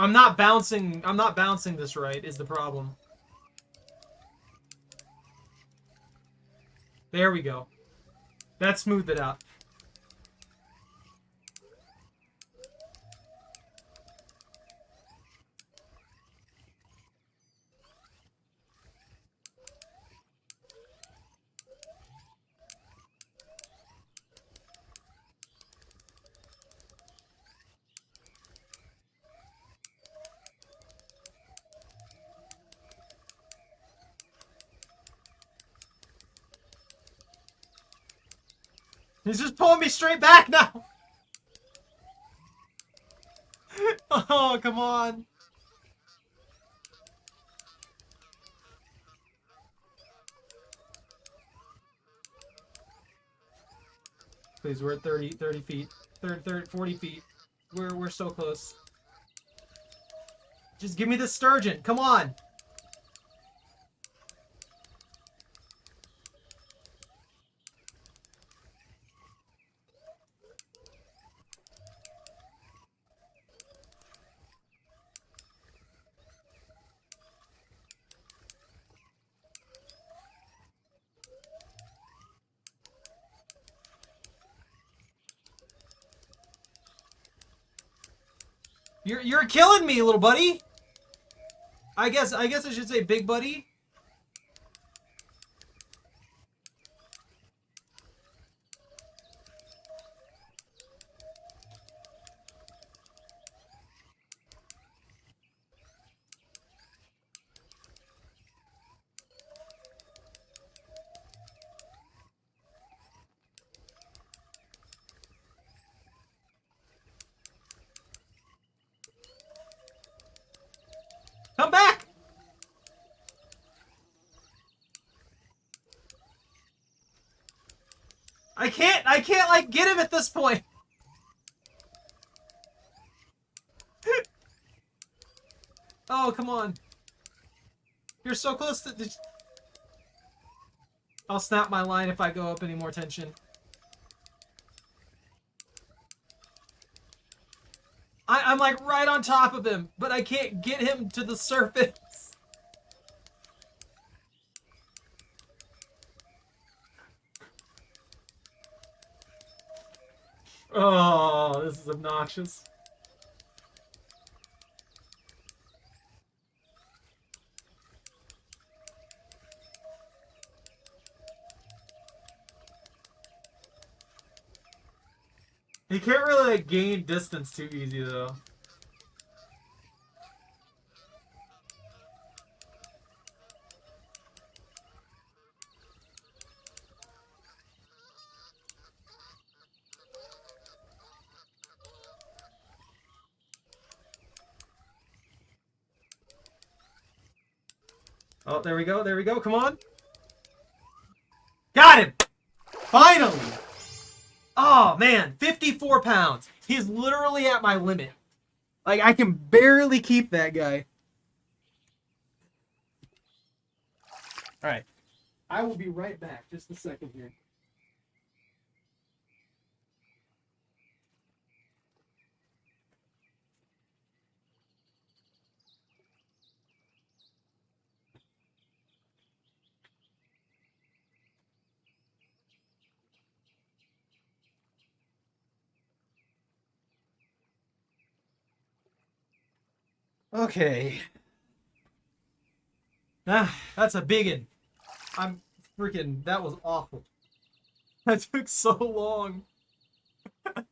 I'm not bouncing this right is the problem. There we go. That smoothed it out. He's just pulling me straight back now. Oh, come on. Please, we're at 30 feet. 30, 40 feet. We're so close. Just give me the sturgeon. Come on. You're killing me, little buddy. I guess I should say big buddy. Come back! I can't like get him at this point. Oh, come on. You're so close to the... I'll snap my line if I go up any more tension. I'm like right on top of him, but I can't get him to the surface. Oh, this is obnoxious. He can't really like gain distance too easy though. Oh, there we go. There we go. Come on. Got him! Finally! Oh, man. 54 pounds. He's literally at my limit. Like, I can barely keep that guy. Alright. I will be right back. Just a second here. Okay. Ah, that's a biggin. I'm freaking... That was awful. That took so long. On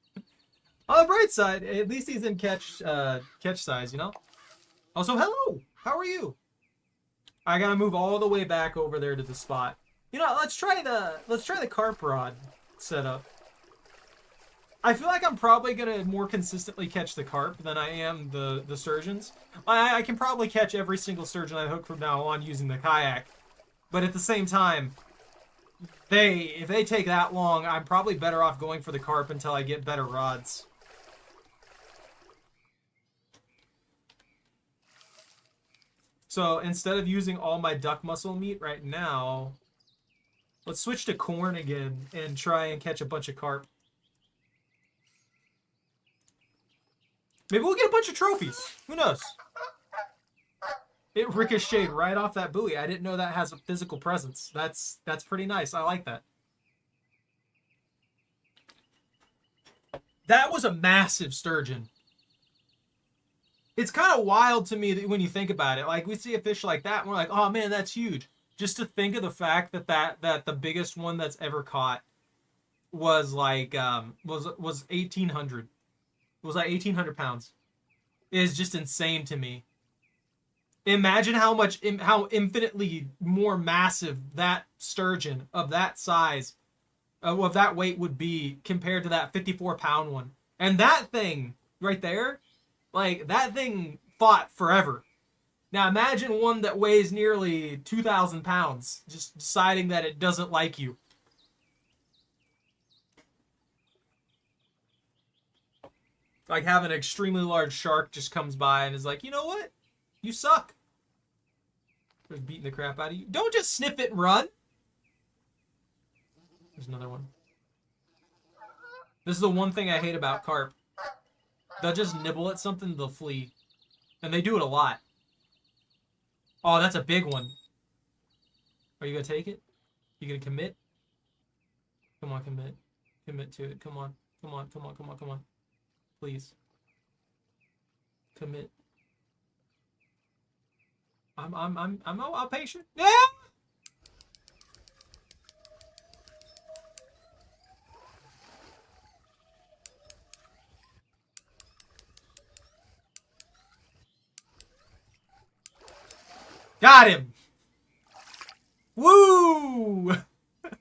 the bright side, at least he's in catch size, you know? Also, hello! How are you? I gotta move all the way back over there to the spot. You know, let's try the carp rod setup. I feel like I'm probably gonna more consistently catch the carp than I am the sturgeons. I can probably catch every single sturgeon I hook from now on using the kayak. But at the same time, if they take that long, I'm probably better off going for the carp until I get better rods. So instead of using all my duck muscle meat right now, let's switch to corn again and try and catch a bunch of carp. Maybe we'll get a bunch of trophies. Who knows? It ricocheted right off that buoy. I didn't know that has a physical presence. That's pretty nice. I like that. That was a massive sturgeon. It's kind of wild to me that when you think about it. Like, we see a fish like that and we're like, oh man, that's huge. Just to think of the fact that the biggest one that's ever caught was like was 1,800. Was like 1,800 pounds. It is just insane to me. Imagine how infinitely more massive that sturgeon of that size, of that weight would be compared to that 54-pound one. And that thing right there, like, that thing fought forever. Now imagine one that weighs nearly 2,000 pounds, just deciding that it doesn't like you. Like, have an extremely large shark just comes by and is like, you know what? You suck. Just beating the crap out of you. Don't just sniff it and run. There's another one. This is the one thing I hate about carp. They'll just nibble at something, they'll flee. And they do it a lot. Oh, that's a big one. Are you going to take it? You going to commit? Come on, commit. Commit to it. Come on. Come on, come on, come on, come on. Please. Commit. I'm patient. Yeah! Got him! Woo! That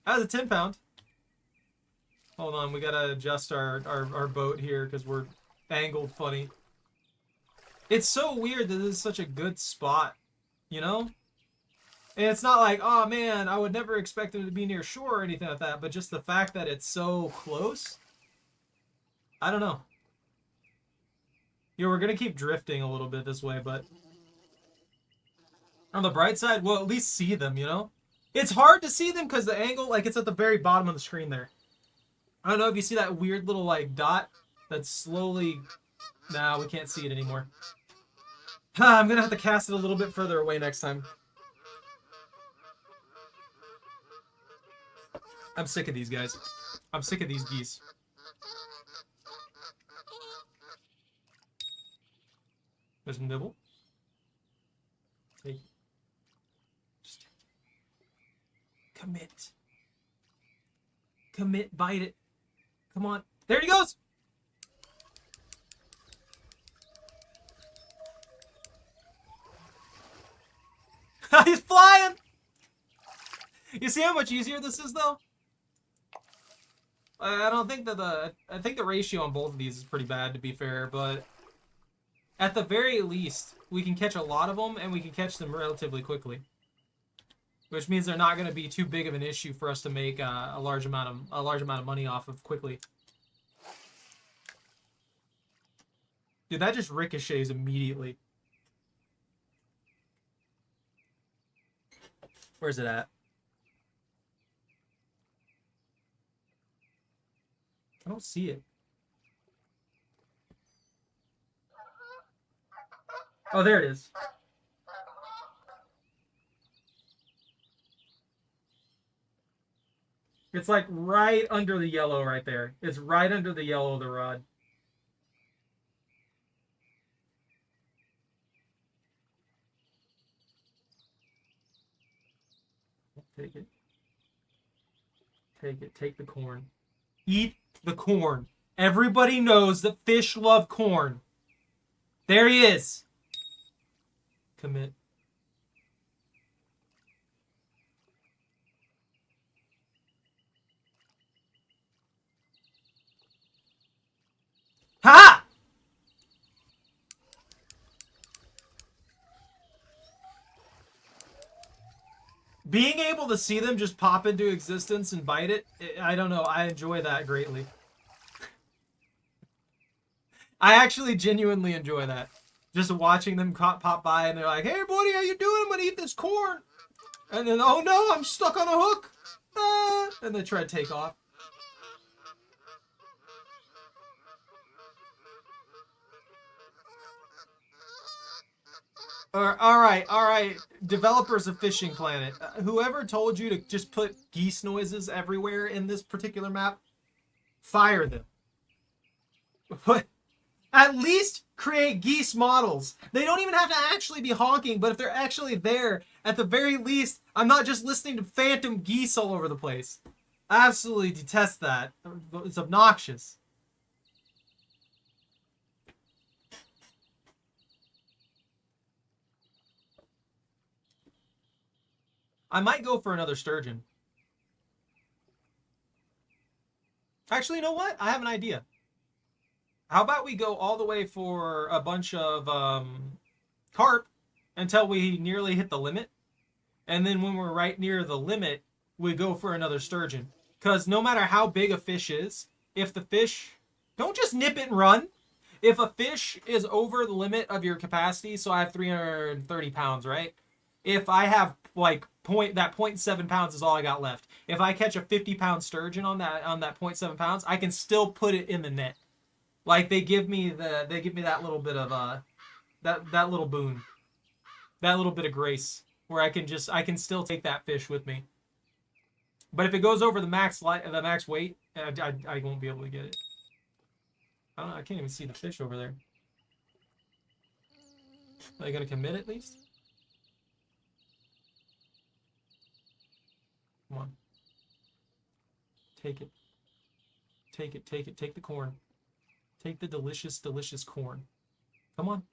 was a 10-pound. Hold on, we gotta adjust our boat here because we're angled funny. It's so weird that this is such a good spot, you know? And it's not like, oh man, I would never expect it to be near shore or anything like that, but just the fact that it's so close. I don't know. You know, we're gonna keep drifting a little bit this way, but on the bright side, we'll at least see them, you know? It's hard to see them because the angle, like, it's at the very bottom of the screen there. I don't know if you see that weird little, like, dot that's slowly... Nah, we can't see it anymore. I'm gonna have to cast it a little bit further away next time. I'm sick of these guys. I'm sick of these geese. There's a nibble. Take it. Just take it. Commit. Commit, bite it. Come on. There he goes! He's flying! You see how much easier this is, though? I don't think that I think the ratio on both of these is pretty bad, to be fair, but at the very least, we can catch a lot of them, and we can catch them relatively quickly. Which means they're not going to be too big of an issue for us to make a large amount of money off of quickly. Dude, that just ricochets immediately. Where's it at? I don't see it. Oh, there it is. It's like right under the yellow right there. It's right under the yellow of the rod. Take it. Take it. Take the corn. Eat the corn. Everybody knows that fish love corn. There he is. Commit. Ha! Being able to see them just pop into existence and bite it, I don't know, I enjoy that greatly. I actually genuinely enjoy that. Just watching them pop by and they're like, hey buddy, how you doing? I'm gonna eat this corn. And then, oh no, I'm stuck on a hook. And they try to take off. All right. Developers of Fishing Planet, whoever told you to just put geese noises everywhere in this particular map, fire them. But at least create geese models. They don't even have to actually be honking, but if they're actually there, at the very least, I'm not just listening to phantom geese all over the place. I absolutely detest that. It's obnoxious. I might go for another sturgeon. Actually, you know what? I have an idea. How about we go all the way for a bunch of carp until we nearly hit the limit? And then when we're right near the limit, we go for another sturgeon. Because no matter how big a fish is, if the fish... Don't just nip it and run. If a fish is over the limit of your capacity, so I have 330 pounds, right? If I have like that 0.7 pounds is all I got left. If I catch a 50-pound sturgeon on that 0.7 pounds, I can still put it in the net. Like they give me that little bit of that little boon, that little bit of grace where I can still take that fish with me. But if it goes over the max weight, I won't be able to get it. I don't know. I can't even see the fish over there. Are they gonna commit at least? Come on. Take it. Take it. Take it. Take the corn. Take the delicious, delicious corn. Come on.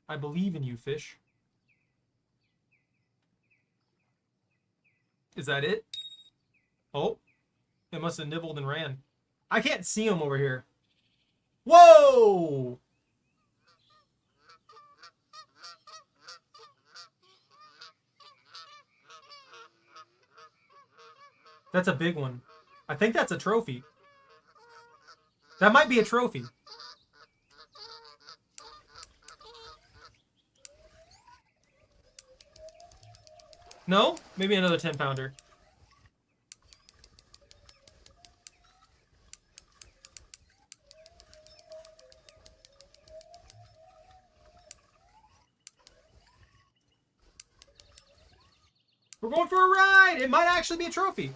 I believe in you, fish. Is that it? Oh. It must have nibbled and ran. I can't see him over here. Whoa! That's a big one. I think that's a trophy. That might be a trophy. No? Maybe another 10-pounder. We're going for a ride! It might actually be a trophy.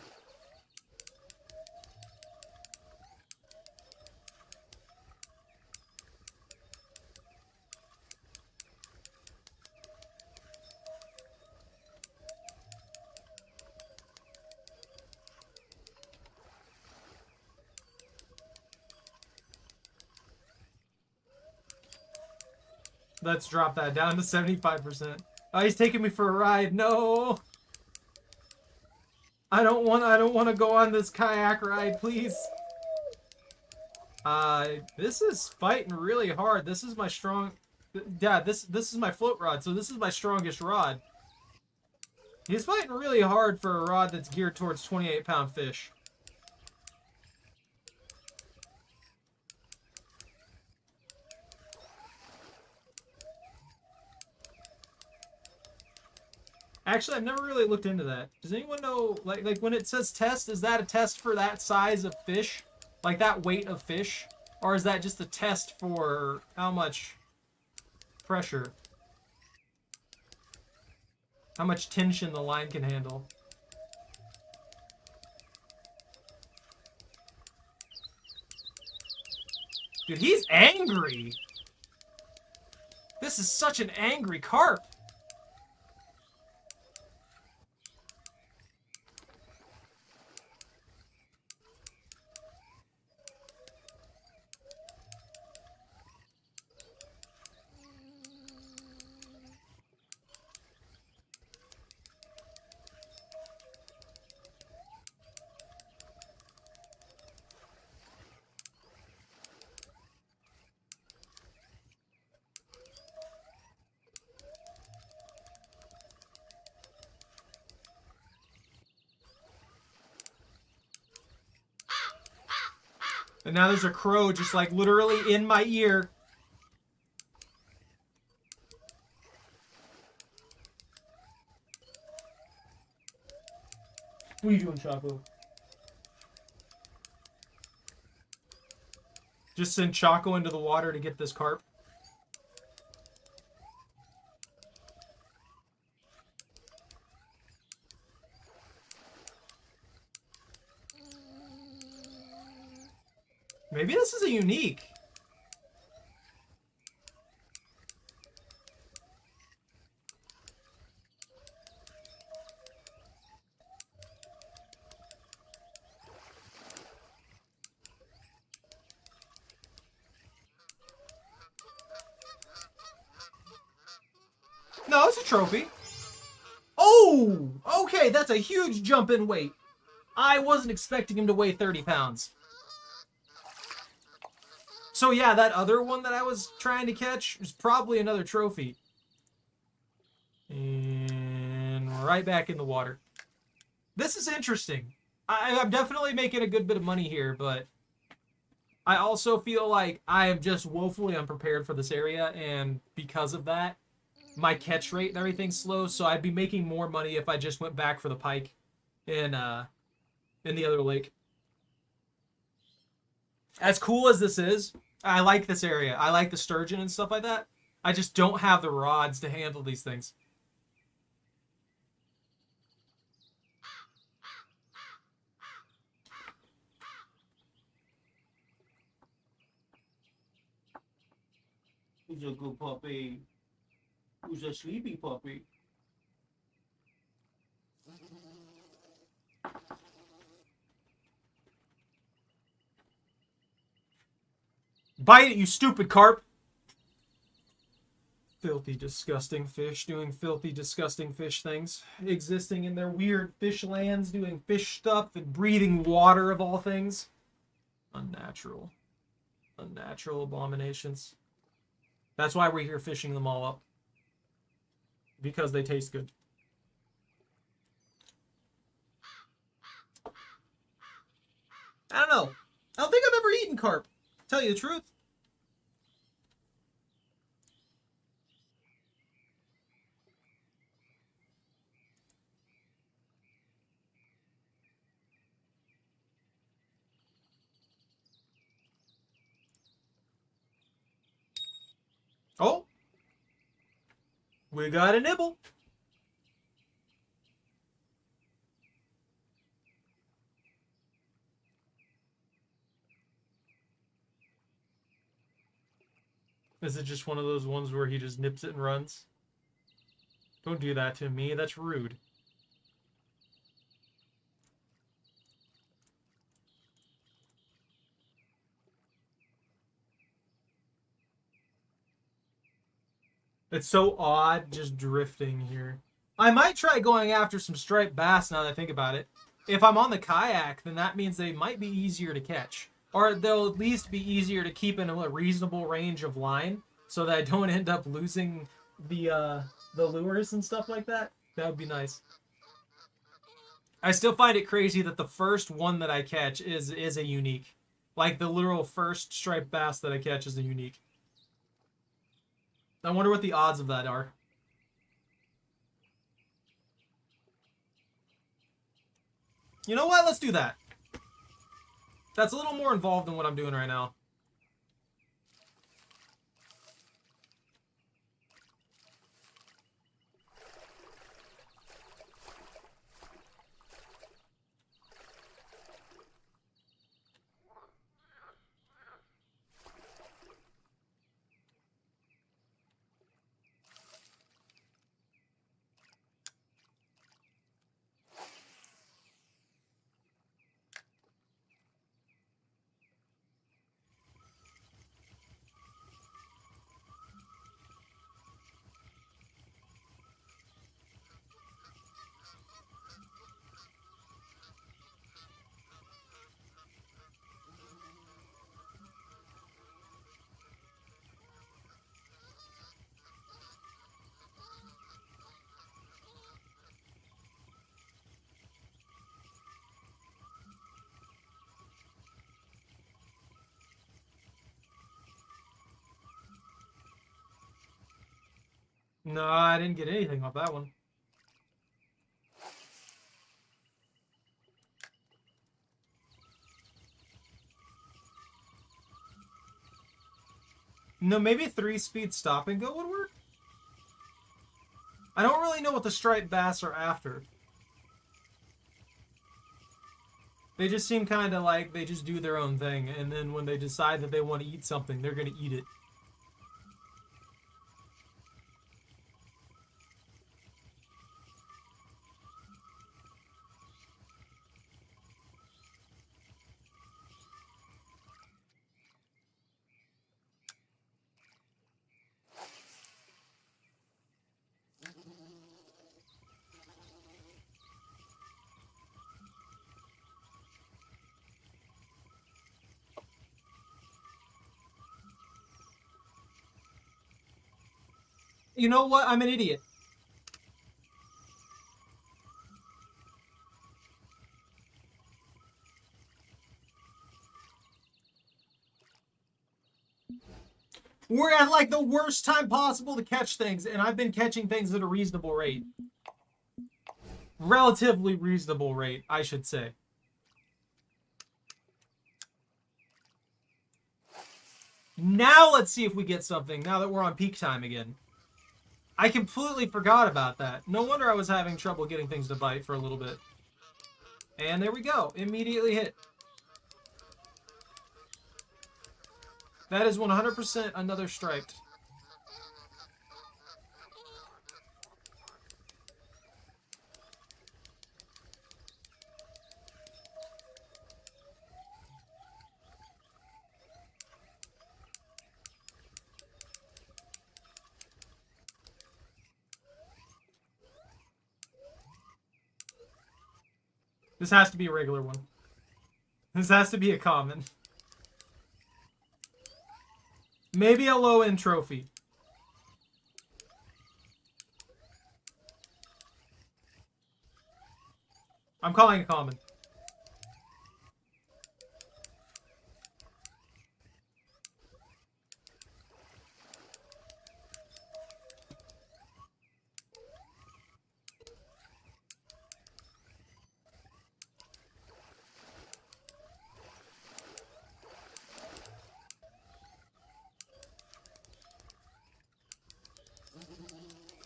Let's drop that down to 75%. Oh, he's taking me for a ride. No. I don't want to go on this kayak ride, please. This is fighting really hard. This is my strong... Yeah, this is my float rod, so this is my strongest rod. He's fighting really hard for a rod that's geared towards 28-pound fish. Actually, I've never really looked into that. Does anyone know, like when it says test, is that a test for that size of fish? Like that weight of fish? Or is that just a test for how much pressure? How much tension the line can handle? Dude, he's angry! This is such an angry carp! And now there's a crow just like literally in my ear. What are you doing, Choco? Just send Choco into the water to get this carp. Maybe this is a unique. No, it's a trophy. Oh! Okay, that's a huge jump in weight. I wasn't expecting him to weigh 30 pounds. So yeah, that other one that I was trying to catch is probably another trophy. And right back in the water. This is interesting. I'm definitely making a good bit of money here, but I also feel like I am just woefully unprepared for this area, and because of that, my catch rate and everything's slow, so I'd be making more money if I just went back for the pike in the other lake. As cool as this is, I like this area. I like the sturgeon and stuff like that. I just don't have the rods to handle these things. Who's a good puppy? Who's a sleepy puppy? Bite it, you stupid carp! Filthy, disgusting fish doing filthy, disgusting fish things. Existing in their weird fish lands, doing fish stuff and breathing water of all things. Unnatural. Unnatural abominations. That's why we're here fishing them all up. Because they taste good. I don't know. I don't think I've ever eaten carp. Tell you the truth. Oh. We got a nibble. Is it just one of those ones where he just nips it and runs? Don't do that to me. That's rude. It's so odd just drifting here. I might try going after some striped bass now that I think about it. If I'm on the kayak, then that means they might be easier to catch. Or they'll at least be easier to keep in a reasonable range of line so that I don't end up losing the lures and stuff like that. That would be nice. I still find it crazy that the first one that I catch is a unique. Like, the literal first striped bass that I catch is a unique. I wonder what the odds of that are. You know what? Let's do that. That's a little more involved than what I'm doing right now. No, I didn't get anything off that one. No, maybe 3-speed stop and go would work? I don't really know what the striped bass are after. They just seem kind of like they just do their own thing, and then when they decide that they want to eat something, they're going to eat it. You know what? I'm an idiot. We're at like the worst time possible to catch things, and I've been catching things at a reasonable rate. Relatively reasonable rate, I should say. Now let's see if we get something, now that we're on peak time again. I completely forgot about that. No wonder I was having trouble getting things to bite for a little bit. And there we go. Immediately hit. That is 100% another striped. This has to be a regular one. This has to be a common. Maybe a low-end trophy. I'm calling it common.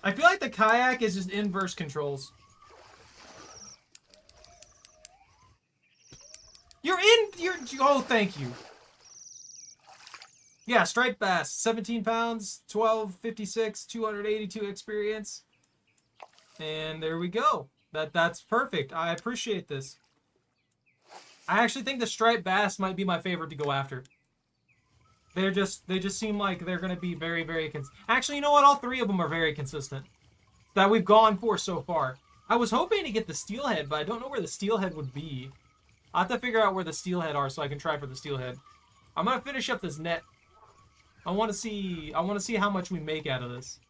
I feel like the kayak is just inverse controls. Oh, thank you. Yeah, striped bass, 17 pounds, 1256, 282 experience. And there we go. That's perfect. I appreciate this. I actually think the striped bass might be my favorite to go after. They just seem like they're going to be very, very actually, you know what? All three of them are very consistent that we've gone for so far. I was hoping to get the steelhead, but I don't know where the steelhead would be. I'll have to figure out where the steelhead are so I can try for the steelhead. I'm going to finish up this net. I want to see how much we make out of this.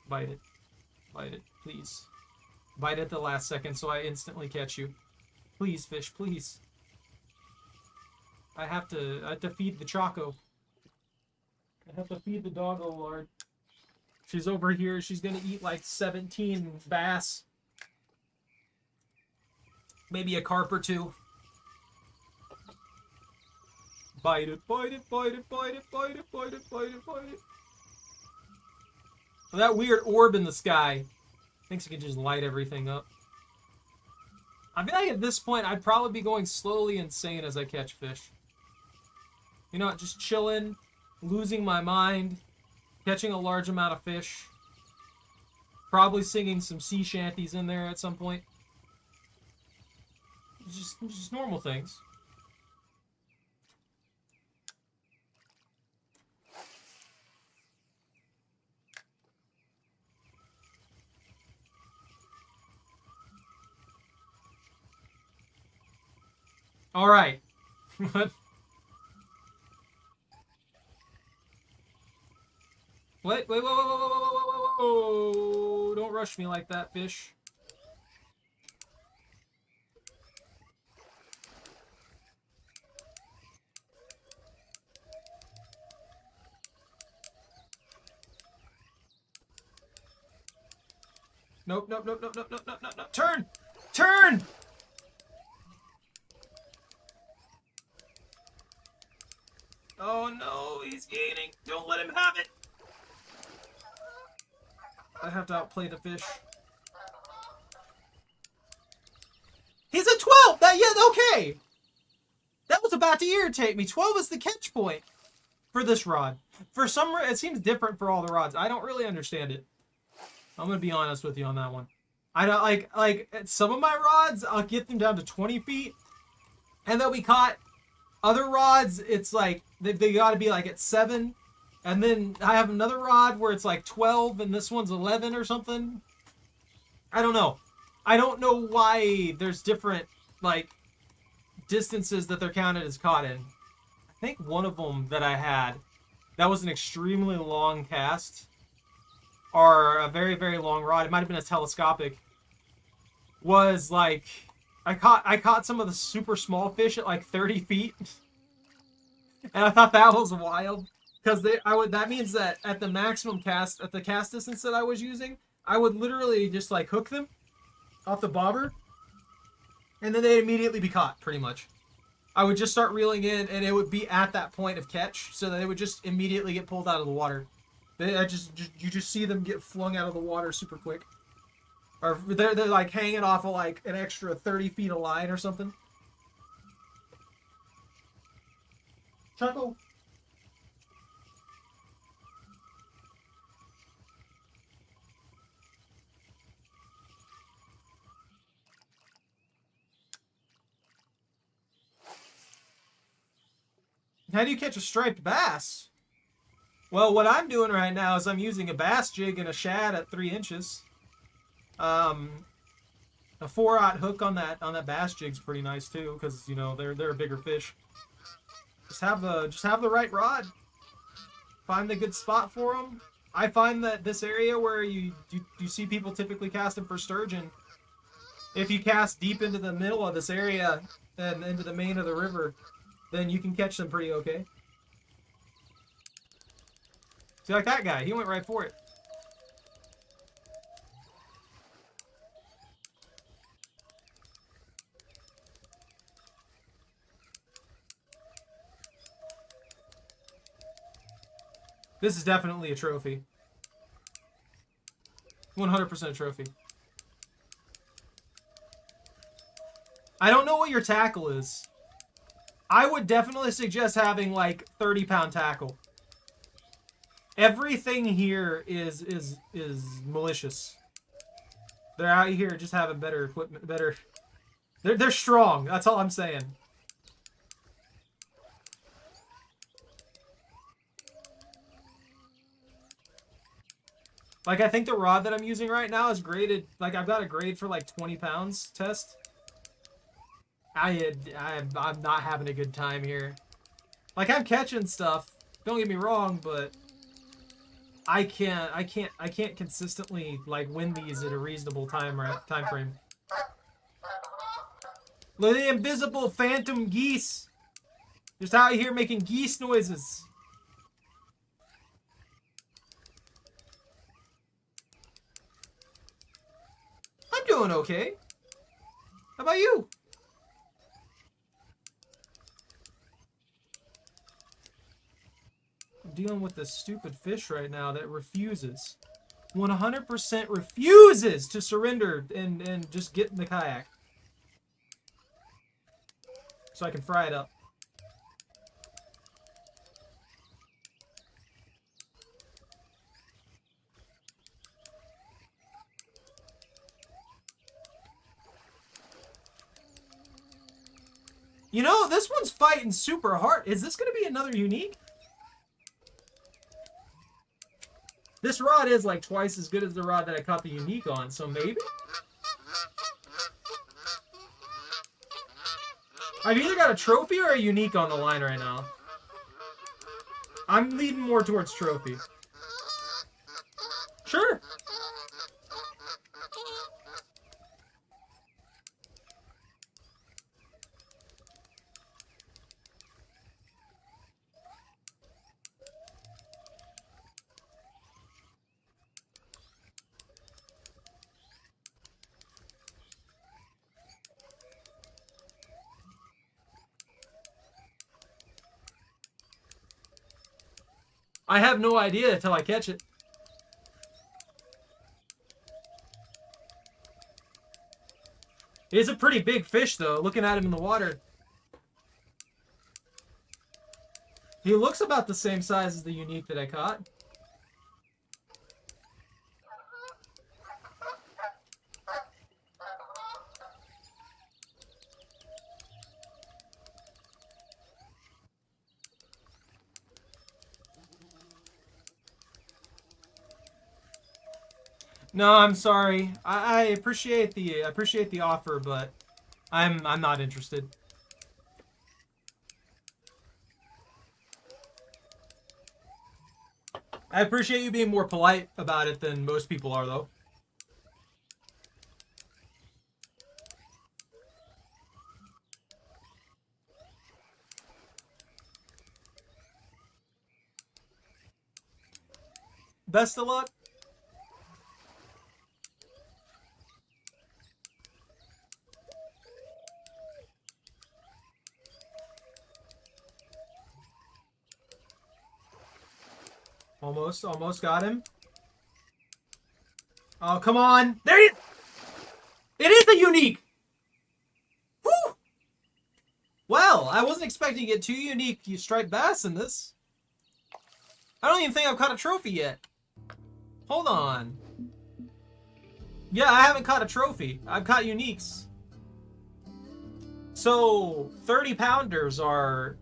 Bite it. Bite it, please. Bite at the last second so I instantly catch you. Please, fish, please. I have to feed the Choco. I have to feed the doggo, Lord. She's over here. She's gonna eat like 17 bass. Maybe a carp or two. Bite it, bite it, bite it, bite it, bite it, bite it, bite it, bite it. Well, that weird orb in the sky thinks it can just light everything up. I feel like at this point, I'd probably be going slowly insane as I catch fish. You know, just chilling, losing my mind, catching a large amount of fish. Probably singing some sea shanties in there at some point. Just normal things. All right. What? Wait, wait, whoa, whoa, whoa, whoa, whoa, whoa, whoa, whoa. Don't rush me like that, fish. Nope, nope, nope, nope, nope, nope, nope, nope, nope. Turn! Turn! Oh no, he's eating. Don't let him have it. I have to outplay the fish. He's a 12! Okay! That was about to irritate me. 12 is the catch point for this rod. For some reason, it seems different for all the rods. I don't really understand it. I'm gonna be honest with you on that one. I don't like some of my rods, I'll get them down to 20 feet and they'll be caught. Other rods, it's like they gotta be like at 7. And then I have another rod where it's like 12 and this one's 11 or something. I don't know. I don't know why there's different like distances that they're counted as caught in. I think one of them that I had, that was an extremely long cast, or a very, very long rod. It might have been a telescopic. Was like, I caught some of the super small fish at like 30 feet. And I thought that was wild. Because that means that at the maximum cast, at the cast distance that I was using, I would literally just like hook them off the bobber. And then they'd immediately be caught, pretty much. I would just start reeling in and it would be at that point of catch. So that they would just immediately get pulled out of the water. You just see them get flung out of the water super quick. Or they're like hanging off of like an extra 30 feet of line or something. Chuckle. How do you catch a striped bass? Well, what I'm doing right now is I'm using a bass jig and a shad at 3 inches. A 4/0 hook on that bass jig's pretty nice too, because you know they're a bigger fish. Just have the right rod. Find the good spot for them. I find that this area where you see people typically casting for sturgeon, if you cast deep into the middle of this area and into the main of the river, then you can catch them pretty okay. See, like that guy, he went right for it. This is definitely a trophy. 100% trophy. I don't know what your tackle is. I would definitely suggest having like 30-pound tackle. Everything here is malicious. They're out here just having better equipment, better. They're strong. That's all I'm saying. Like, I think the rod that I'm using right now is graded, like, I've got a grade for, like, 20 pounds test. I'm not having a good time here. Like, I'm catching stuff. Don't get me wrong, but I can't consistently like win these at a reasonable time frame. Look at the invisible phantom geese. Just out here making geese noises. I'm doing okay. How about you? I'm dealing with this stupid fish right now that refuses. 100% refuses to surrender and just get in the kayak. So I can fry it up. You know, this one's fighting super hard. Is this going to be another unique? This rod is like twice as good as the rod that I caught the unique on, so maybe? I've either got a trophy or a unique on the line right now. I'm leaning more towards trophy. Sure. I have no idea until I catch it. He's a pretty big fish, though, looking at him in the water. He looks about the same size as the unique that I caught. No, I'm sorry. I appreciate the offer, but I'm not interested. I appreciate you being more polite about it than most people are, though. Best of luck. Almost got him. Oh, come on. There he is. It is a unique. Whew. Well, I wasn't expecting to get two unique striped bass in this. I don't even think I've caught a trophy yet. Hold on. Yeah, I haven't caught a trophy. I've caught uniques. So, 30-pounders are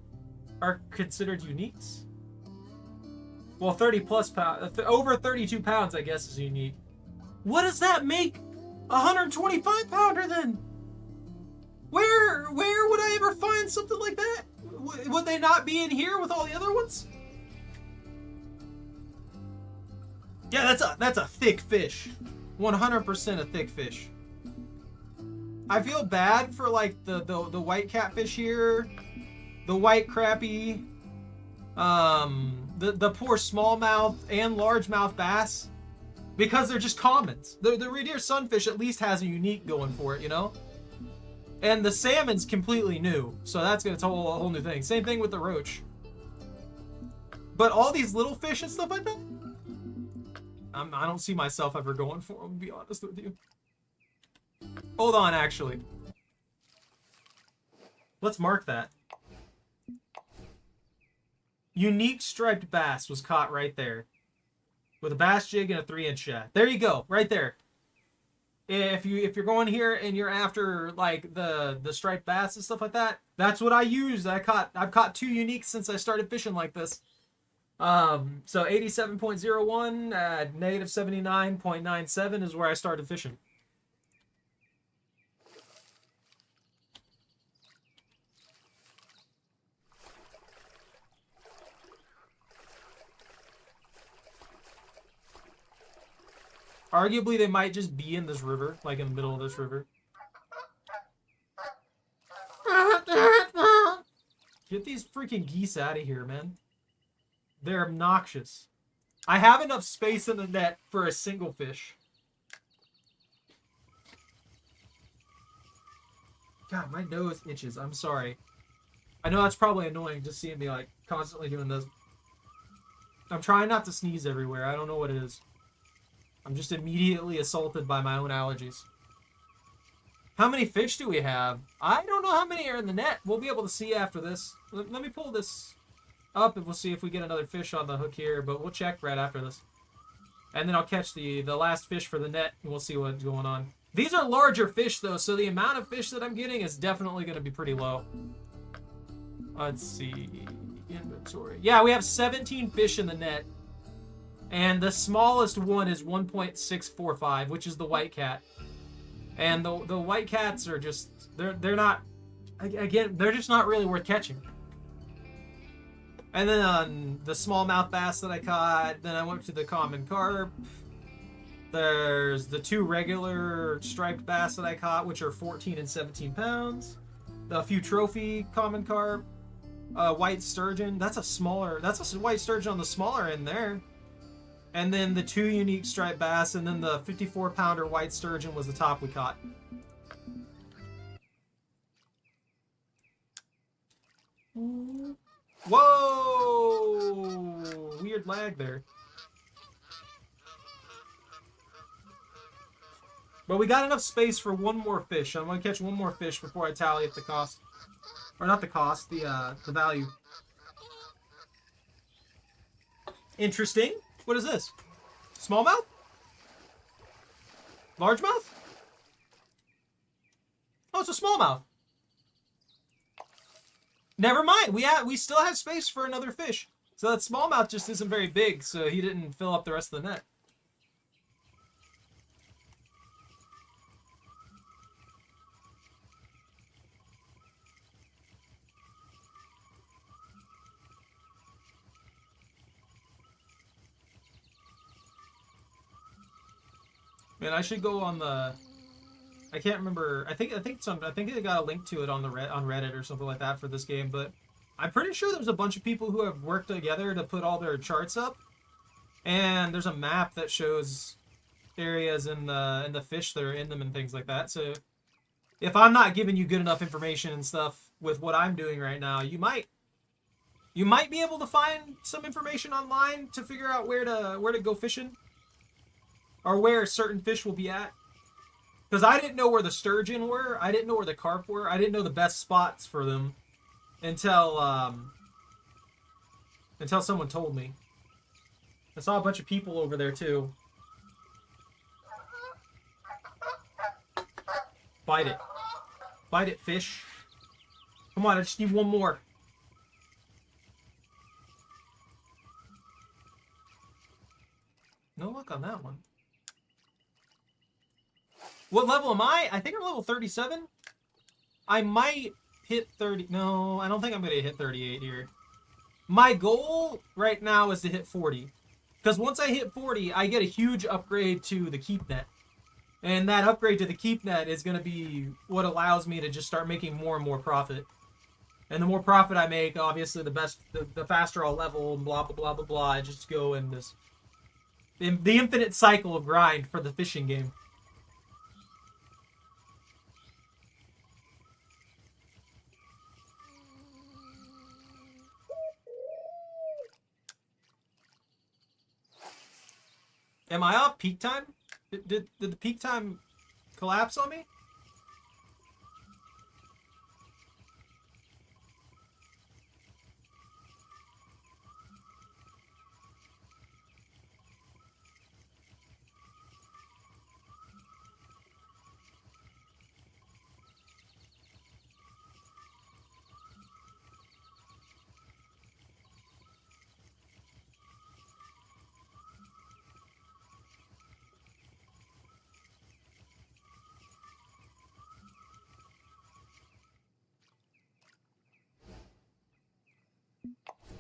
considered uniques? Well, 30 plus pounds, over 32 pounds, I guess, is unique. What does that make a 125-pounder then? Where would I ever find something like that? Would they not be in here with all the other ones? Yeah, that's a thick fish. 100% a thick fish. I feel bad for like the white catfish here, the white crappie, the poor smallmouth and largemouth bass, because they're just commons. The red ear sunfish at least has a unique going for it, you know? And the salmon's completely new, so that's gonna tell a whole new thing. Same thing with the roach. But all these little fish and stuff like that, I don't see myself ever going for them, to be honest with you. Hold on, actually. Let's mark that. Unique striped bass was caught right there. With a bass jig and a 3-inch shad. There you go, right there. If you're going here and you're after like the striped bass and stuff like that, that's what I used. I've caught two uniques since I started fishing like this. So 87.01, negative 79.97 is where I started fishing. Arguably, they might just be in this river, like in the middle of this river. Get these freaking geese out of here, man. They're obnoxious. I have enough space in the net for a single fish. God, my nose itches. I'm sorry. I know that's probably annoying just seeing me like constantly doing this. I'm trying not to sneeze everywhere. I don't know what it is. I'm just immediately assaulted by my own allergies. How many fish do we have? I don't know how many are in the net. We'll be able to see after this. Let me pull this up and we'll see if we get another fish on the hook here, but we'll check right after this. And then I'll catch the last fish for the net and we'll see what's going on. These are larger fish though, so the amount of fish that I'm getting is definitely going to be pretty low. Let's see. Inventory. Yeah, we have 17 fish in the net. And the smallest one is 1.645, which is the white cat. And the white cats are just, they're not, again, they're just not really worth catching. And then the smallmouth bass that I caught, then I went to the common carp. There's the 2 regular striped bass that I caught, which are 14 and 17 pounds. A few trophy common carp. White sturgeon, that's a white sturgeon on the smaller end there. And then the 2 unique striped bass, and then the 54-pounder white sturgeon was the top we caught. Whoa! Weird lag there. But we got enough space for one more fish. I'm going to catch one more fish before I tally up the cost. Or not the cost, the value. Interesting. What is this? Smallmouth? Largemouth? Oh, it's a smallmouth. Never mind. We still have space for another fish. So that smallmouth just isn't very big, so he didn't fill up the rest of the net. Man, I should go on the. I can't remember. I think they got a link to it on Reddit or something like that for this game. But I'm pretty sure there's a bunch of people who have worked together to put all their charts up, and there's a map that shows areas in the fish that are in them and things like that. So if I'm not giving you good enough information and stuff with what I'm doing right now, you might be able to find some information online to figure out where to go fishing. Or where certain fish will be at. Because I didn't know where the sturgeon were. I didn't know where the carp were. I didn't know the best spots for them until someone told me. I saw a bunch of people over there too. Bite it. Bite it, fish. Come on, I just need one more. No luck on that one. What level am I? I think I'm level 37. I might hit 30. No, I don't think I'm going to hit 38 here. My goal right now is to hit 40. Because once I hit 40, I get a huge upgrade to the keep net. And that upgrade to the keep net is going to be what allows me to just start making more and more profit. And the more profit I make, obviously, the faster I'll level and blah, blah, blah, blah, blah. I just go in this... the infinite cycle of grind for the fishing game. Am I off peak time? Did the peak time collapse on me?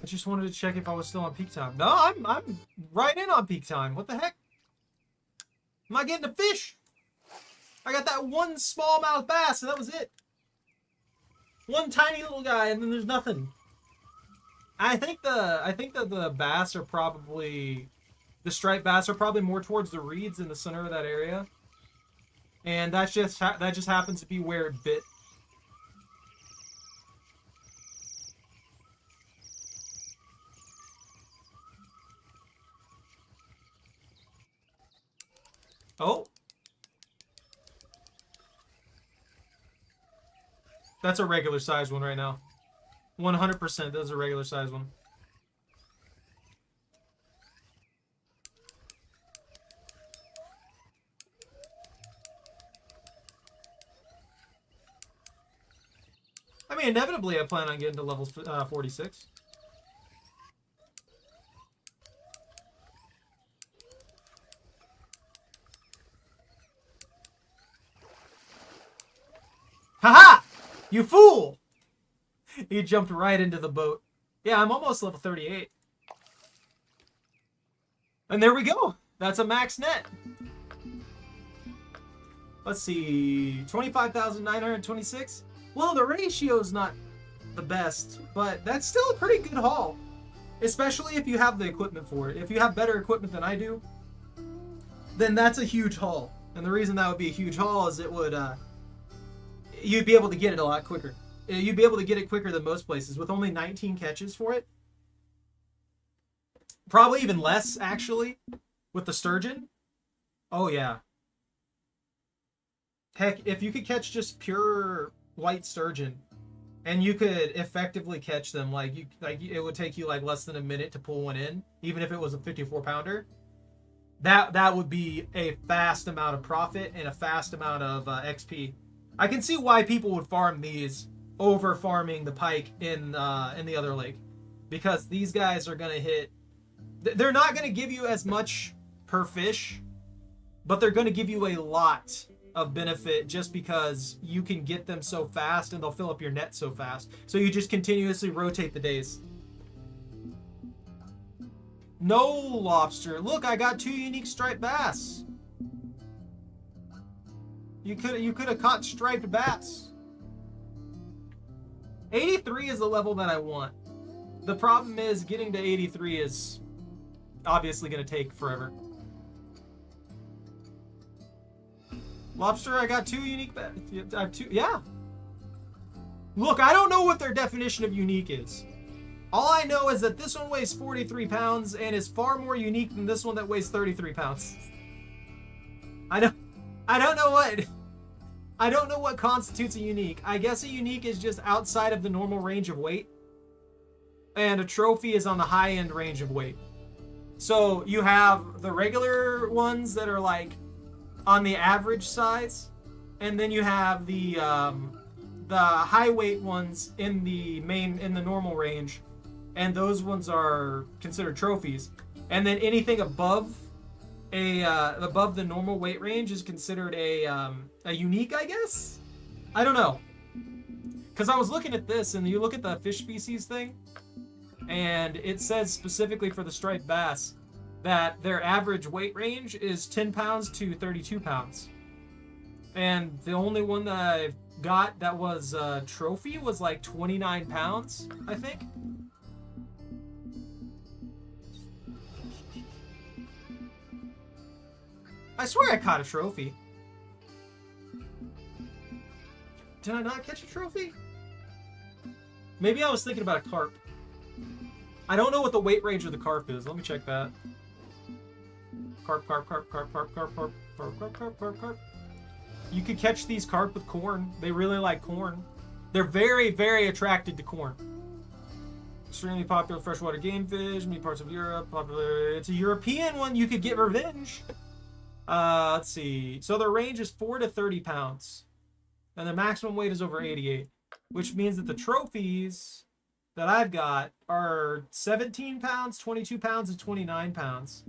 I just wanted to check if I was still on peak time. No, I'm right in on peak time. What the heck? I'm not getting a fish. I got that one smallmouth bass, and that was it. One tiny little guy, and then there's nothing. I think that the bass are probably, the striped bass are probably more towards the reeds in the center of that area, and that just happens to be where it bit. Oh. That's a regular size one right now. 100% that's a regular size one. I mean, inevitably I plan on getting to level 46. Haha! You fool! He jumped right into the boat. Yeah, I'm almost level 38. And there we go. That's a max net. Let's see. 25,926. Well, the ratio's not the best, but that's still a pretty good haul. Especially if you have the equipment for it. If you have better equipment than I do, then that's a huge haul. And the reason that would be a huge haul is it would, you'd be able to get it a lot quicker. You'd be able to get it quicker than most places with only 19 catches for it. Probably even less, actually, with the sturgeon. Oh, yeah. Heck, if you could catch just pure white sturgeon, and you could effectively catch them, like it would take you like less than a minute to pull one in, even if it was a 54-pounder. That would be a fast amount of profit and a fast amount of XP. I can see why people would farm these over farming the pike in the other lake, because these guys are gonna hit. They're not gonna give you as much per fish, but they're gonna give you a lot of benefit just because you can get them so fast and they'll fill up your net so fast. So you just continuously rotate the days. No lobster. Look, I got 2 unique striped bass. You could have caught striped bass. 83 is the level that I want. The problem is getting to 83 is obviously going to take forever. Lobster, I got 2 unique bass. I have 2, yeah. Look, I don't know what their definition of unique is. All I know is that this one weighs 43 pounds and is far more unique than this one that weighs 33 pounds. I don't know what constitutes a unique. I guess a unique is just outside of the normal range of weight. And a trophy is on the high end range of weight. So you have the regular ones that are like on the average size, and then you have the high weight ones in the normal range, and those ones are considered trophies. And then anything above above the normal weight range is considered a unique, I guess. I don't know, because I was looking at this, and you look at the fish species thing, and it says specifically for the striped bass that their average weight range is 10 pounds to 32 pounds. And the only one that I got that was a trophy was like 29 pounds, I think. I swear I caught a trophy. Did I not catch a trophy? Maybe I was thinking about a carp. I don't know what the weight range of the carp is. Let me check that. Carp. You could catch these carp with corn. They really like corn. They're very, very attracted to corn. Extremely popular freshwater game fish, many parts of Europe. Popular. It's a European one. You could get revenge. Let's see. So the range is 4 to 30 pounds. And the maximum weight is over 88. Which means that the trophies that I've got are 17 pounds, 22 pounds, and 29 pounds.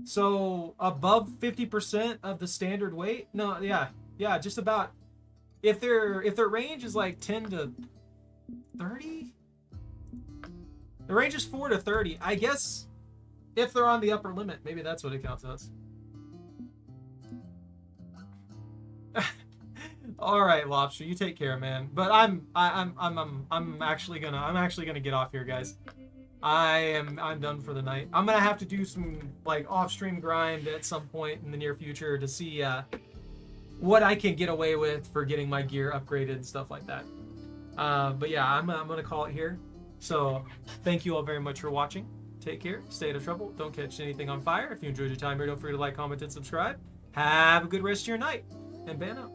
So above 50% of the standard weight? No, yeah, just about. If their range is like 10 to 30, the range is 4 to 30. I guess if they're on the upper limit, maybe that's what it counts as. All right, Lobster, you take care, man. But I'm actually gonna get off here, guys. I'm done for the night. I'm gonna have to do some like off-stream grind at some point in the near future to see what I can get away with for getting my gear upgraded and stuff like that. But yeah, I'm gonna call it here. So thank you all very much for watching. Take care, stay out of trouble, don't catch anything on fire. If you enjoyed your time here, don't forget to like, comment, and subscribe. Have a good rest of your night, and ban out.